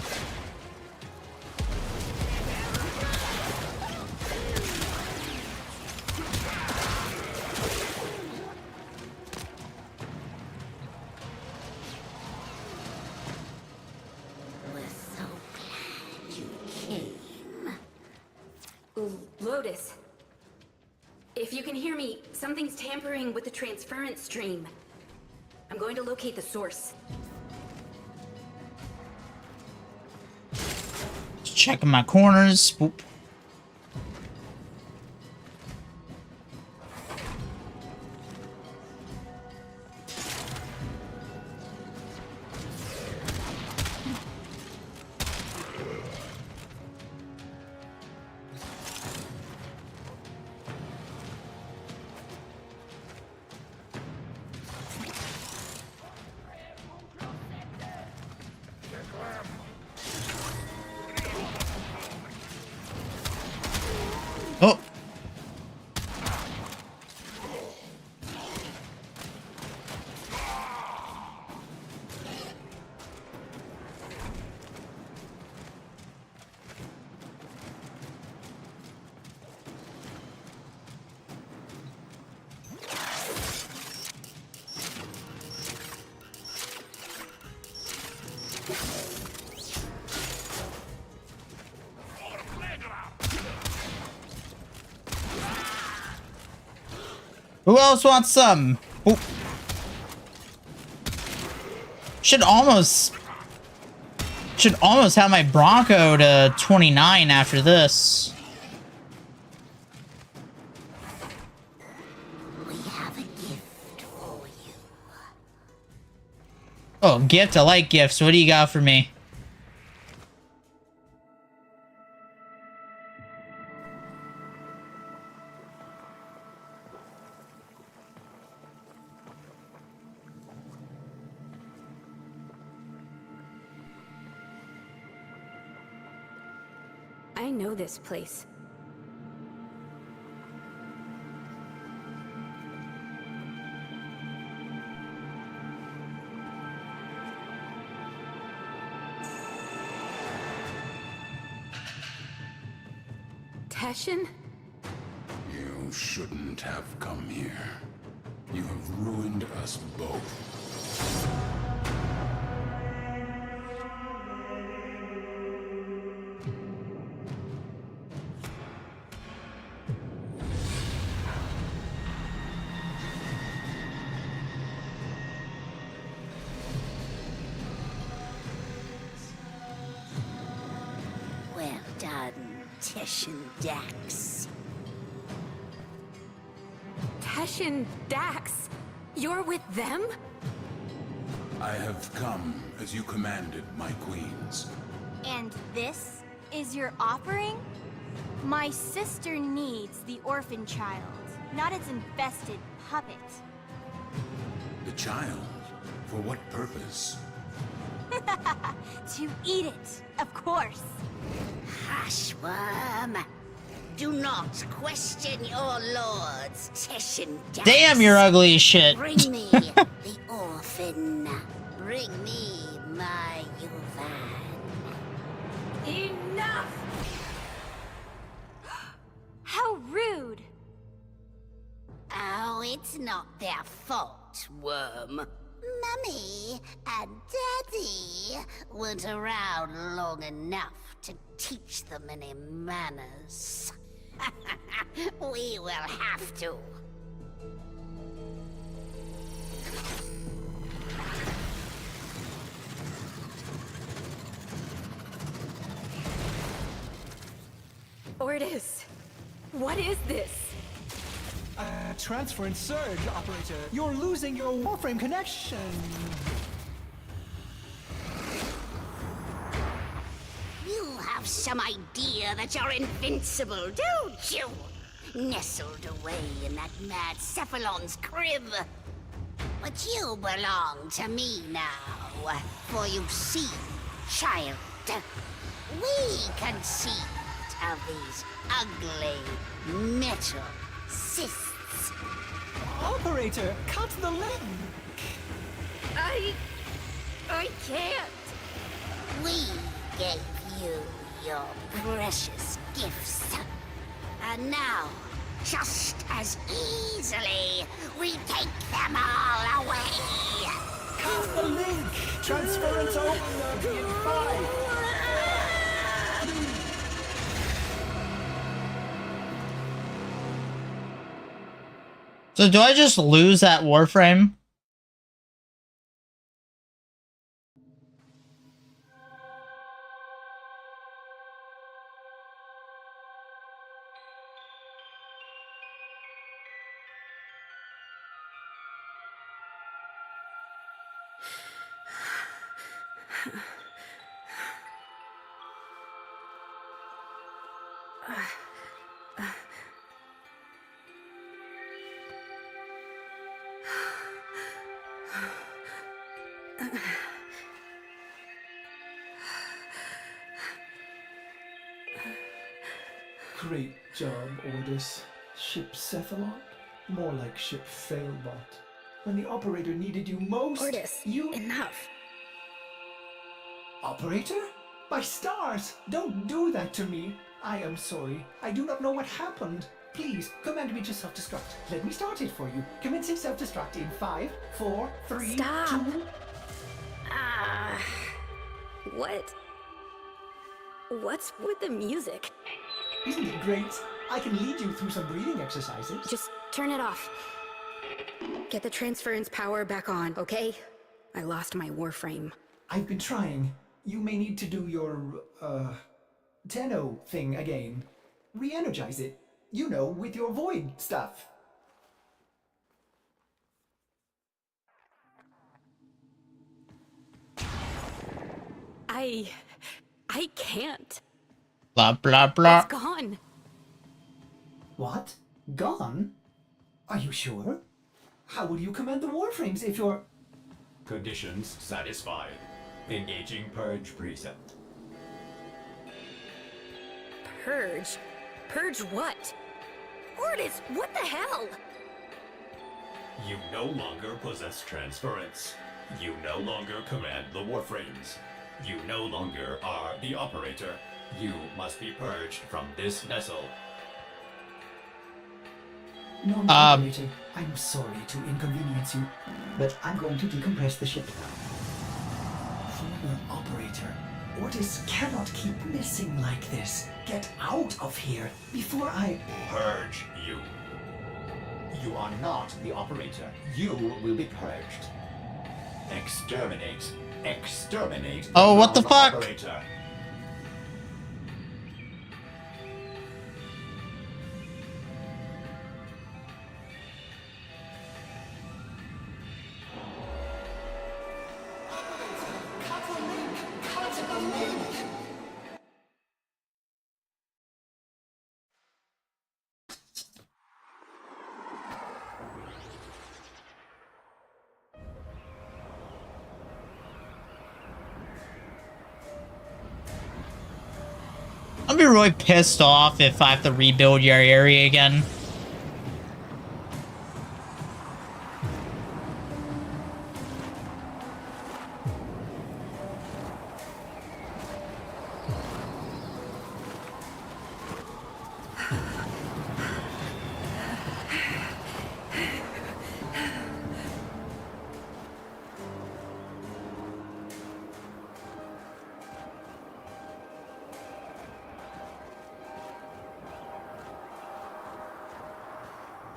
Lotus, if you can hear me, something's tampering with the transference stream. I'm going to locate the source. Checking my corners. Whoop. Oh. Who else wants some? Ooh. Should almost have my Bronco to 29 after this. We have a gift for you. Oh, gift? I like gifts. What do you got for me? I know this place. Teshin? You shouldn't have come here. You have ruined us both. Well done, Teshin Dax. Teshin Dax? You're with them? I have come as you commanded, my queens. And this is your offering? My sister needs the orphan child, not its infested puppet. The child? For what purpose? To eat it, of course. Hush, worm. Do not question your lord's Teshin. Damn, you're ugly as shit. Bring me the orphan. Bring me my Yuvan. Enough! How rude! Oh, it's not their fault, worm. Mummy and Daddy weren't around long enough to teach them any manners. We will have to. Ortis, what is this? Transference surge, operator. You're losing your Warframe connection. You have some idea that you're invincible, don't you? Nestled away in that mad Cephalon's crib. But you belong to me now. For you see, child, we conceived of these ugly metal cysts. Operator, cut the link! I can't. We gave you your precious gifts. And now, just as easily, we take them all away. Cut the link! Transference over in 5. So do I just lose that Warframe? Great job, Ordis. Ship Cephalon? More like Ship Failbot. When the operator needed you most, Ordis, enough. Operator? My stars! Don't do that to me! I am sorry. I do not know what happened. Please, command me to self-destruct. Let me start it for you. Commencing self-destruct in 5, 4, 3, Stop. 2... What's with the music? Isn't it great? I can lead you through some breathing exercises. Just turn it off. Get the transference power back on, okay? I lost my Warframe. I've been trying. You may need to do your, Tenno thing again. Re-energize it. You know, with your void stuff. I can't. Blah, blah, blah. It's gone. What? Gone? Are you sure? How will you command the Warframes if you're... Conditions satisfied. Engaging Purge Precept. Purge? Purge what? Ordis, what the hell? You no longer possess transference. You no longer command the Warframes. You no longer are the operator. You must be purged from this vessel. No, operator. I'm sorry to inconvenience you, but I'm going to decompress the ship now. Former operator, Ordis cannot keep missing like this. Get out of here before I... Purge you. You are not the operator. You will be purged. Exterminate. Exterminate. Oh, what the fuck? Operator. I'll be really pissed off if I have to rebuild your area again.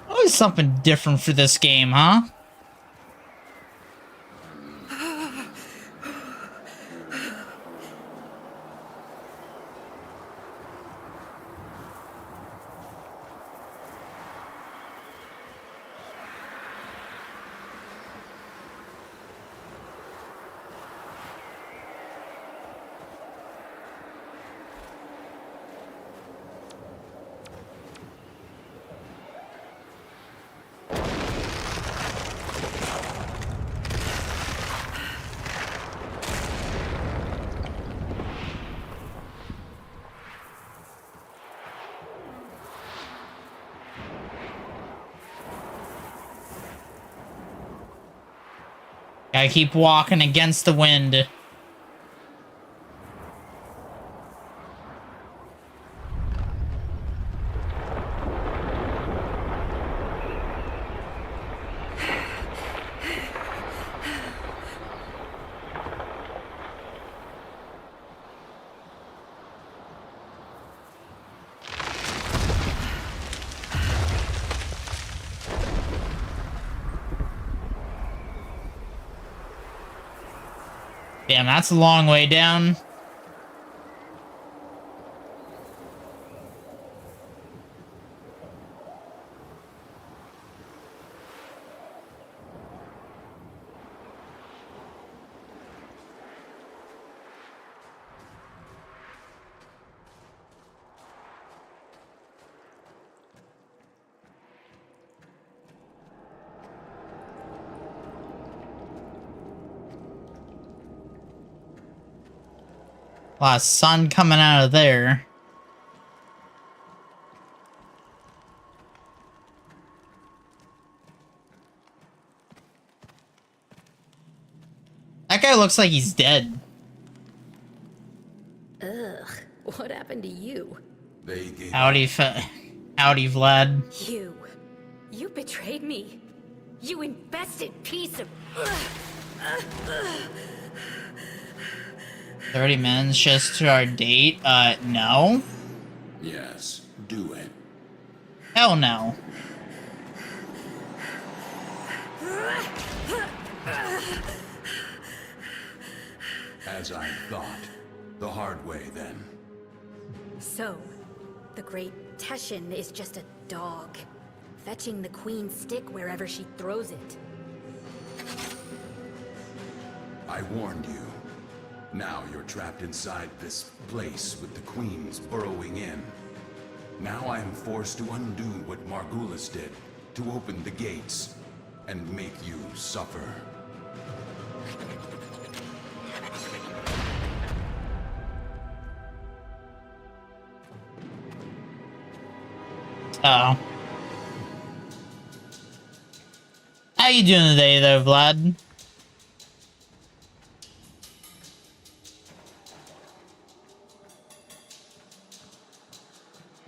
Always something different for this game, huh? I keep walking against the wind. Damn, that's a long way down. A lot of sun coming out of there. That guy looks like he's dead. Ugh, what happened to you? Howdy, Vlad. You betrayed me. You infested piece of... 30 minutes just to our date? No. Yes, do it. Hell no. As I thought. The hard way, then. So, the great Teshin is just a dog, fetching the queen's stick wherever she throws it. I warned you. Now you're trapped inside this place with the queens burrowing in. Now I am forced to undo what Margulis did, to open the gates, and make you suffer. Uh-oh. How you doing today, though, Vlad?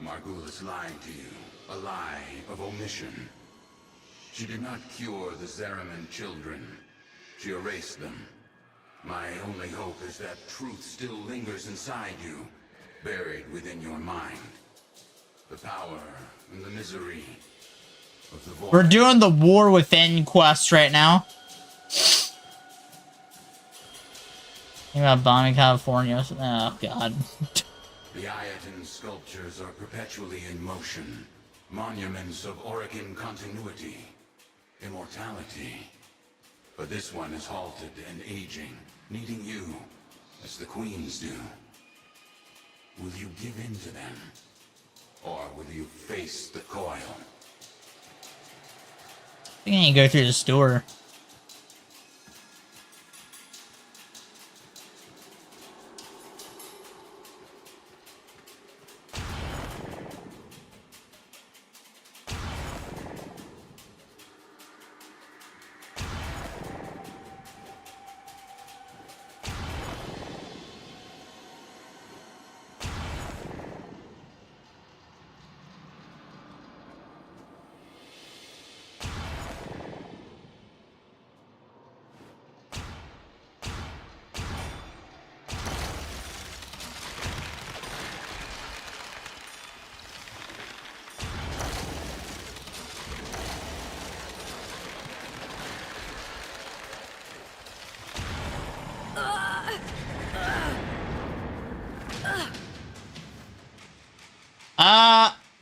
Margulis lied to you. A lie of omission. She did not cure the Zariman children. She erased them. My only hope is that truth still lingers inside you, buried within your mind. The power and the misery of the void. We're doing the War Within quest right now. Think about bombing California. Oh, God. The Ayatan sculptures are perpetually in motion. Monuments of Orokin continuity. Immortality. But this one is halted and aging, needing you, as the queens do. Will you give in to them? Or will you face the coil? I think I need to go through the store.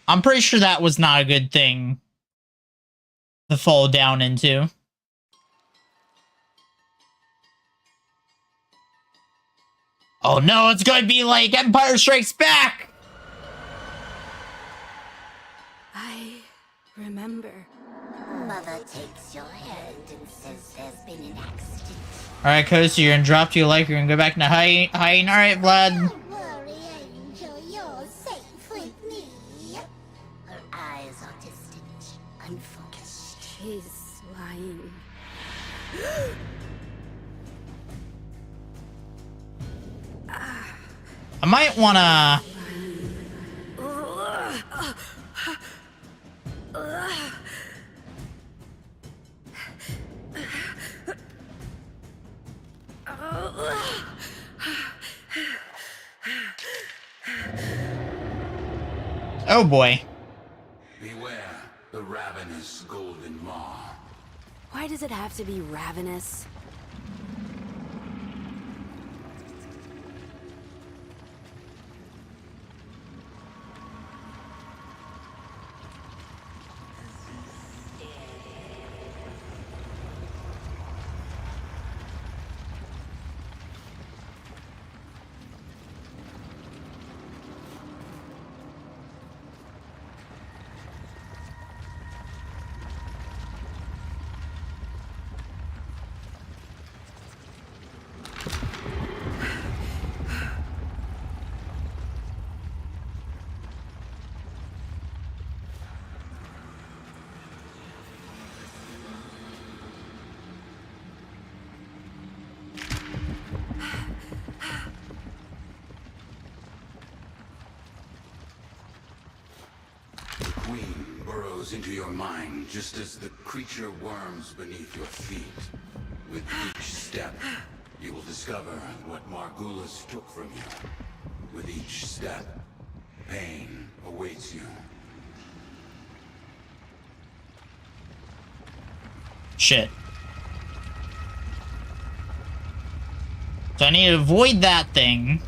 I'm pretty sure that was not a good thing to fall down into. Oh no, it's gonna be like Empire Strikes Back! I remember. Mother takes your hand and says there's been an accident. Alright, Coast, you're gonna drop to your life, you're gonna go back to hiding. Alright, Vlad. Don't worry, Angel, you're safe with me. Her eyes are distant, unfocused. She's lying. I might wanna... Oh boy. Beware the ravenous golden maw. Why does it have to be ravenous? Queen burrows into your mind just as the creature worms beneath your feet. With each step, you will discover what Margulis took from you. With each step, pain awaits you. Shit. So I need to avoid that thing.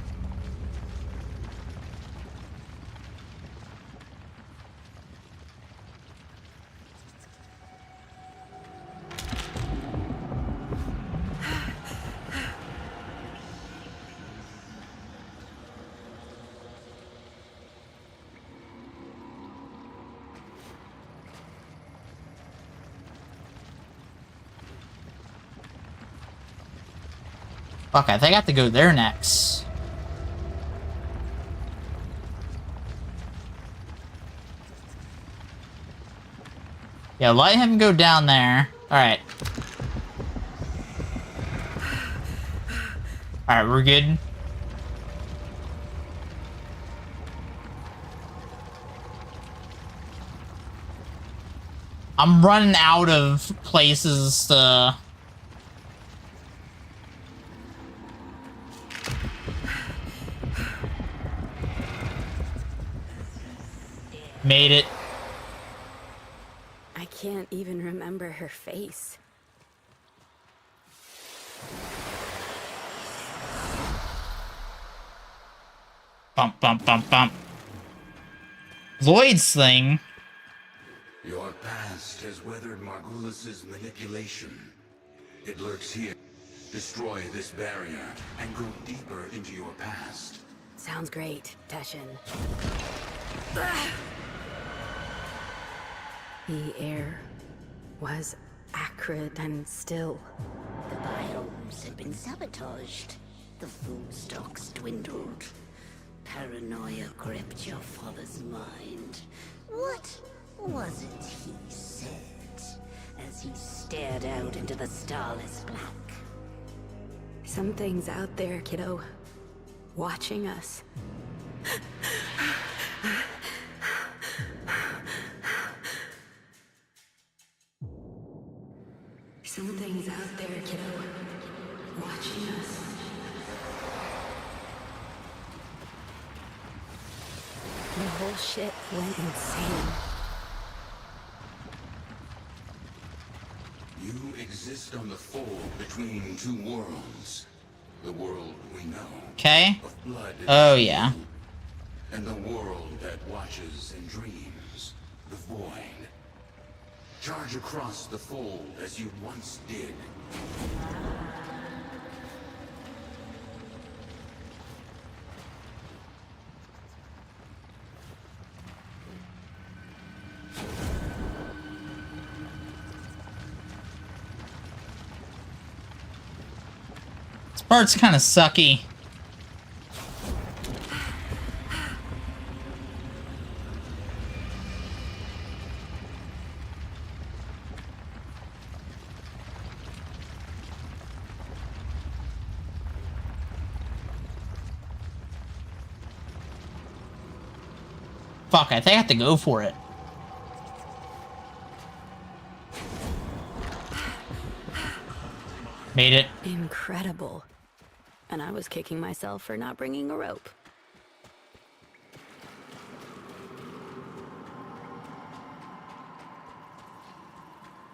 Fuck, I think I have to go there next. Yeah, let him go down there. Alright. Alright, we're good. I'm running out of places to... Made it. I can't even remember her face. Bump, bump, bump, bump. Lloyd's thing. Your past has weathered Margulis' manipulation. It lurks here. Destroy this barrier and go deeper into your past. Sounds great, Teshin. The air was acrid and still. The biomes had been sabotaged. The food stocks dwindled. Paranoia gripped your father's mind. What was it he said as he stared out into the starless black? Something's out there, kiddo. Watching us. Something's out there, kiddo. Watching us. The whole ship went insane. You exist on the fold between two worlds. The world we know. Okay. Of blood and Oh, yeah. and the world that watches and dreams, the void. Charge across the fold as you once did. This part's kind of sucky. Fuck, I think I have to go for it. Made it. Incredible. And I was kicking myself for not bringing a rope.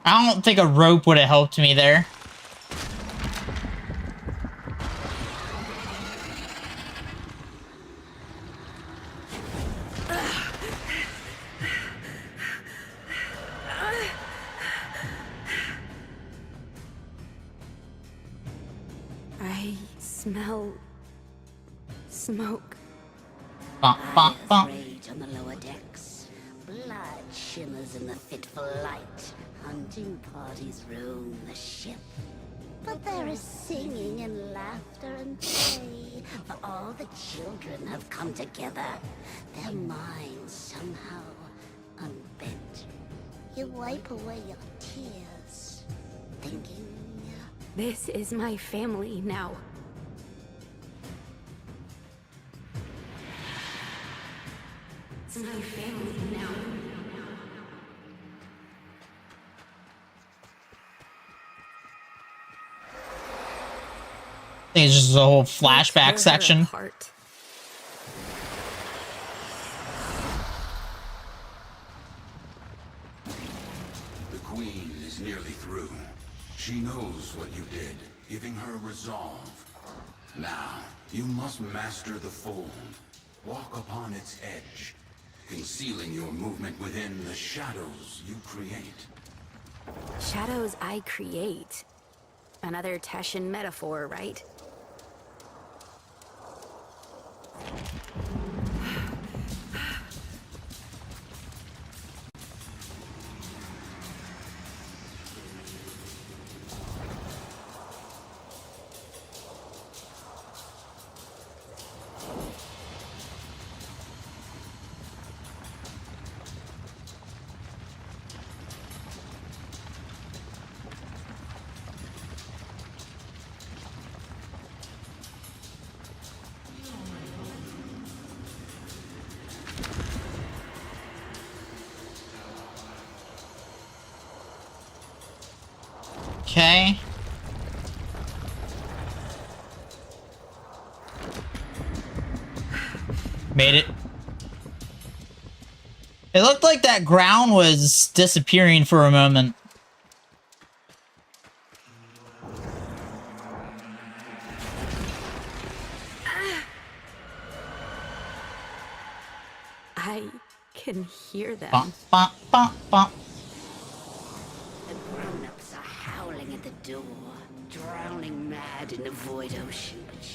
I don't think a rope would have helped me there. I smell smoke. Rage on the lower decks. Blood shimmers in the fitful light. Hunting parties roam the ship. But there is singing and laughter and play. For all the children have come together. Their minds somehow unbent. You wipe away your tears, thinking... This is my family now. It's my family now. I think it's just a whole flashback section. The Queen is nearly through. She knows what you did, giving her resolve. Now, you must master the fold. Walk upon its edge, concealing your movement within the shadows you create. Shadows I create. Another Teshin metaphor, right? Okay. Made it. It looked like that ground was disappearing for a moment. I can hear them. Bum, bum, bum, bum. The grown-ups are howling at the door, drowning mad in the void ocean, but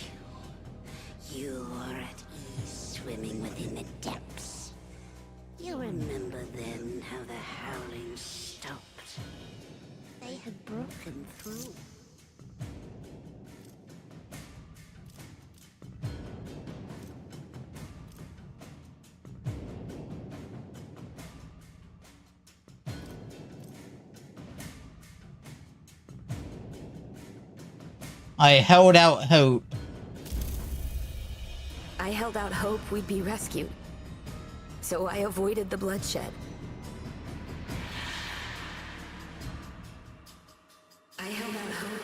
you are at ease swimming within the depths. You remember then how the howling stopped. They had broken through. I held out hope. I held out hope we'd be rescued. So I avoided the bloodshed. I held out hope.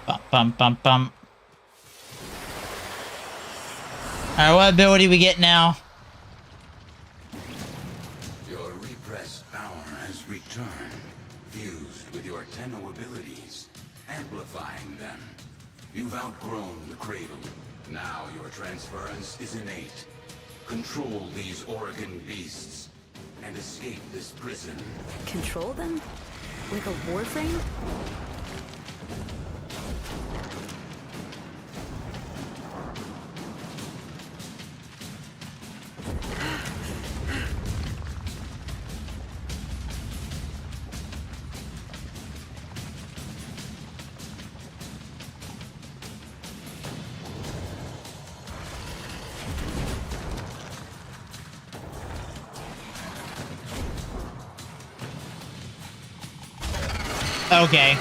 Bum, bum, bum, bum. Alright, what ability we get now? Your repressed power has returned, fused with your Tenno abilities, amplifying them. You've outgrown the cradle. Now your transference is innate. Control these Oregon beasts and escape this prison. Control them? Like a Warframe? Okay.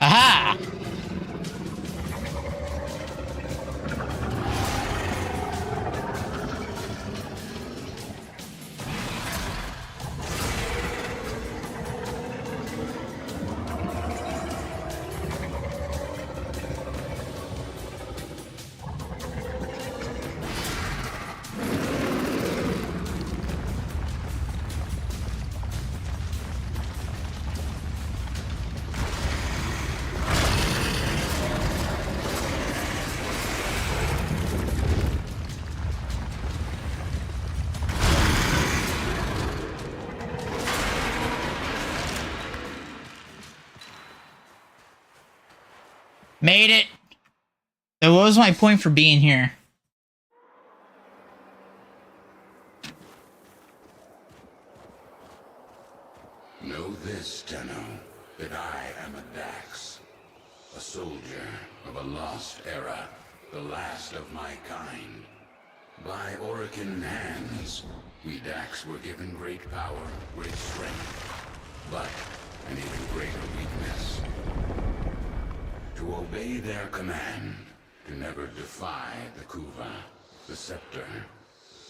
Aha! Made it. So what was my point for being here? Know this, Tenno, that I am a Dax. A soldier of a lost era, the last of my kind. By Orokin hands, we Dax were given great power, great strength, but an even greater weakness. To obey their command, to never defy the Kuva, the scepter,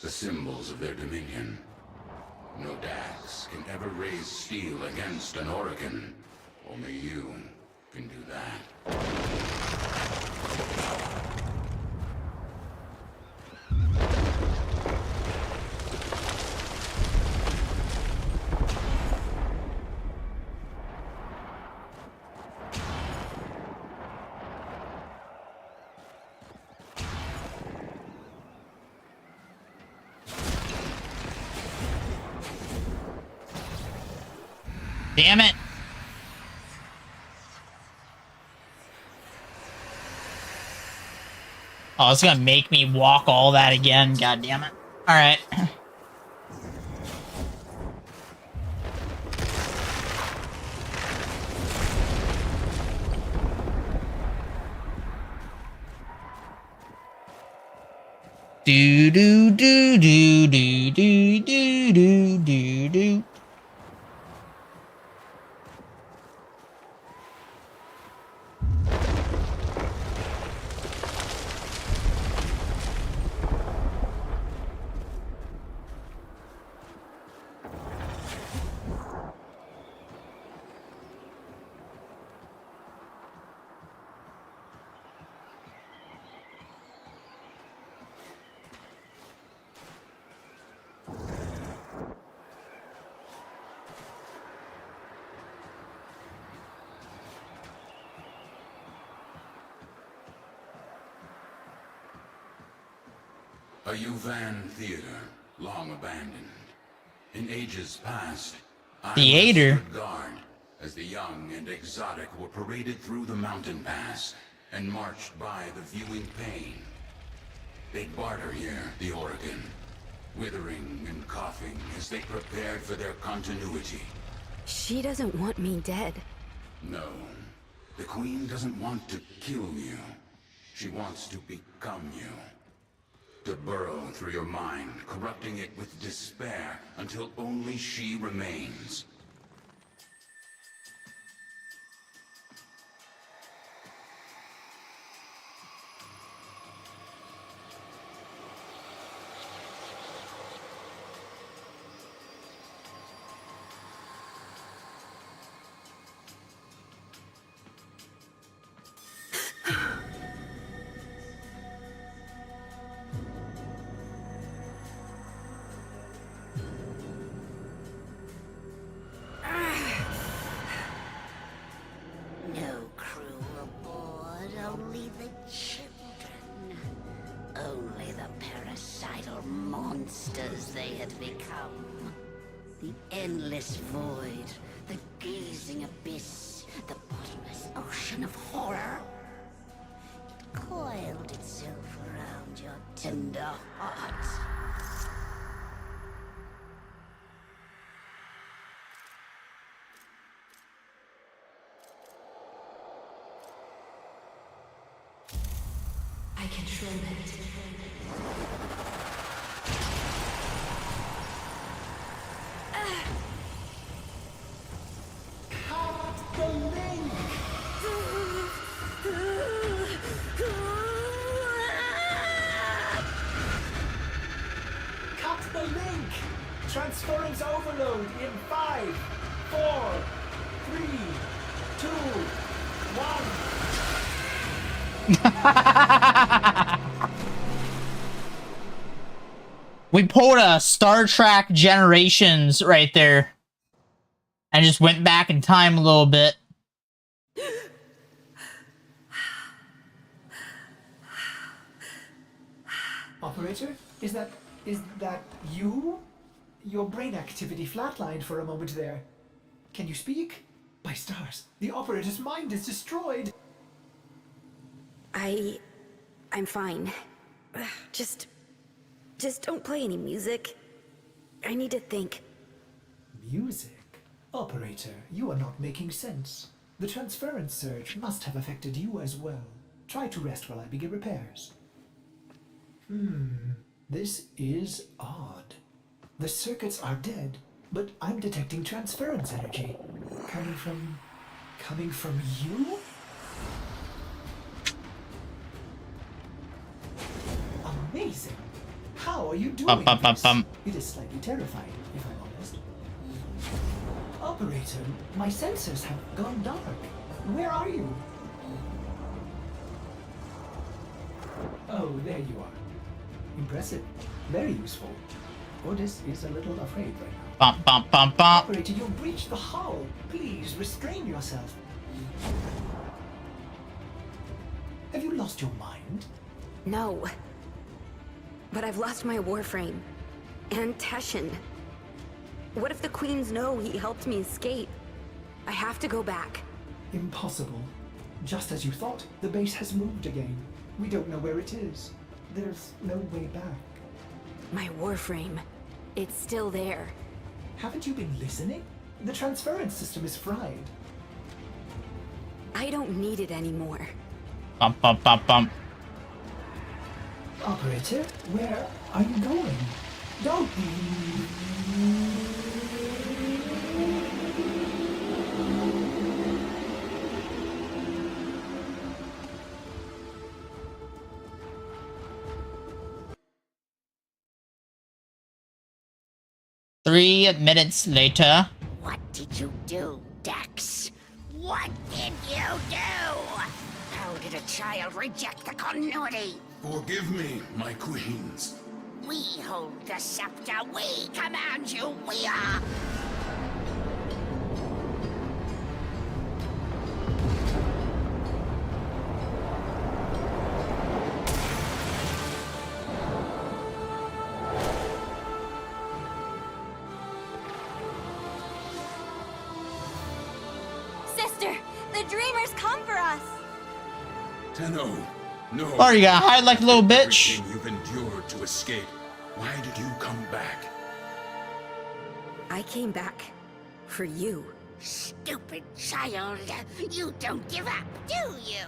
the symbols of their dominion. No Dax can ever raise steel against an Orokin. Only you can do that. Damn it. Oh, it's gonna make me walk all that again. God damn it. Alright. Do do do do do do do do do do. A Uvan theater, long abandoned. In ages past, Theater? stood guard as the young and exotic were paraded through the mountain pass and marched by the viewing pane. They'd barter here, the Oregon, withering and coughing as they prepared for their continuity. She doesn't want me dead. No, the Queen doesn't want to kill you. She wants to become you. to burrow through your mind, corrupting it with despair until only she remains. No crew aboard, only the children. Only the parasital monsters they had become. The endless void, the gazing abyss, the bottomless ocean of horror. It coiled itself around your tender heart. I control it. Cut the link! Cut the link! Transference overload in 5, 4, 3, 2, 1. We pulled a Star Trek Generations right there. And just went back in time a little bit. Operator, is that you? Your brain activity flatlined for a moment there. Can you speak? By stars, the operator's mind is destroyed. I'm fine. Just don't play any music. I need to think. Music? Operator, you are not making sense. The transference surge must have affected you as well. Try to rest while I begin repairs. This is odd. The circuits are dead, but I'm detecting transference energy. Coming from you? Amazing! How are you doing this? It is slightly terrifying, if I'm honest. Operator, my sensors have gone dark. Where are you? Oh, there you are. Impressive. Very useful. Otis is a little afraid right now. Operator, you've breached the hull. Please restrain yourself. Have you lost your mind? No. But I've lost my Warframe. And Teshin. What if the Queens know he helped me escape? I have to go back. Impossible. Just as you thought, the base has moved again. We don't know where it is. There's no way back. My Warframe. It's still there. Haven't you been listening? The transference system is fried. I don't need it anymore. Operator, where are you going? Don't leave. Three minutes later. What did you do, Dax? What did you do? How did a child reject the continuity? Forgive me, my queens. We hold the scepter. We command you. We are... Sister, the Dreamers come for us. Tenno, no. Oh, you gotta hide like a little bitch. Everything you've endured to escape. Why did you come back? I came back for you. Stupid child. You don't give up, do you?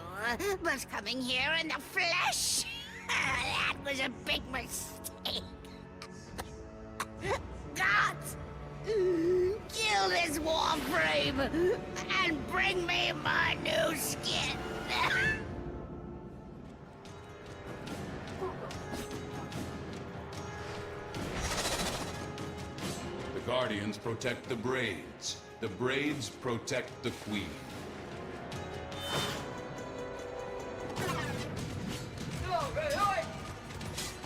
But coming here in the flesh? That was a big mistake. Gods, kill this Warframe and bring me my new skin. The Guardians protect the Braids. The Braids protect the Queen.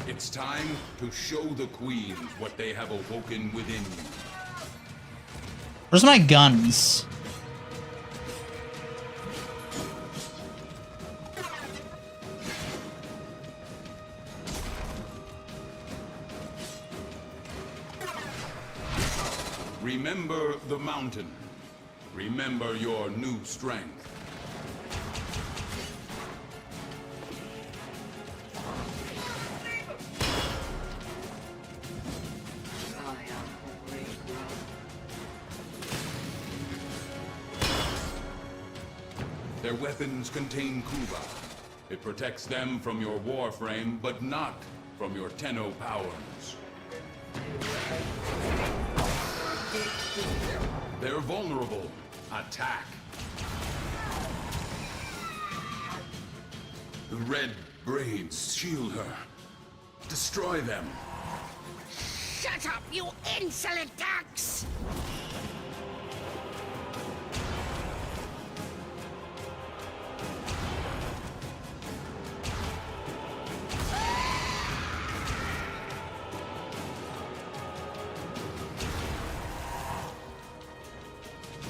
It's time to show the Queens what they have awoken within you. Where's my guns? Remember the mountain. Remember your new strength. Their weapons contain Kuba. It protects them from your Warframe, but not from your Tenno powers. They're vulnerable. Attack. The red braids shield her. Destroy them. Shut up, you insolent ducks!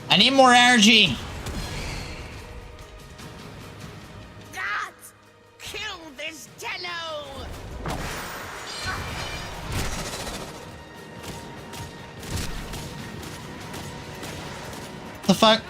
I need more energy. Gods, kill this Tenno! The fuck?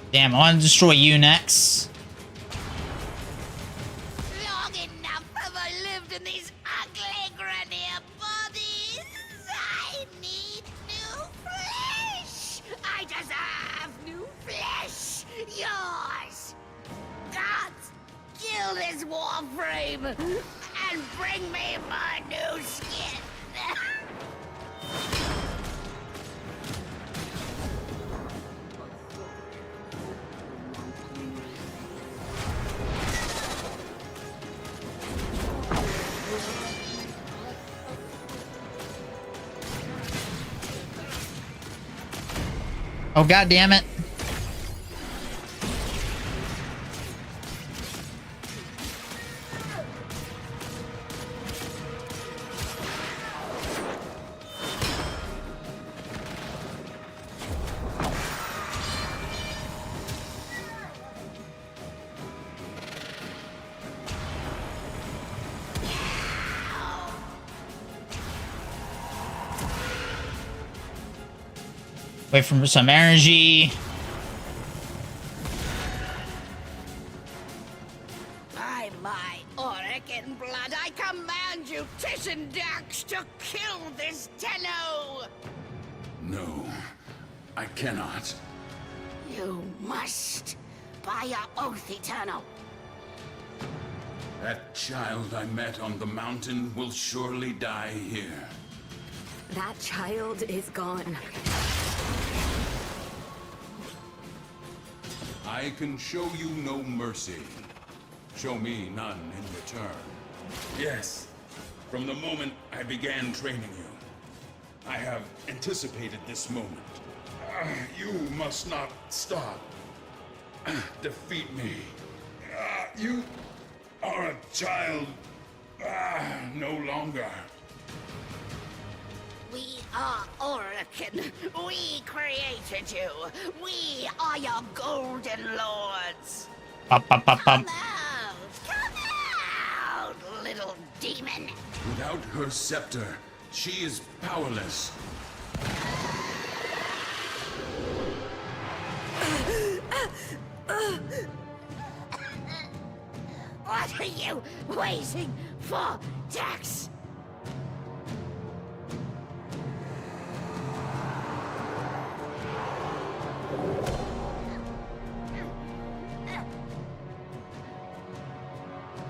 Damn, I want to destroy you next. Long enough have I lived in these ugly grenier bodies. I need new flesh. I deserve new flesh. Yours. Gods, kill this Warframe and bring me my new skin. Oh, god damn it. Wait for some energy. By my Orokin blood, I command you, Titian Dax, to kill this Tenno! No, I cannot. You must, by your oath eternal. That child I met on the mountain will surely die here. That child is gone. I can show you no mercy. Show me none in return. Yes, from the moment I began training you, I have anticipated this moment. You must not stop. Defeat me. You are a child no longer. We are Orokin. We created you. We are your golden lords. Come Come out, little demon. Without her scepter, she is powerless. What are you waiting for, Dax?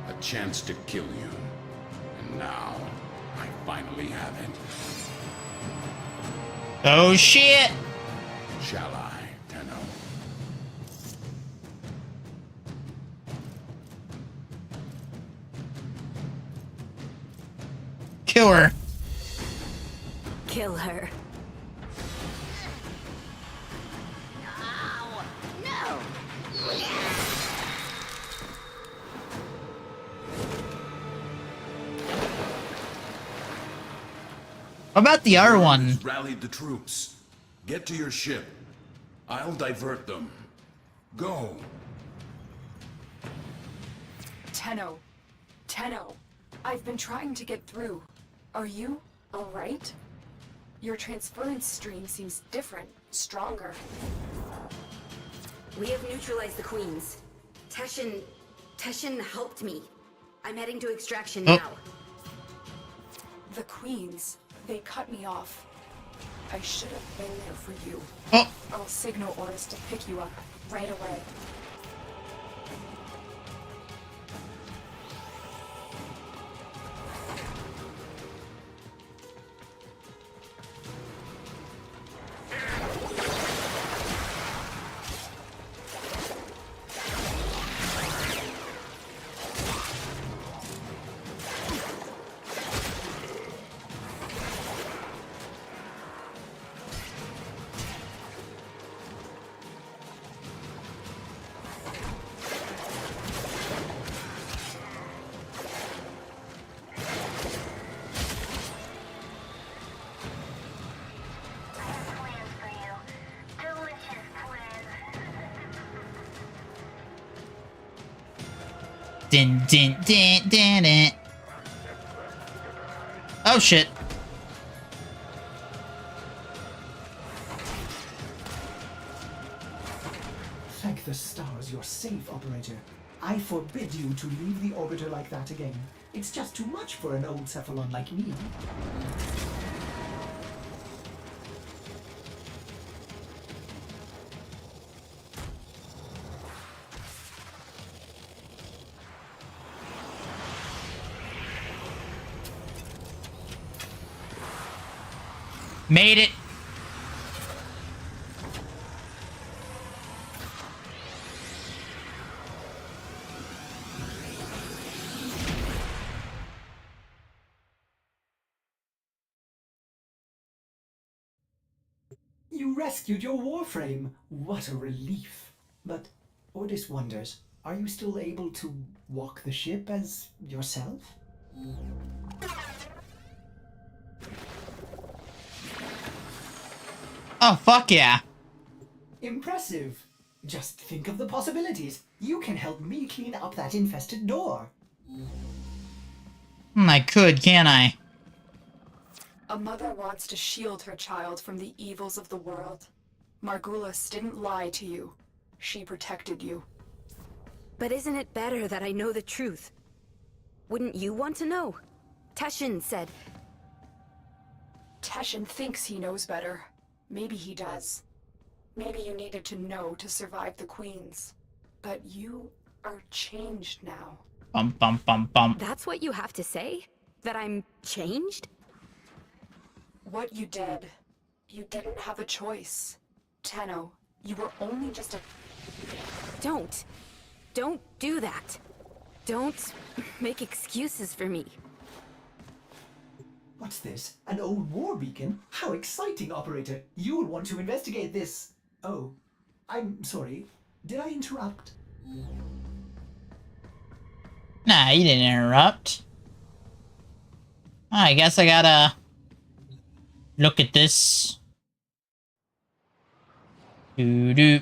A chance to kill you. And now, I finally have it. Oh shit! Shall I, Tenno? Kill her. Kill her. No! What about the other one? Rallied the troops. Get to your ship. I'll divert them. Go. Tenno. Tenno. I've been trying to get through. Are you alright? Your transference stream seems different, stronger. We have neutralized the queens. Teshin helped me. I'm heading to extraction now. The queens, they cut me off. I should have been there for you. I'll signal orders to pick you up right away. Din din din din din. Oh shit. Thank the stars you're safe, Operator. I forbid you to leave the orbiter like that again. It's just too much for an old Cephalon like me. Made it. You rescued your Warframe. What a relief. But Ordis wonders, are you still able to walk the ship as yourself? Oh, fuck yeah. Impressive. Just think of the possibilities. You can help me clean up that infested door. I could, can't I? A mother wants to shield her child from the evils of the world. Margulis didn't lie to you. She protected you. But isn't it better that I know the truth? Wouldn't you want to know? Teshin said... Teshin thinks he knows better. Maybe he does. Maybe you needed to know to survive the queens. But you are changed now. Bum bum bum bum. That's what you have to say? That I'm changed? What you did. You didn't have a choice. Tenno, you were only just a... Don't do that. Don't make excuses for me. What's this? An old war beacon? How exciting, Operator! You'll want to investigate this. Oh, I'm sorry. Did I interrupt? Nah, you didn't interrupt. I guess I gotta Look at this. Doo-doo.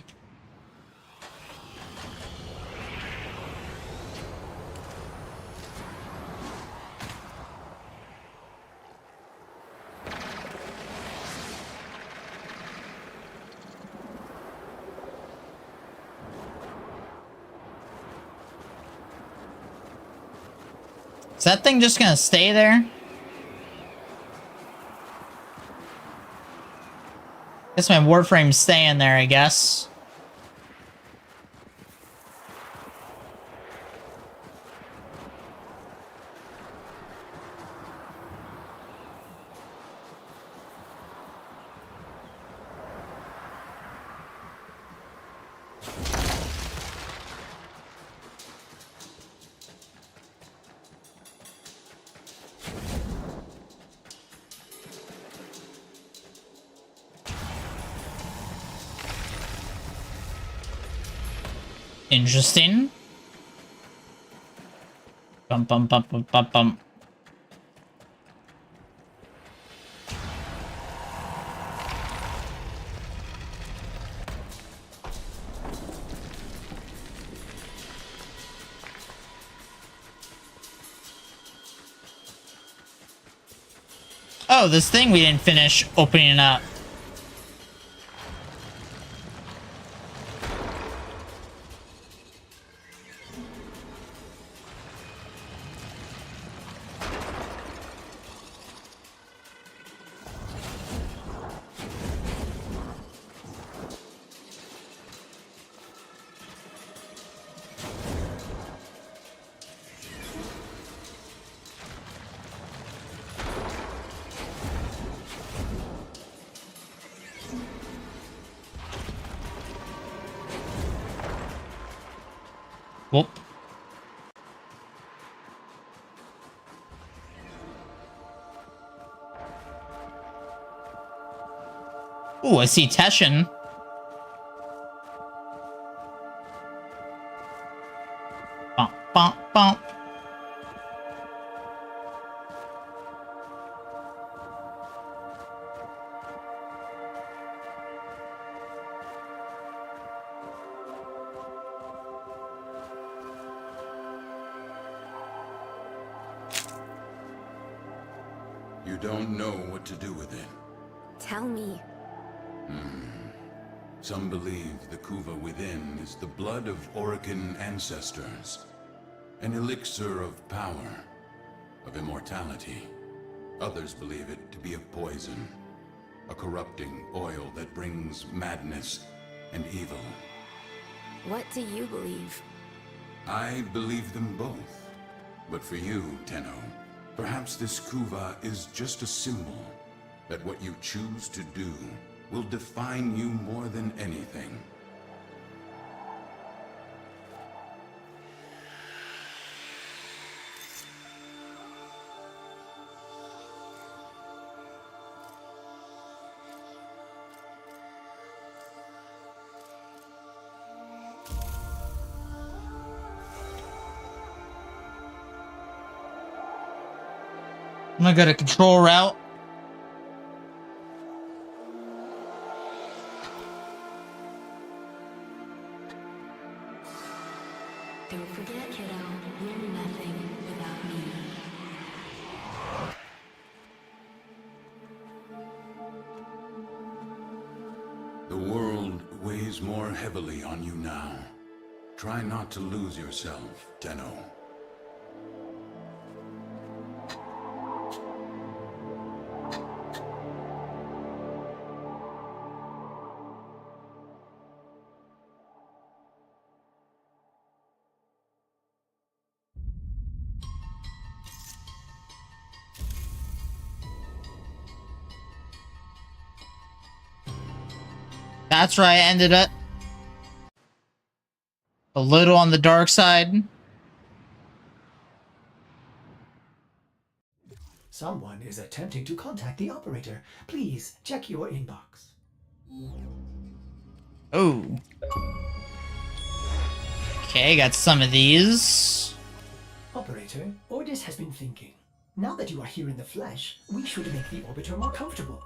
Is that thing just gonna stay there? Guess my Warframe's staying there, I guess. Interesting. Bum bum bum bum bum bum. Oh, this thing we didn't finish opening up. Whoop. Ooh, I see Teshin. Bump, bump, bump. You don't know what to do with it. Tell me. Some believe the Kuva within is the blood of Orokin ancestors. An elixir of power, of immortality. Others believe it to be a poison. A corrupting oil that brings madness and evil. What do you believe? I believe them both. But for you, Tenno, perhaps this Kuva is just a symbol that what you choose to do will define you more than anything. I'm gonna go to control route. Don't forget, kiddo, you're nothing without me. The world weighs more heavily on you now. Try not to lose yourself, Tenno. That's where I ended up. A little on the dark side. Someone is attempting to contact the operator. Please check your inbox. Oh. Okay, got some of these. Operator, Ordis has been thinking. Now that you are here in the flesh, we should make the orbiter more comfortable.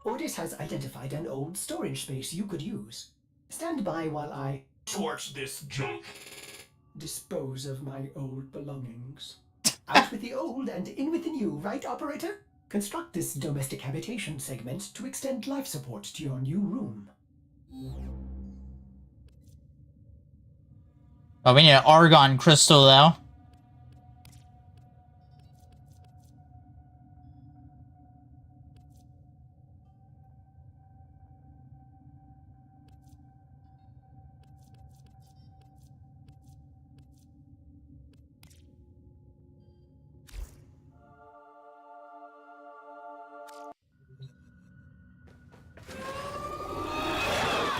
Ordis has identified an old storage space you could use. Stand by while I Torch this junk. dispose of my old belongings. Out with the old and in with the new, right, operator? Construct this domestic habitation segment to extend life support to your new room. Oh, we need an argon crystal, though.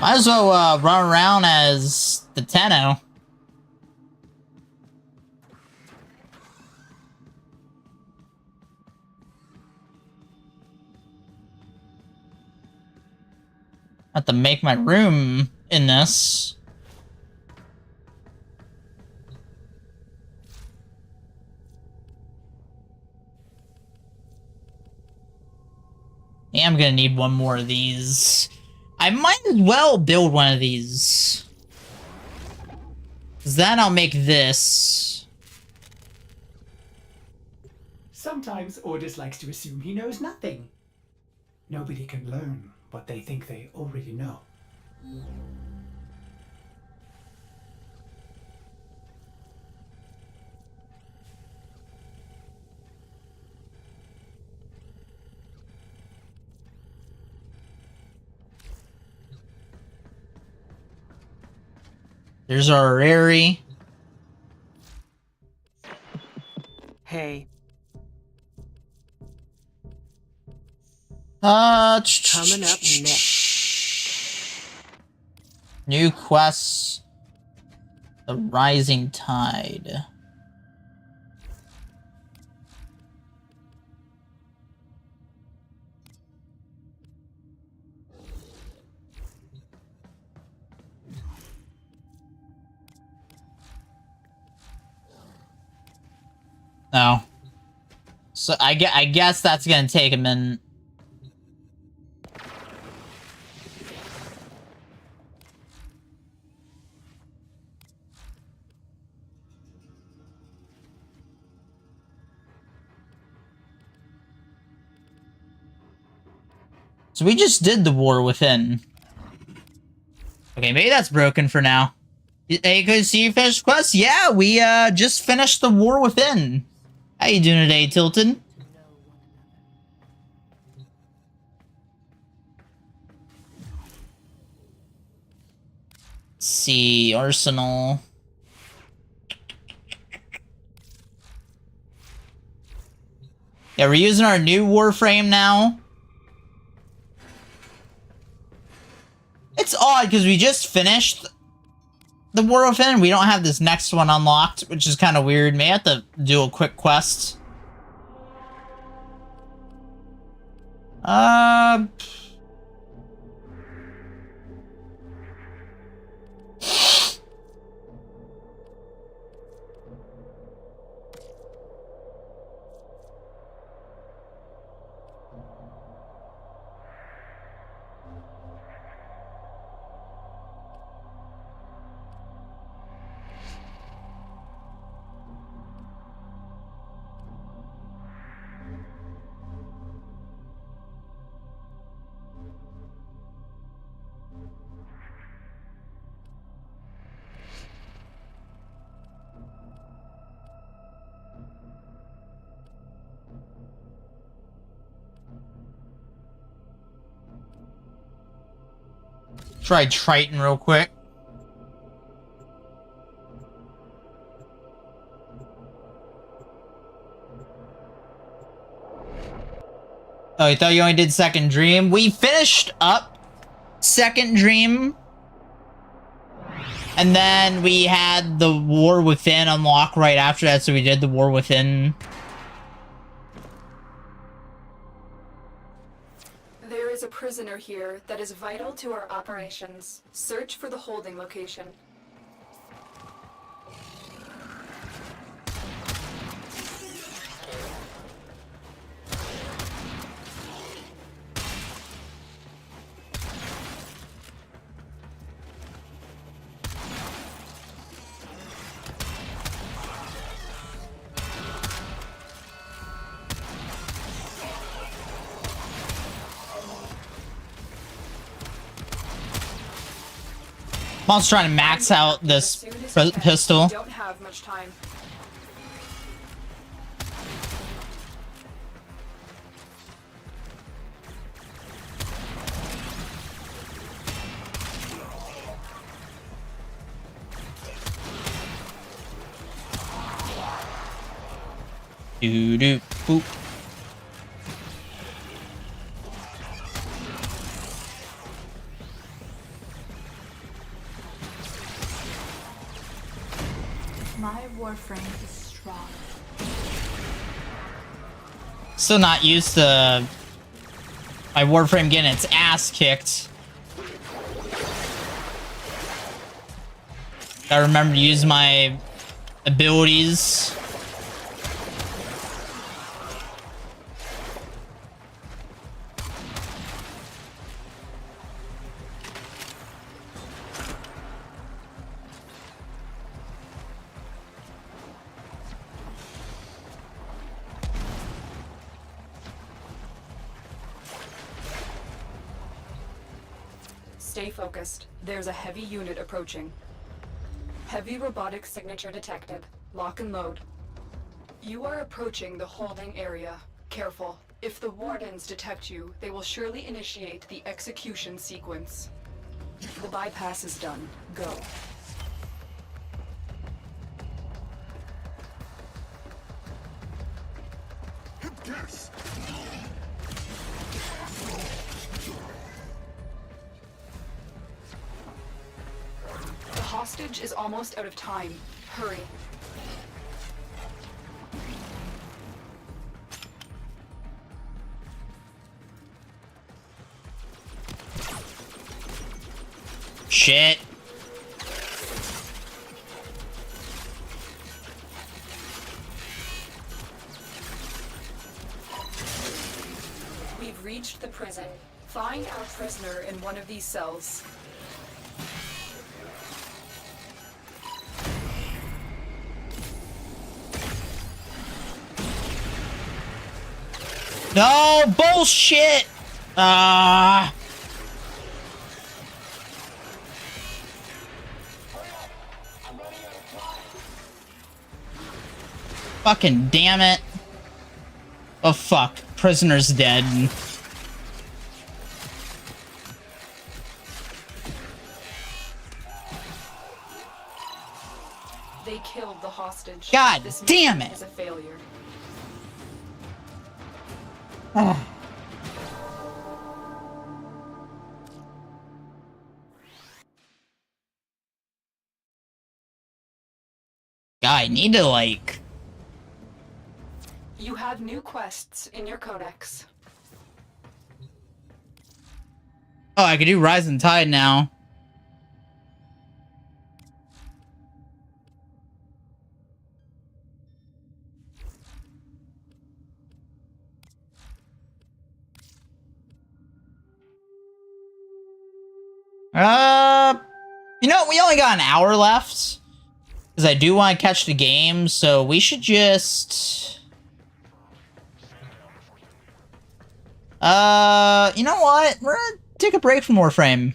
Might as well run around as the Tenno. I have to make my room in this. Yeah, I'm gonna need one more of these. I might as well build one of these. 'Cause then I'll make this. Sometimes Ordis likes to assume he knows nothing. Nobody can learn what they think they already know. There's our Rary. Hey. Coming up next. New quests. The Rising Tide. No. So I guess that's gonna take a minute. So we just did the War Within. Okay, maybe that's broken for now. Hey, good to see you finish quest. Yeah, we just finished the War Within. How you doing today, Tilted? Let's see, Arsenal. Yeah, we're using our new Warframe now. It's odd because we just finished the War Within. We don't have this next one unlocked, which is kind of weird. May have to do a quick quest. Try Triton real quick. Oh, you thought you only did Second Dream? We finished up Second Dream. And then we had the War Within unlock right after that, so we did the War Within. There is a prisoner here that is vital to our operations. Search for the holding location. I'm also trying to max out this pistol. We don't have much time. Doo-doo, boop. My Warframe is strong. Still not used to my Warframe getting its ass kicked. Gotta remember to use my abilities. Stay focused. There's a heavy unit approaching. Heavy robotic signature detected. Lock and load. You are approaching the holding area. Careful. If the wardens detect you, they will surely initiate the execution sequence. The bypass is done. Go. The hostage is almost out of time. Hurry. Shit. We've reached the prison. Find our prisoner in one of these cells. No bullshit. Fucking damn it. Oh fuck. Prisoner's dead. They killed the hostage. God This damn mission it. is a failure. God, I need to like... You have new quests in your codex. Oh, I could do Rising Tide now. You know, we only got an hour left. Because I do want to catch the game, so we should just... you know what? We're gonna take a break from Warframe.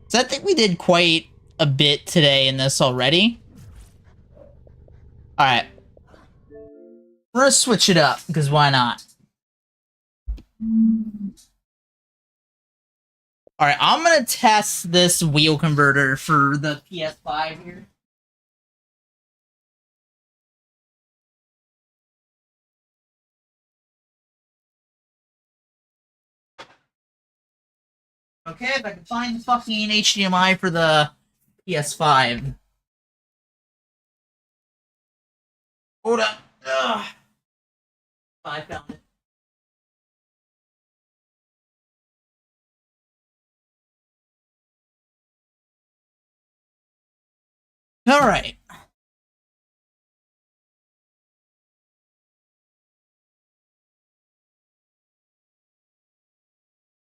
So I think we did quite a bit today in this already. Alright. We're gonna switch it up, because why not? Alright, I'm gonna test this wheel converter for the PS5 here. Okay, if I can find the fucking HDMI for the PS5. Hold up. Ugh. I found it. Alright.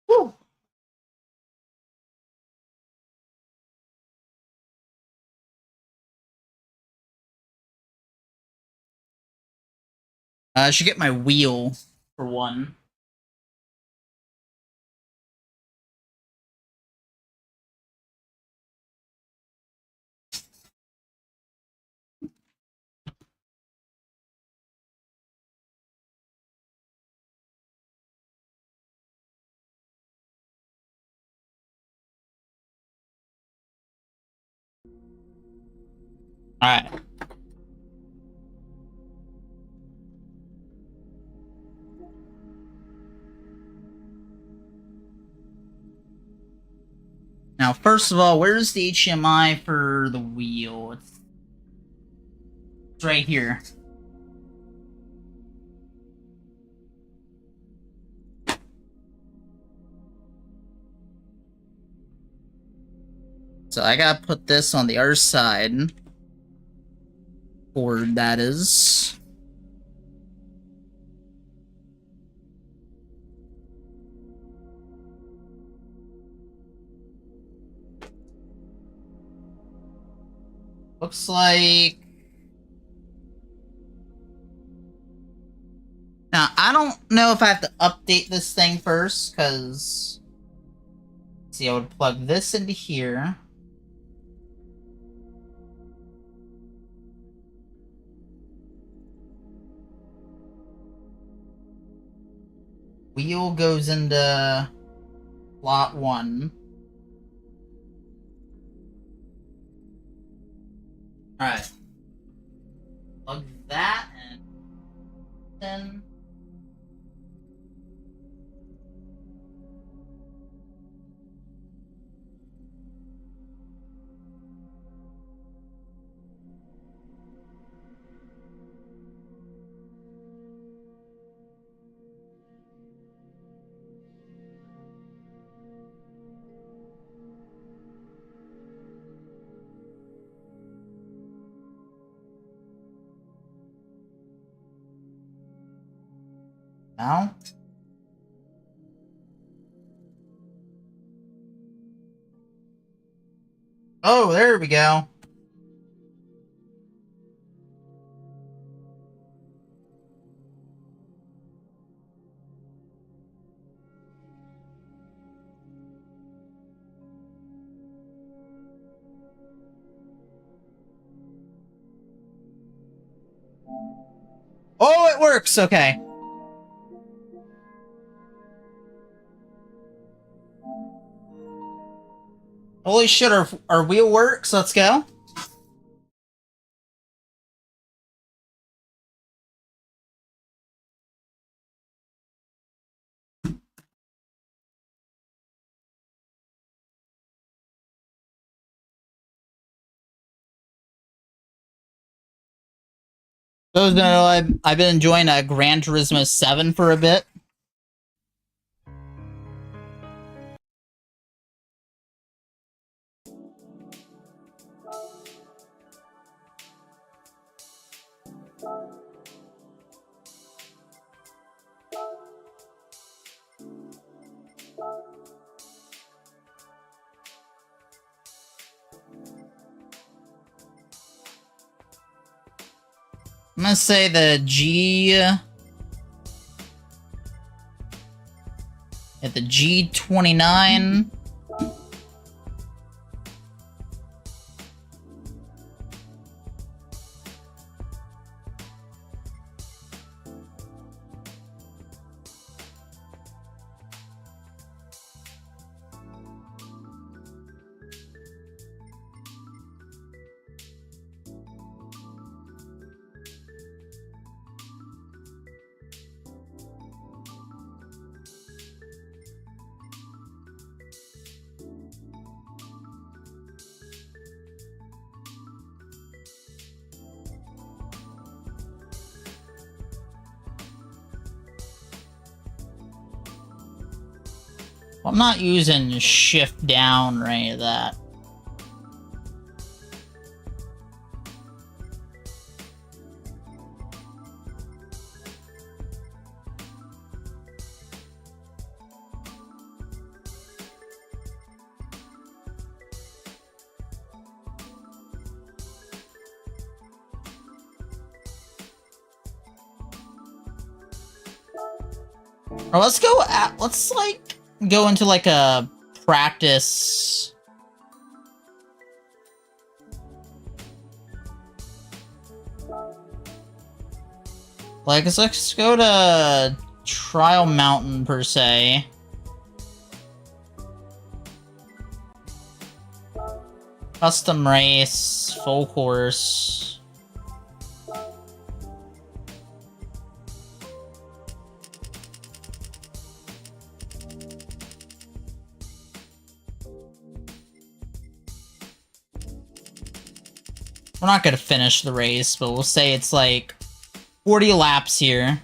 Woo. I should get my wheel for one. Alright. Now, first of all, where's the HDMI for the wheel? It's right here. So I gotta put this on the other side. Board, that is. Looks like... Now, I don't know if I have to update this thing first, because... See, I would plug this into here. Wheel goes into slot 1. Alright. Plug that and then... Now? Oh, there we go. Oh, it works! Okay. Holy shit, our wheel works. Let's go. Those who know, I've been enjoying Gran Turismo 7 for a bit. I'm gonna say the G... At the G29... I'm not using shift down or any of that. Or let's go at, let's like go into like a practice. Like, let's go to Trial Mountain per se. Custom race, full course. We're not gonna finish the race, but we'll say it's like 40 laps here.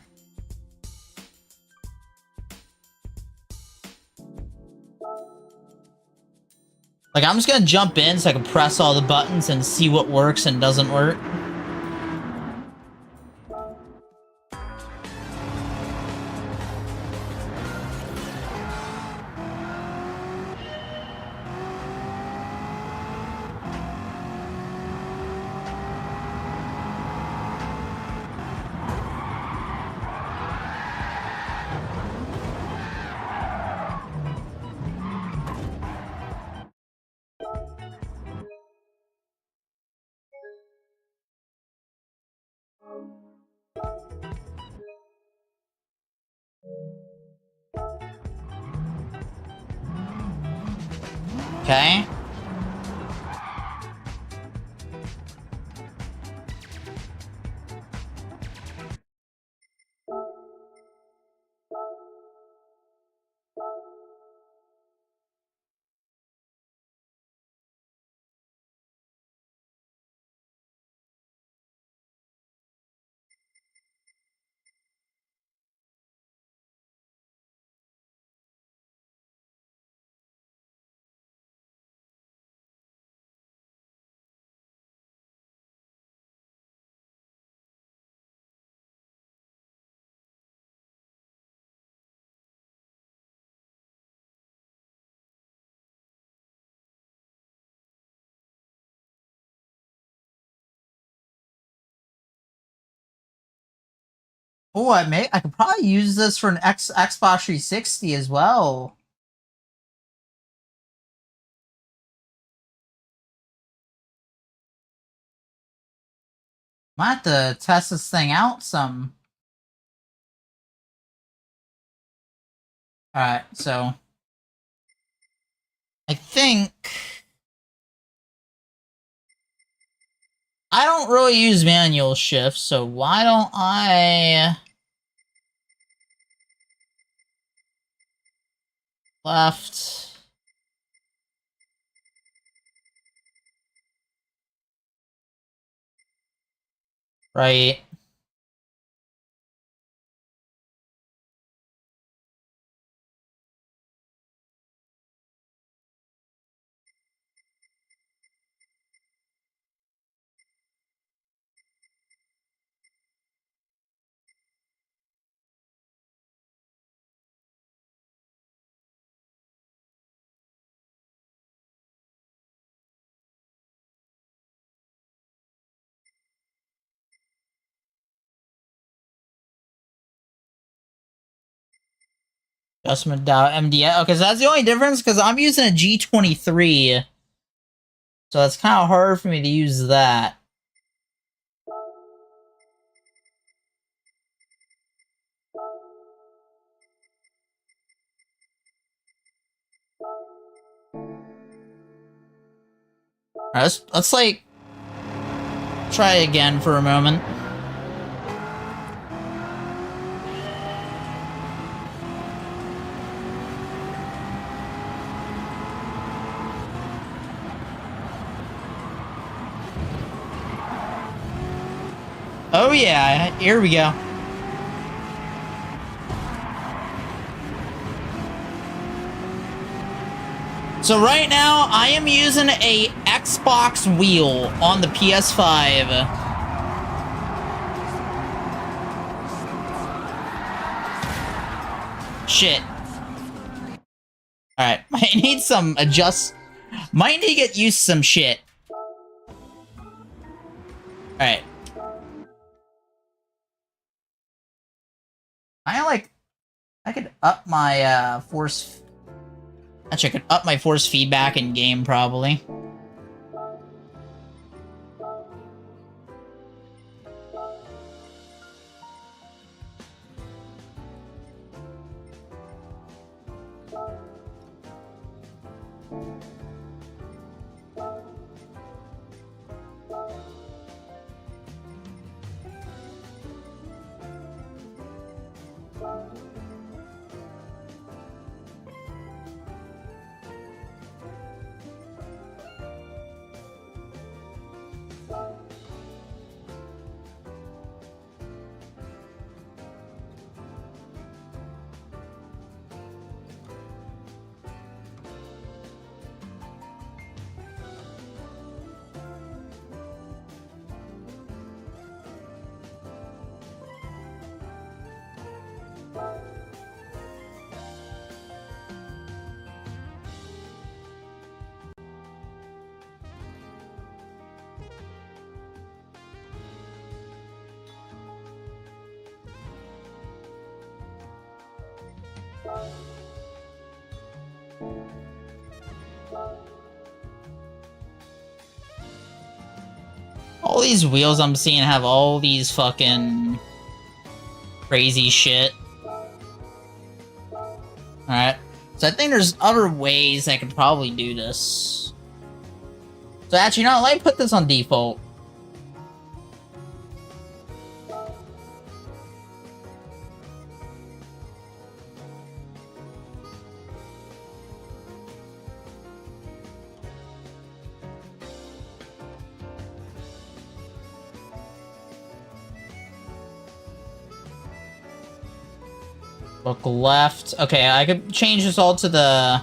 Like, I'm just gonna jump in so I can press all the buttons and see what works and doesn't work. Okay. Oh, I could probably use this for an Xbox 360 as well. Might have to test this thing out some. Alright, so I think I don't really use manual shift, so why don't I left, right, adjustment MDI. Okay, so that's the only difference because I'm using a G23, so it's kind of hard for me to use that. Alright, let's like try again for a moment. Oh yeah, here we go. So right now, I am using a Xbox wheel on the PS5. Shit. Alright, I need some might need to get used to some shit. Alright. I could up my force. Actually, I could up my force feedback in game probably. All these wheels I'm seeing have all these fucking crazy shit. Alright. So I think there's other ways I could probably do this. So actually, no, let me put this on default. Look left. Okay, I could change this all to the...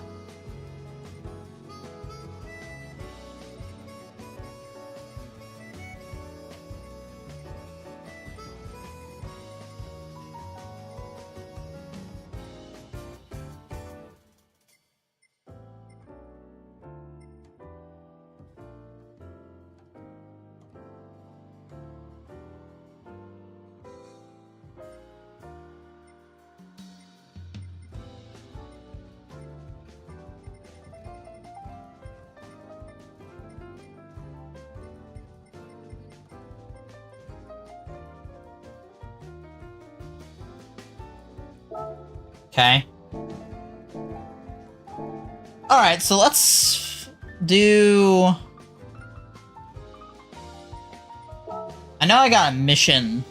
Okay. Alright, so let's do... I know I got a mission.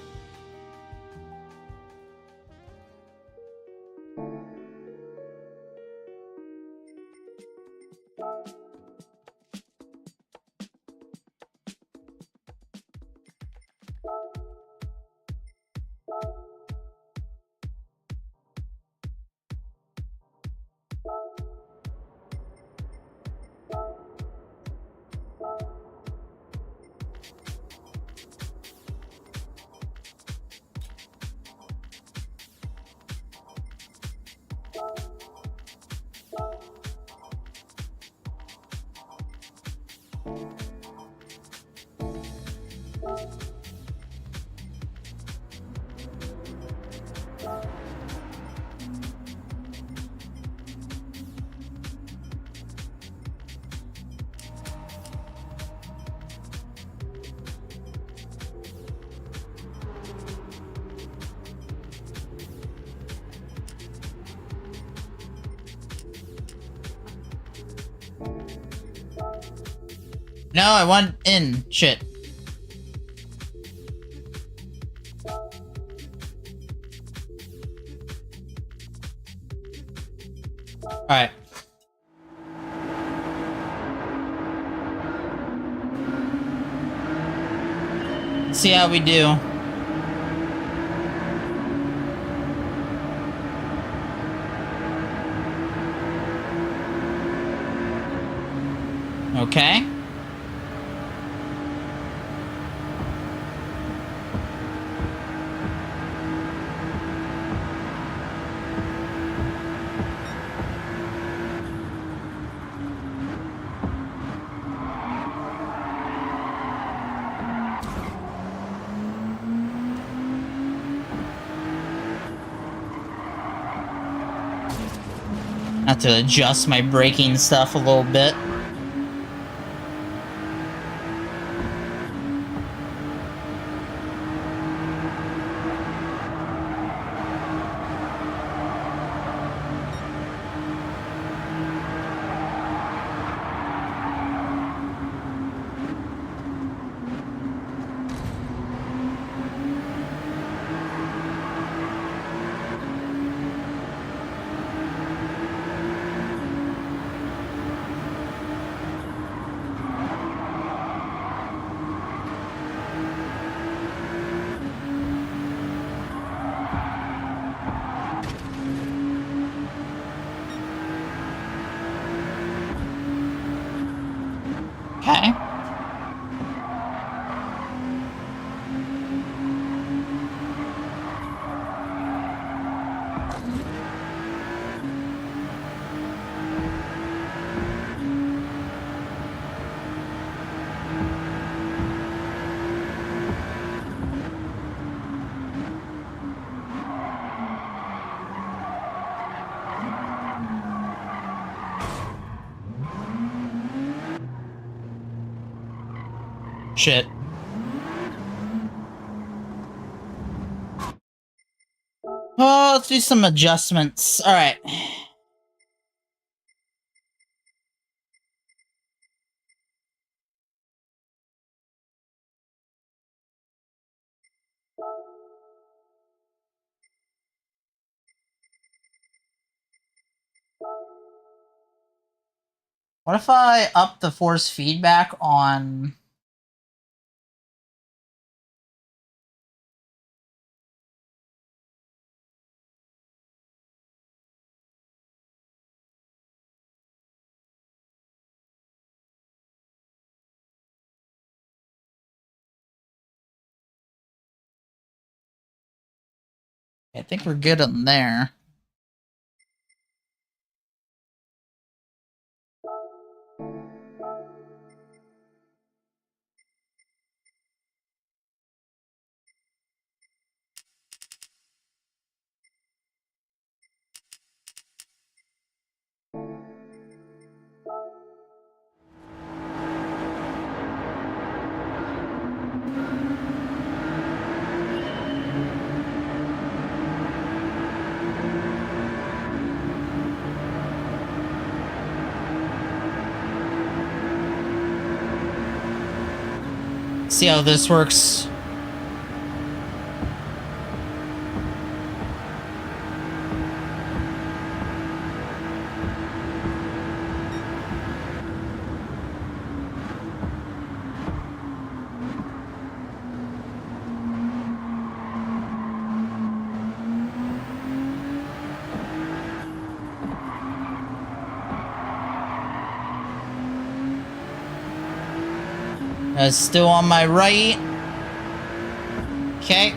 No, I want in. Shit. Alright. See how we do. Okay. Have to adjust my braking stuff a little bit. Okay. Shit. Oh, let's do some adjustments. All right. What if I up the force feedback on... I think we're good on there. See how this works. Still on my right. Okay.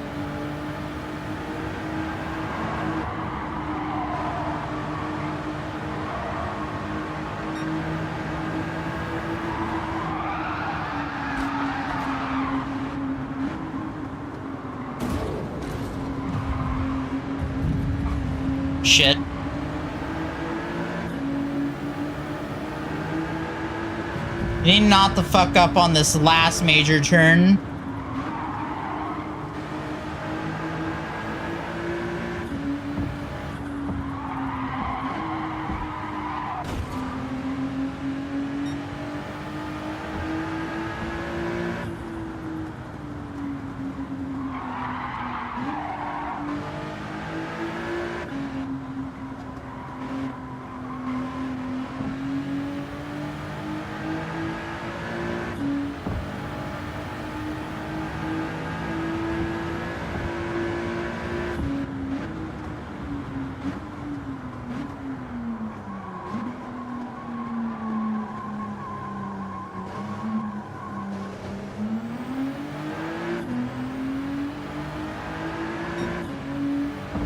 Shit. You need not to fuck up on this last major turn.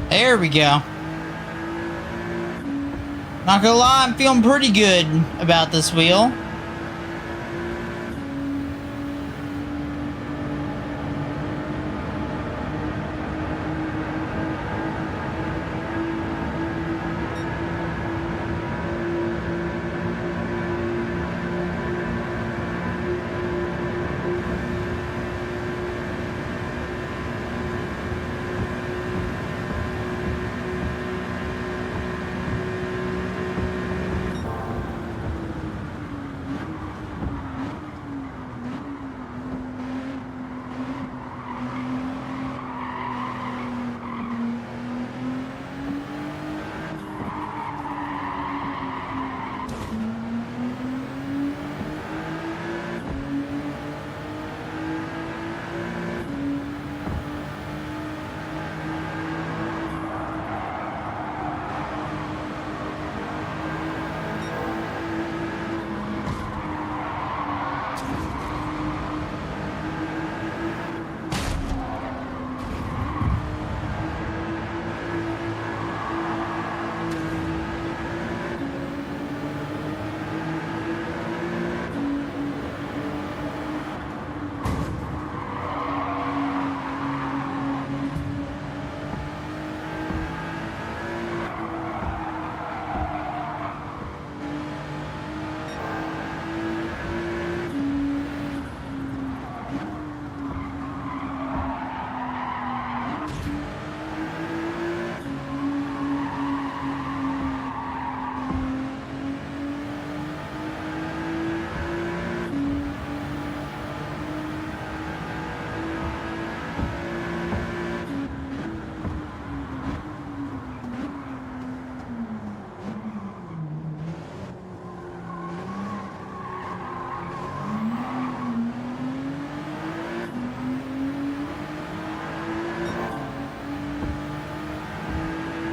There we go. Not gonna lie, I'm feeling pretty good about this wheel.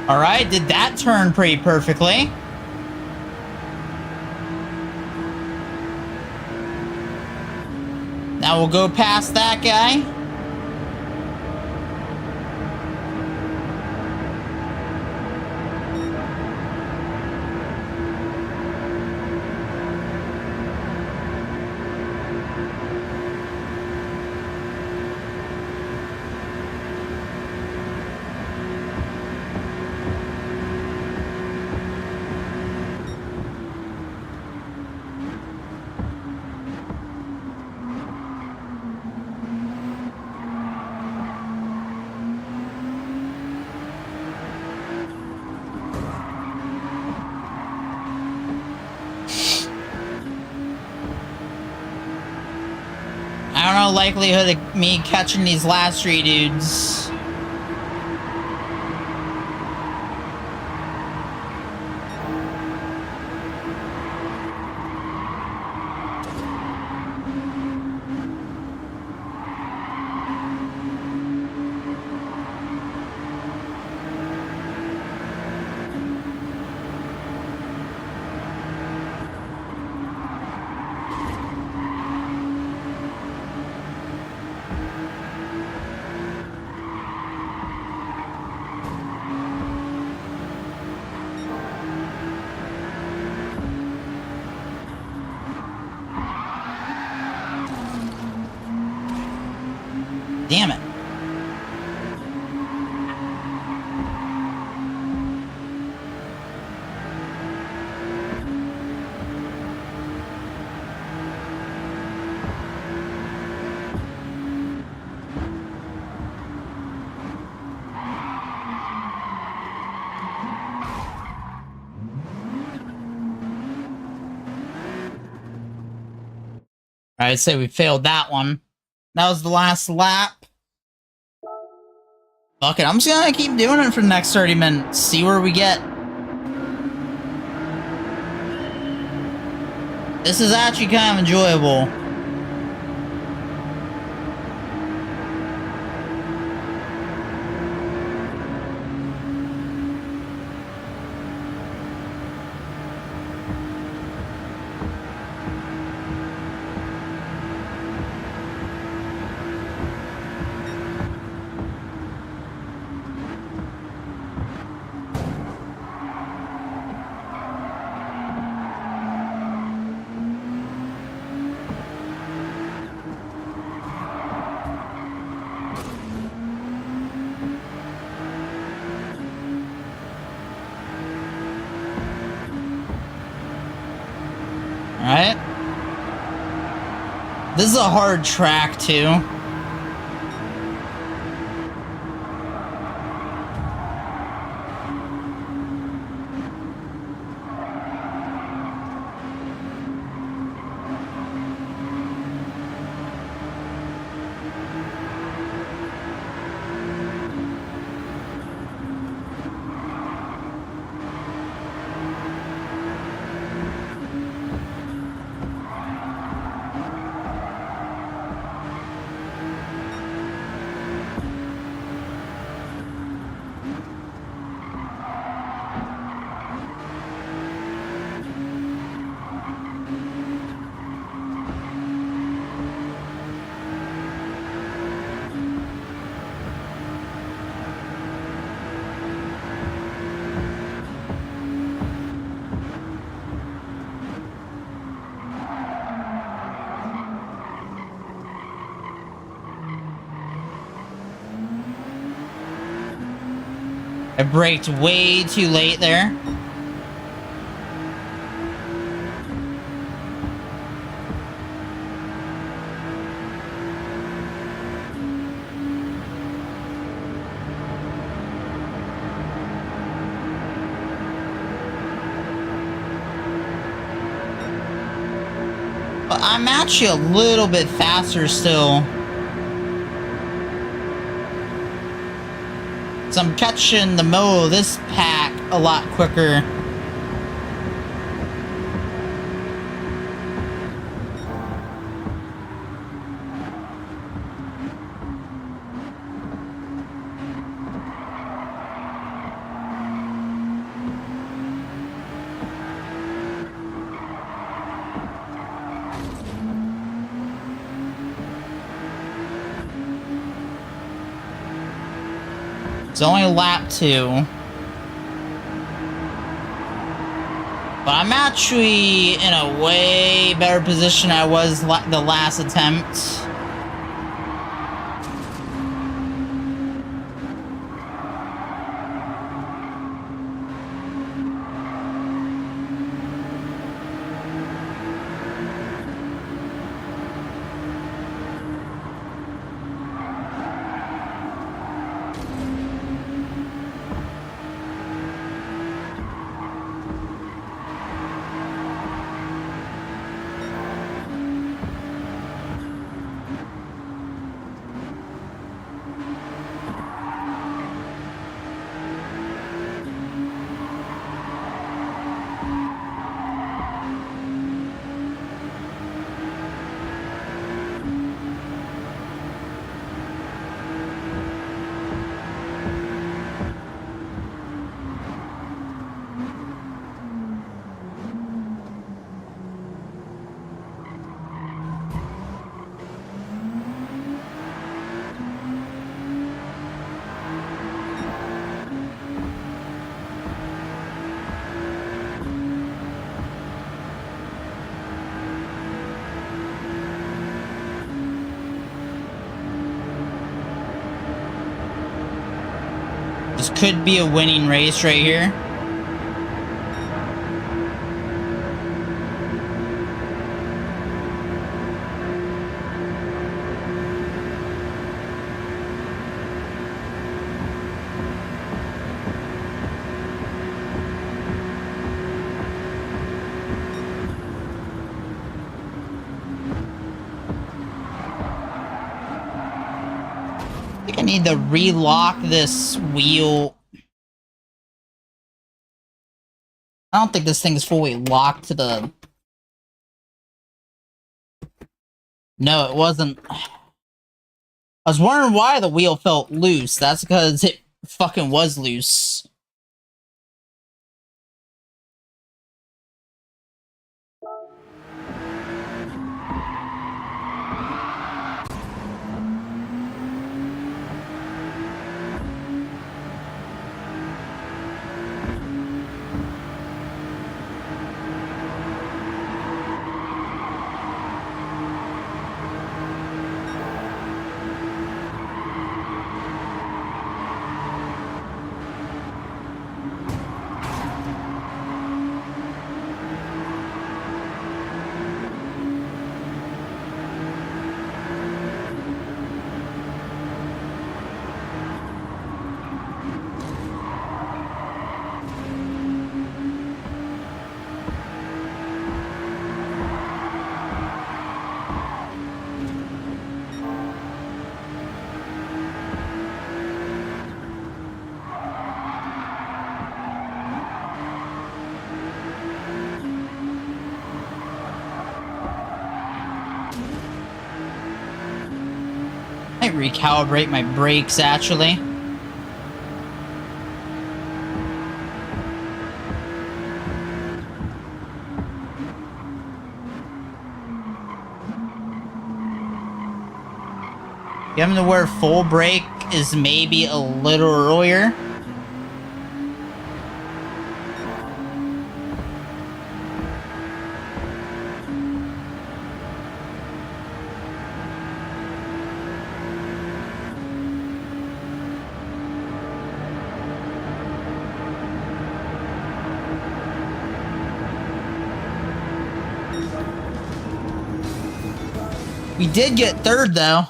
All right, did that turn pretty perfectly. Now we'll go past that guy. I don't know likelihood of me catching these last three dudes. Damn it. I'd say we failed that one. That was the last lap. Fuck it, I'm just gonna keep doing it for the next 30 minutes. See where we get. This is actually kind of enjoyable. Alright. This is a hard track, too. I braked way too late there. But I'm actually a little bit faster still. So I'm catching the mo of this pack a lot quicker. It's only lap 2. But I'm actually in a way better position I was the last attempt. This could be a winning race right here. I think I need to relock this wheel. I don't think this thing is fully locked to the... No, it wasn't. I was wondering why the wheel felt loose. That's because it fucking was loose. I might recalibrate my brakes, actually. Get him to where full brake is maybe a little earlier. We did get third, though.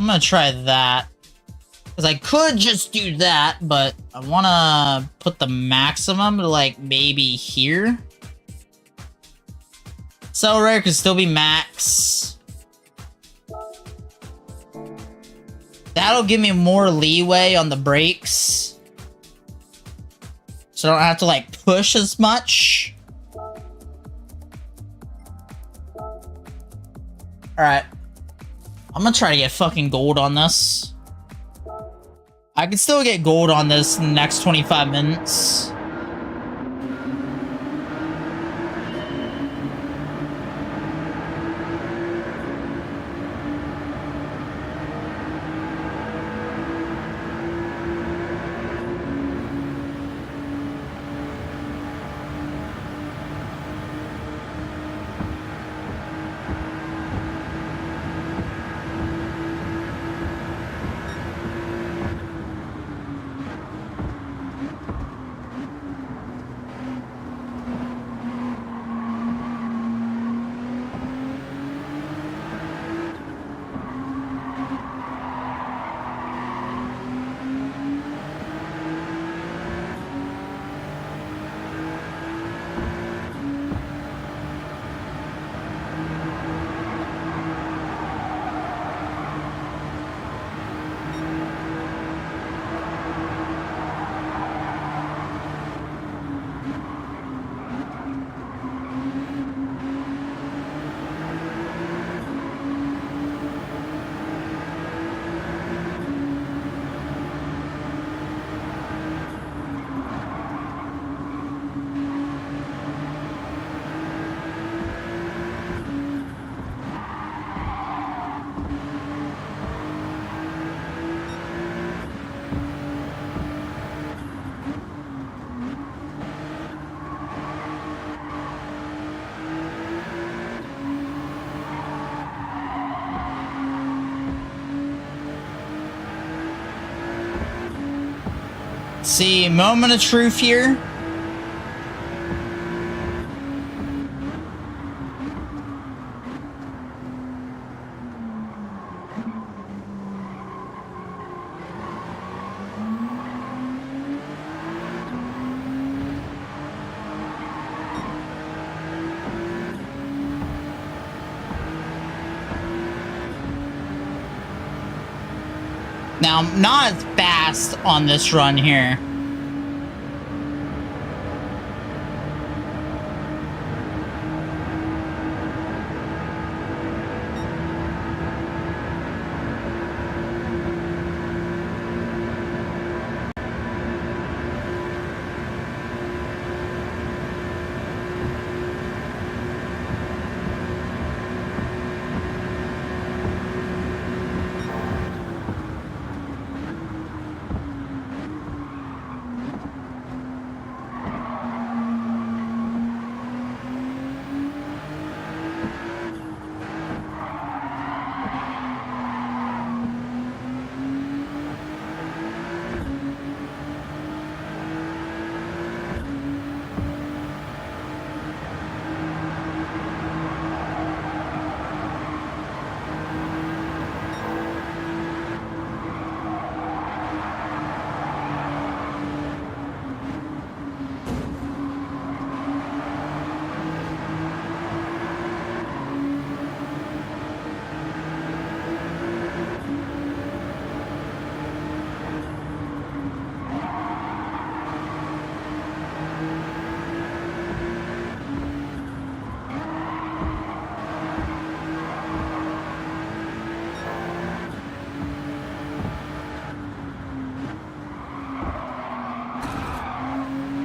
I'm gonna try that. Because I could just do that, but I want to put the maximum to, like, maybe here. Accelerator could still be max. That'll give me more leeway on the brakes. So I don't have to, like, push as much. Alright. I'm gonna try to get fucking gold on this. I can still get gold on this in the next 25 minutes. See, moment of truth here. Now, I'm not as fast on this run here.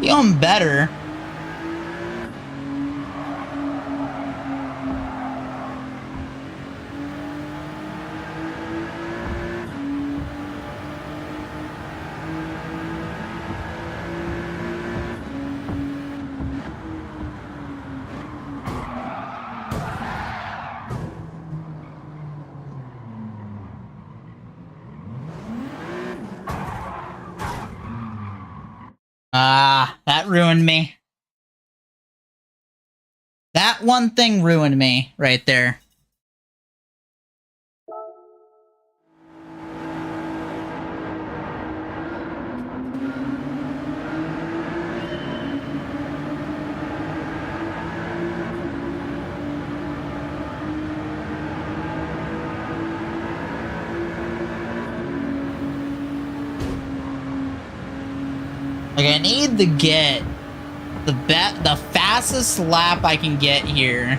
Feeling better. Ah, that ruined me. That one thing ruined me right there. Like, I need to get the fastest lap I can get here.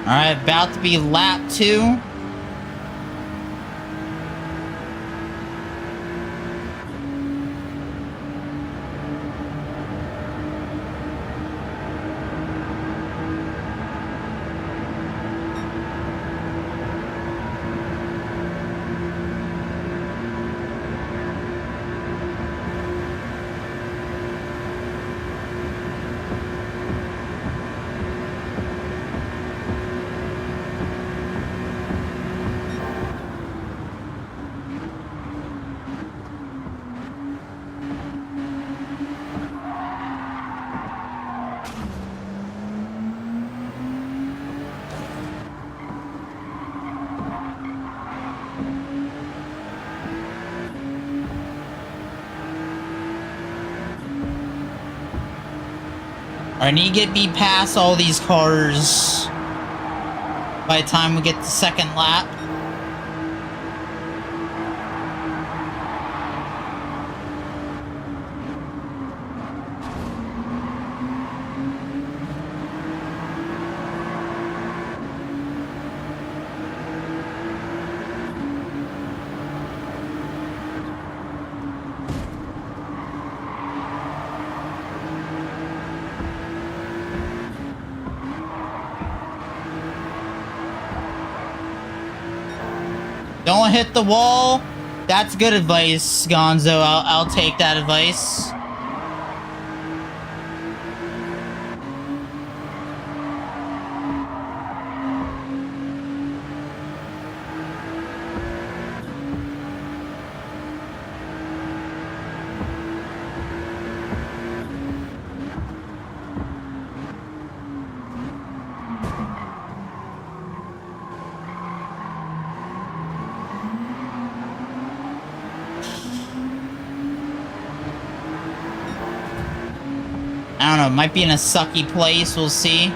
Alright, about to be lap 2. I need to get me past all these cars by the time we get the second lap. Don't hit the wall. That's good advice, Gonzo. I'll take that advice. I don't know, might be in a sucky place, we'll see.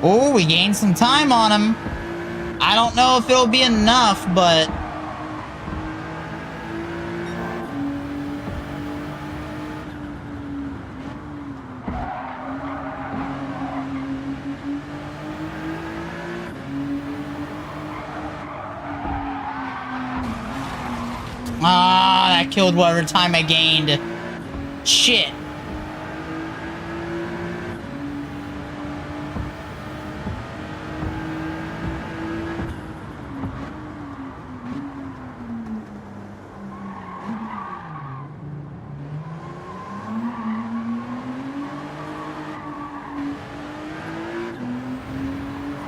Oh, we gained some time on him. I don't know if it'll be enough, but... Ah, that killed whatever time I gained. Shit.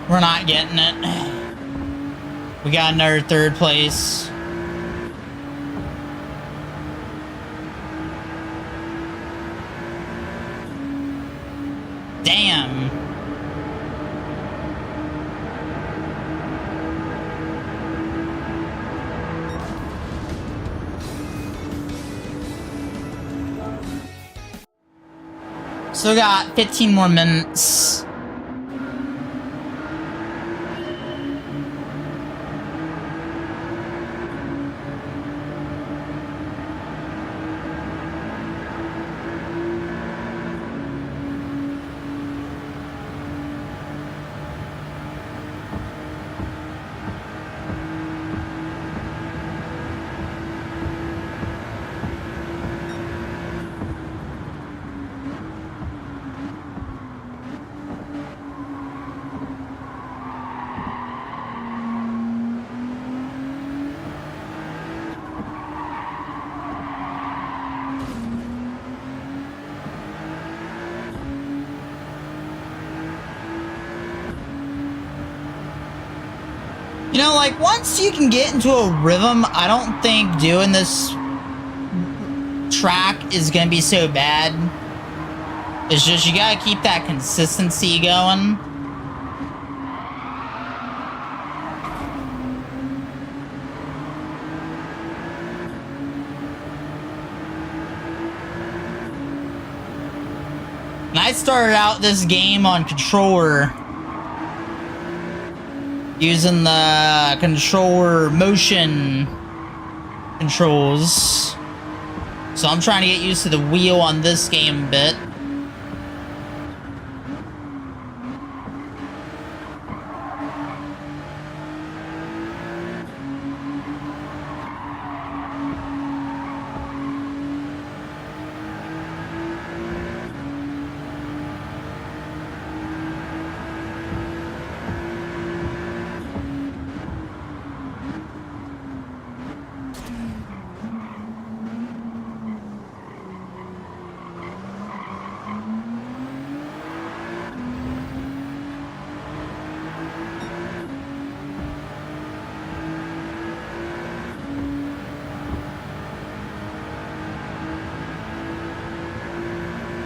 We're not getting it. We got another third place. Damn. Still got 15 more minutes. You know, like, once you can get into a rhythm, I don't think doing this track is gonna be so bad. It's just you gotta keep that consistency going. And I started out this game on controller, using the controller motion controls. So I'm trying to get used to the wheel on this game a bit.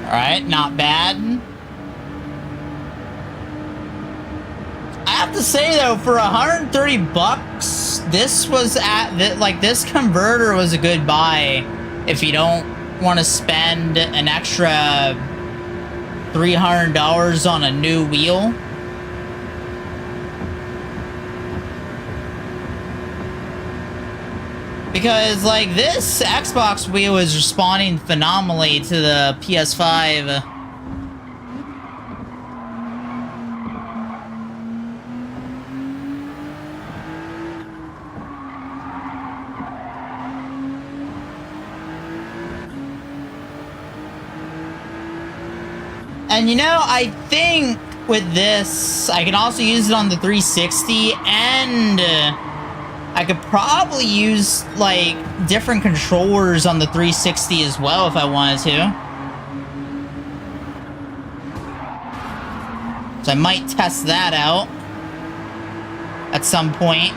Alright, not bad. I have to say though, for 130 bucks, this was this converter was a good buy if you don't want to spend an extra $300 on a new wheel. Because, like, this Xbox wheel is responding phenomenally to the PS5. And, you know, I think with this, I can also use it on the 360, and I could probably use, like, different controllers on the 360 as well if I wanted to. So I might test that out at some point.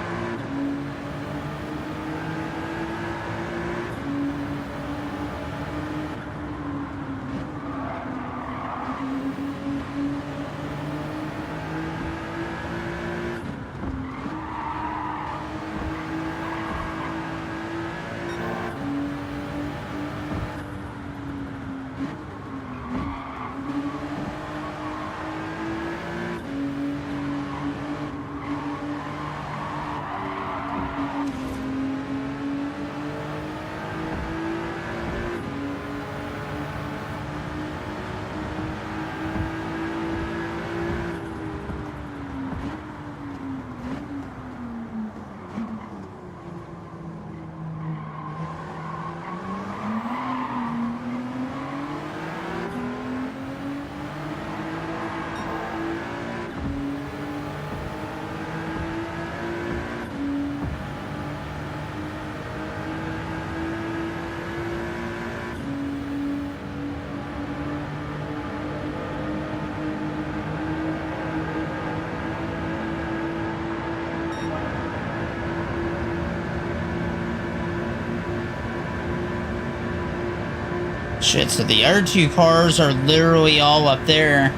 Shit, so the other two cars are literally all up there.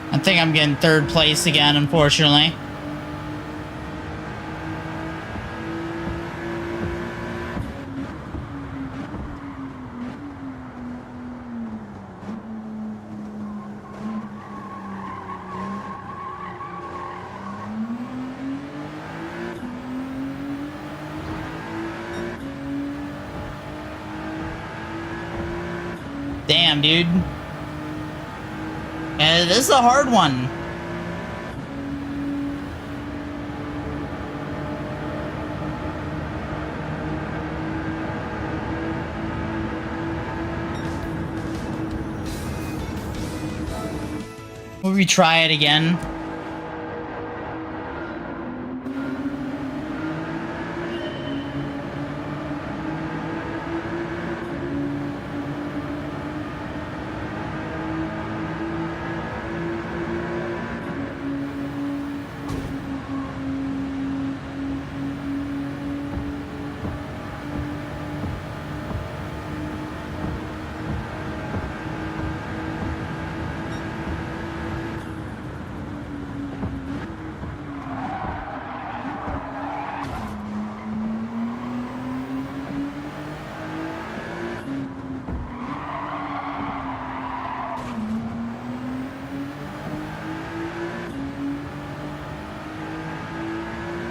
I think I'm getting third place again, unfortunately. Damn, dude. And this is a hard one. Will we try it again?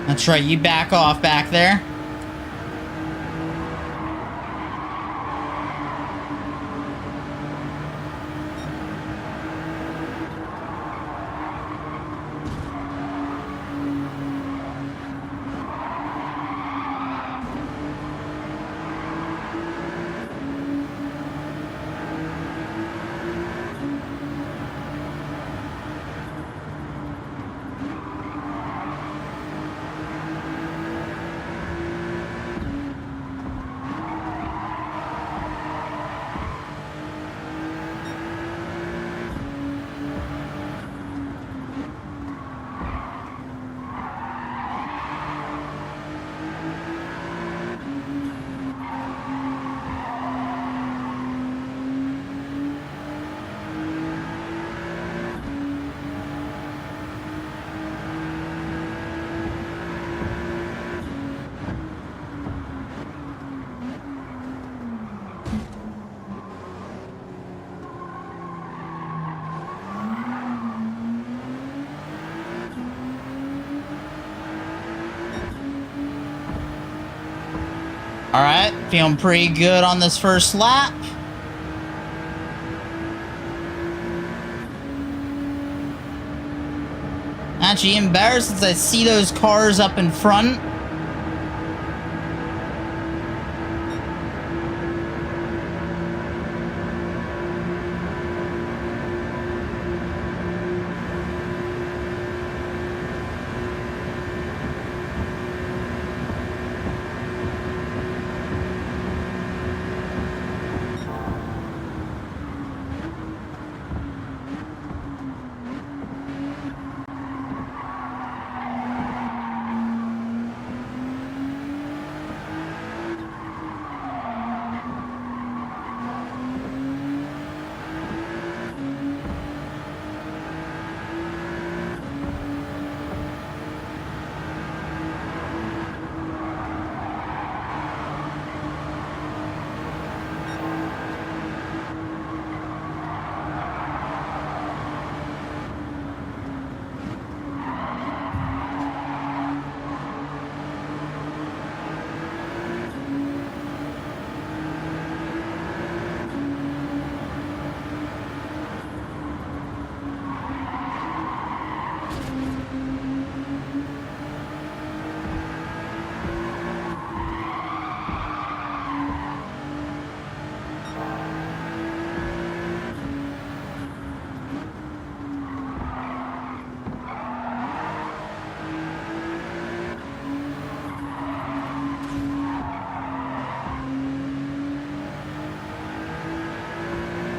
That's right, you back off back there. Alright, feeling pretty good on this first lap. Actually, embarrassed since I see those cars up in front.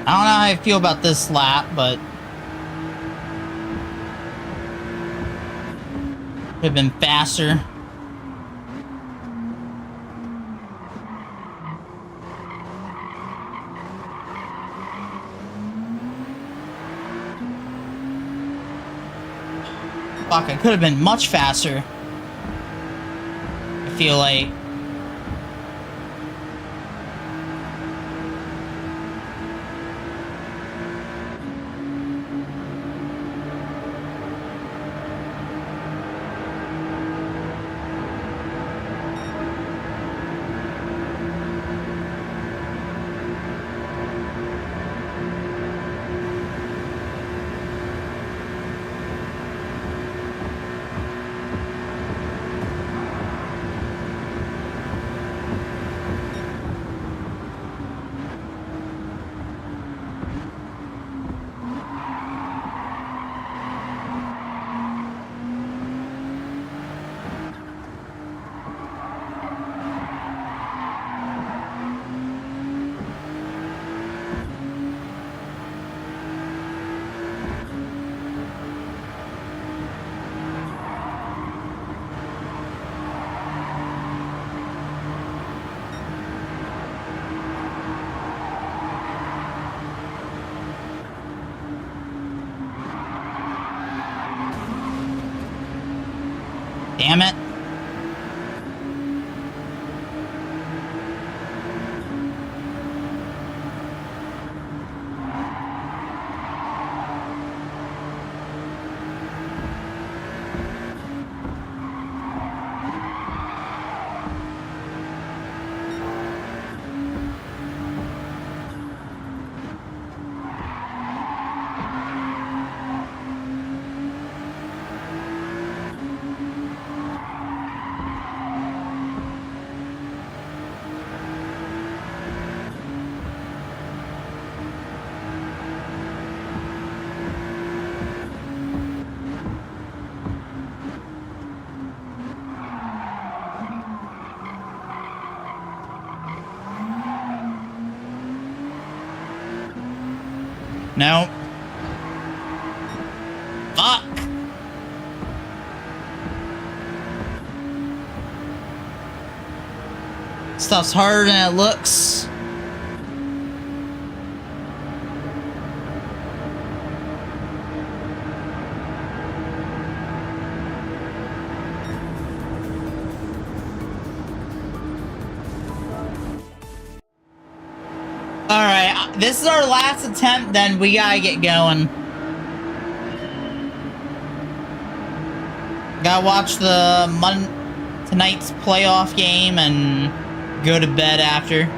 I don't know how I feel about this lap, but could have been faster. Fuck, I could have been much faster. I feel like. Damn it. No. Fuck. Stuff's harder than it looks. Alright, this is our last attempt, then we gotta get going. Gotta watch the tonight's playoff game and go to bed after.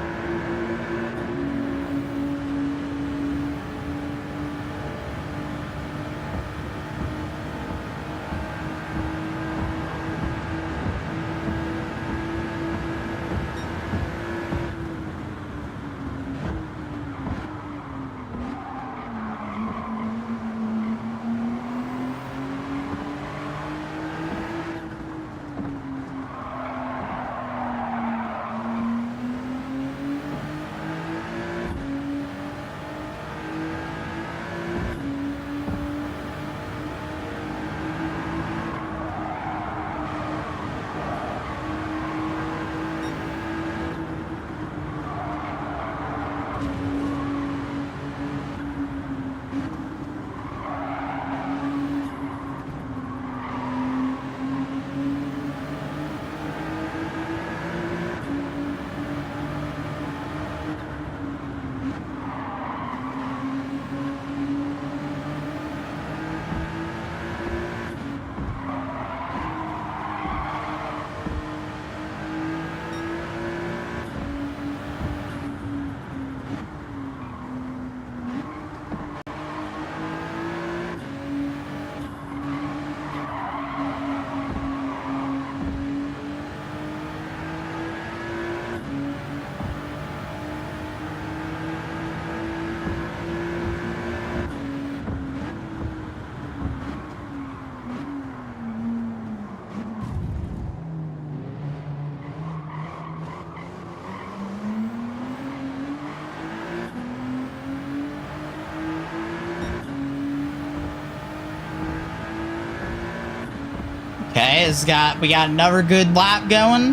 Okay, we got another good lap going.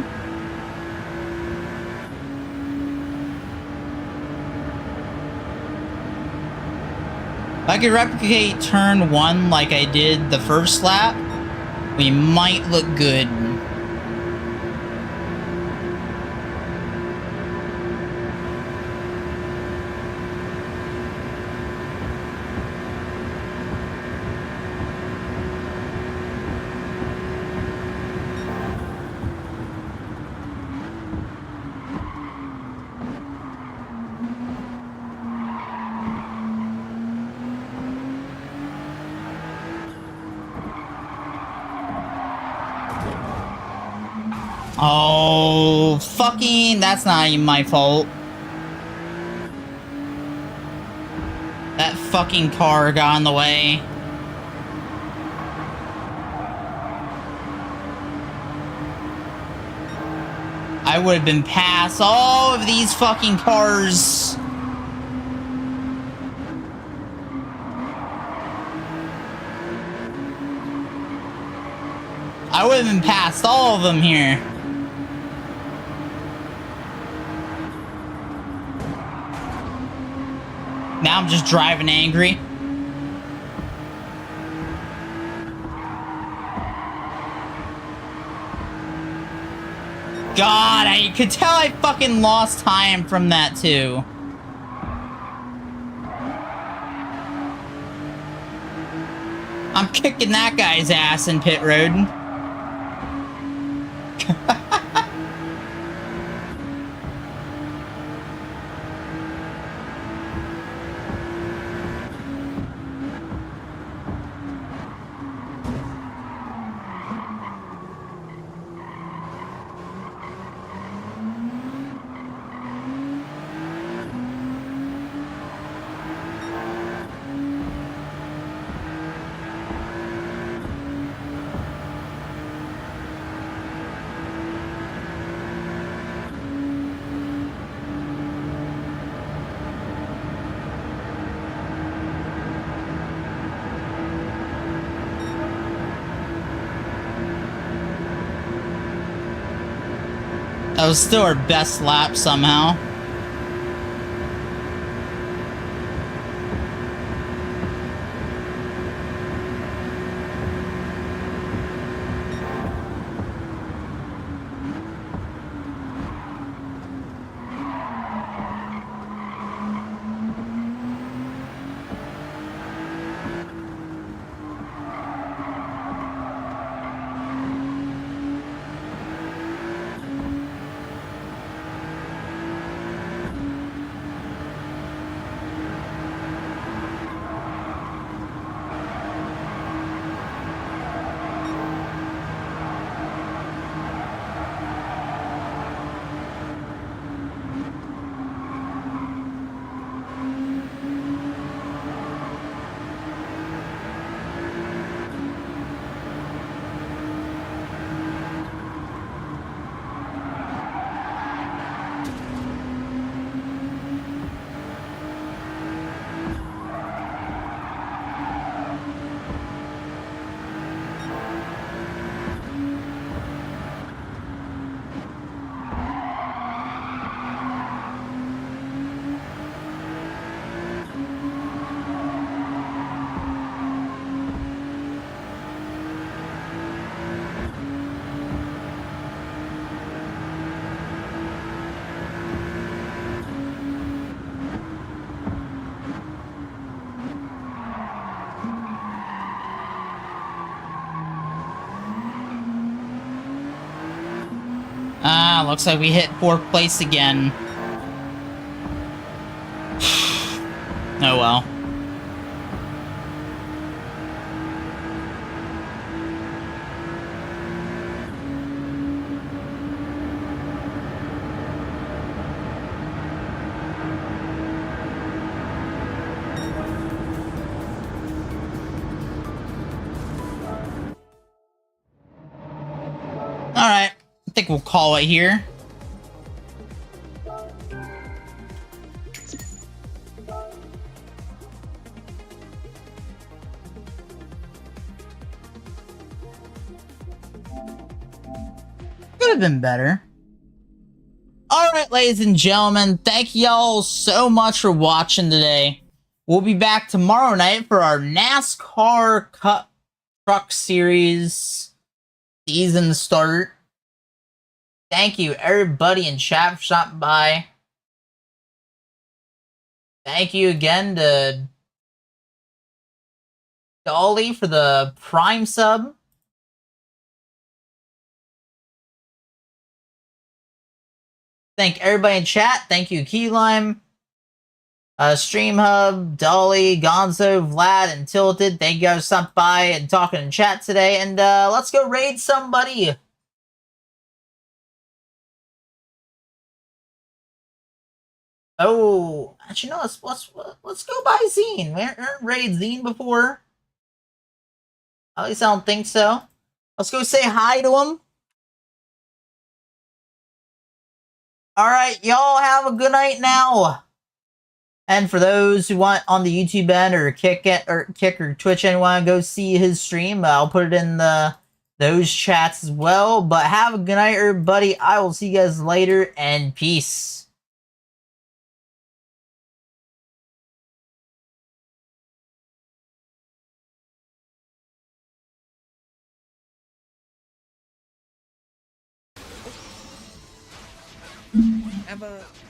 If I could replicate turn 1 like I did the first lap, we might look good. Oh, fucking, that's not even my fault. That fucking car got in the way. I would have been past all of these fucking cars. I would have been past all of them here. Now I'm just driving angry. God, I could tell I fucking lost time from that too. I'm kicking that guy's ass in pit road. That was still our best lap somehow. Ah, looks like we hit 4th place again. Oh well. Alright, I think we'll call it here. Could have been better. Alright, ladies and gentlemen, thank y'all so much for watching today. We'll be back tomorrow night for our NASCAR Cup Truck Series season start. Thank you, everybody in chat for stopping by. Thank you again to Dolly for the Prime sub. Thank everybody in chat. Thank you, Keylime, Stream Hub, Dolly, Gonzo, Vlad, and Tilted. Thank you guys for stopping by and talking in chat today. And let's go raid somebody. Oh, actually, no. Let's go by Zine. We haven't raided Zine before. At least I don't think so. Let's go say hi to him. Alright, y'all have a good night now. And for those who want on the YouTube end or Kick or Twitch and want to go see his stream, I'll put it in those chats as well. But have a good night, everybody. I will see you guys later, and peace. Have a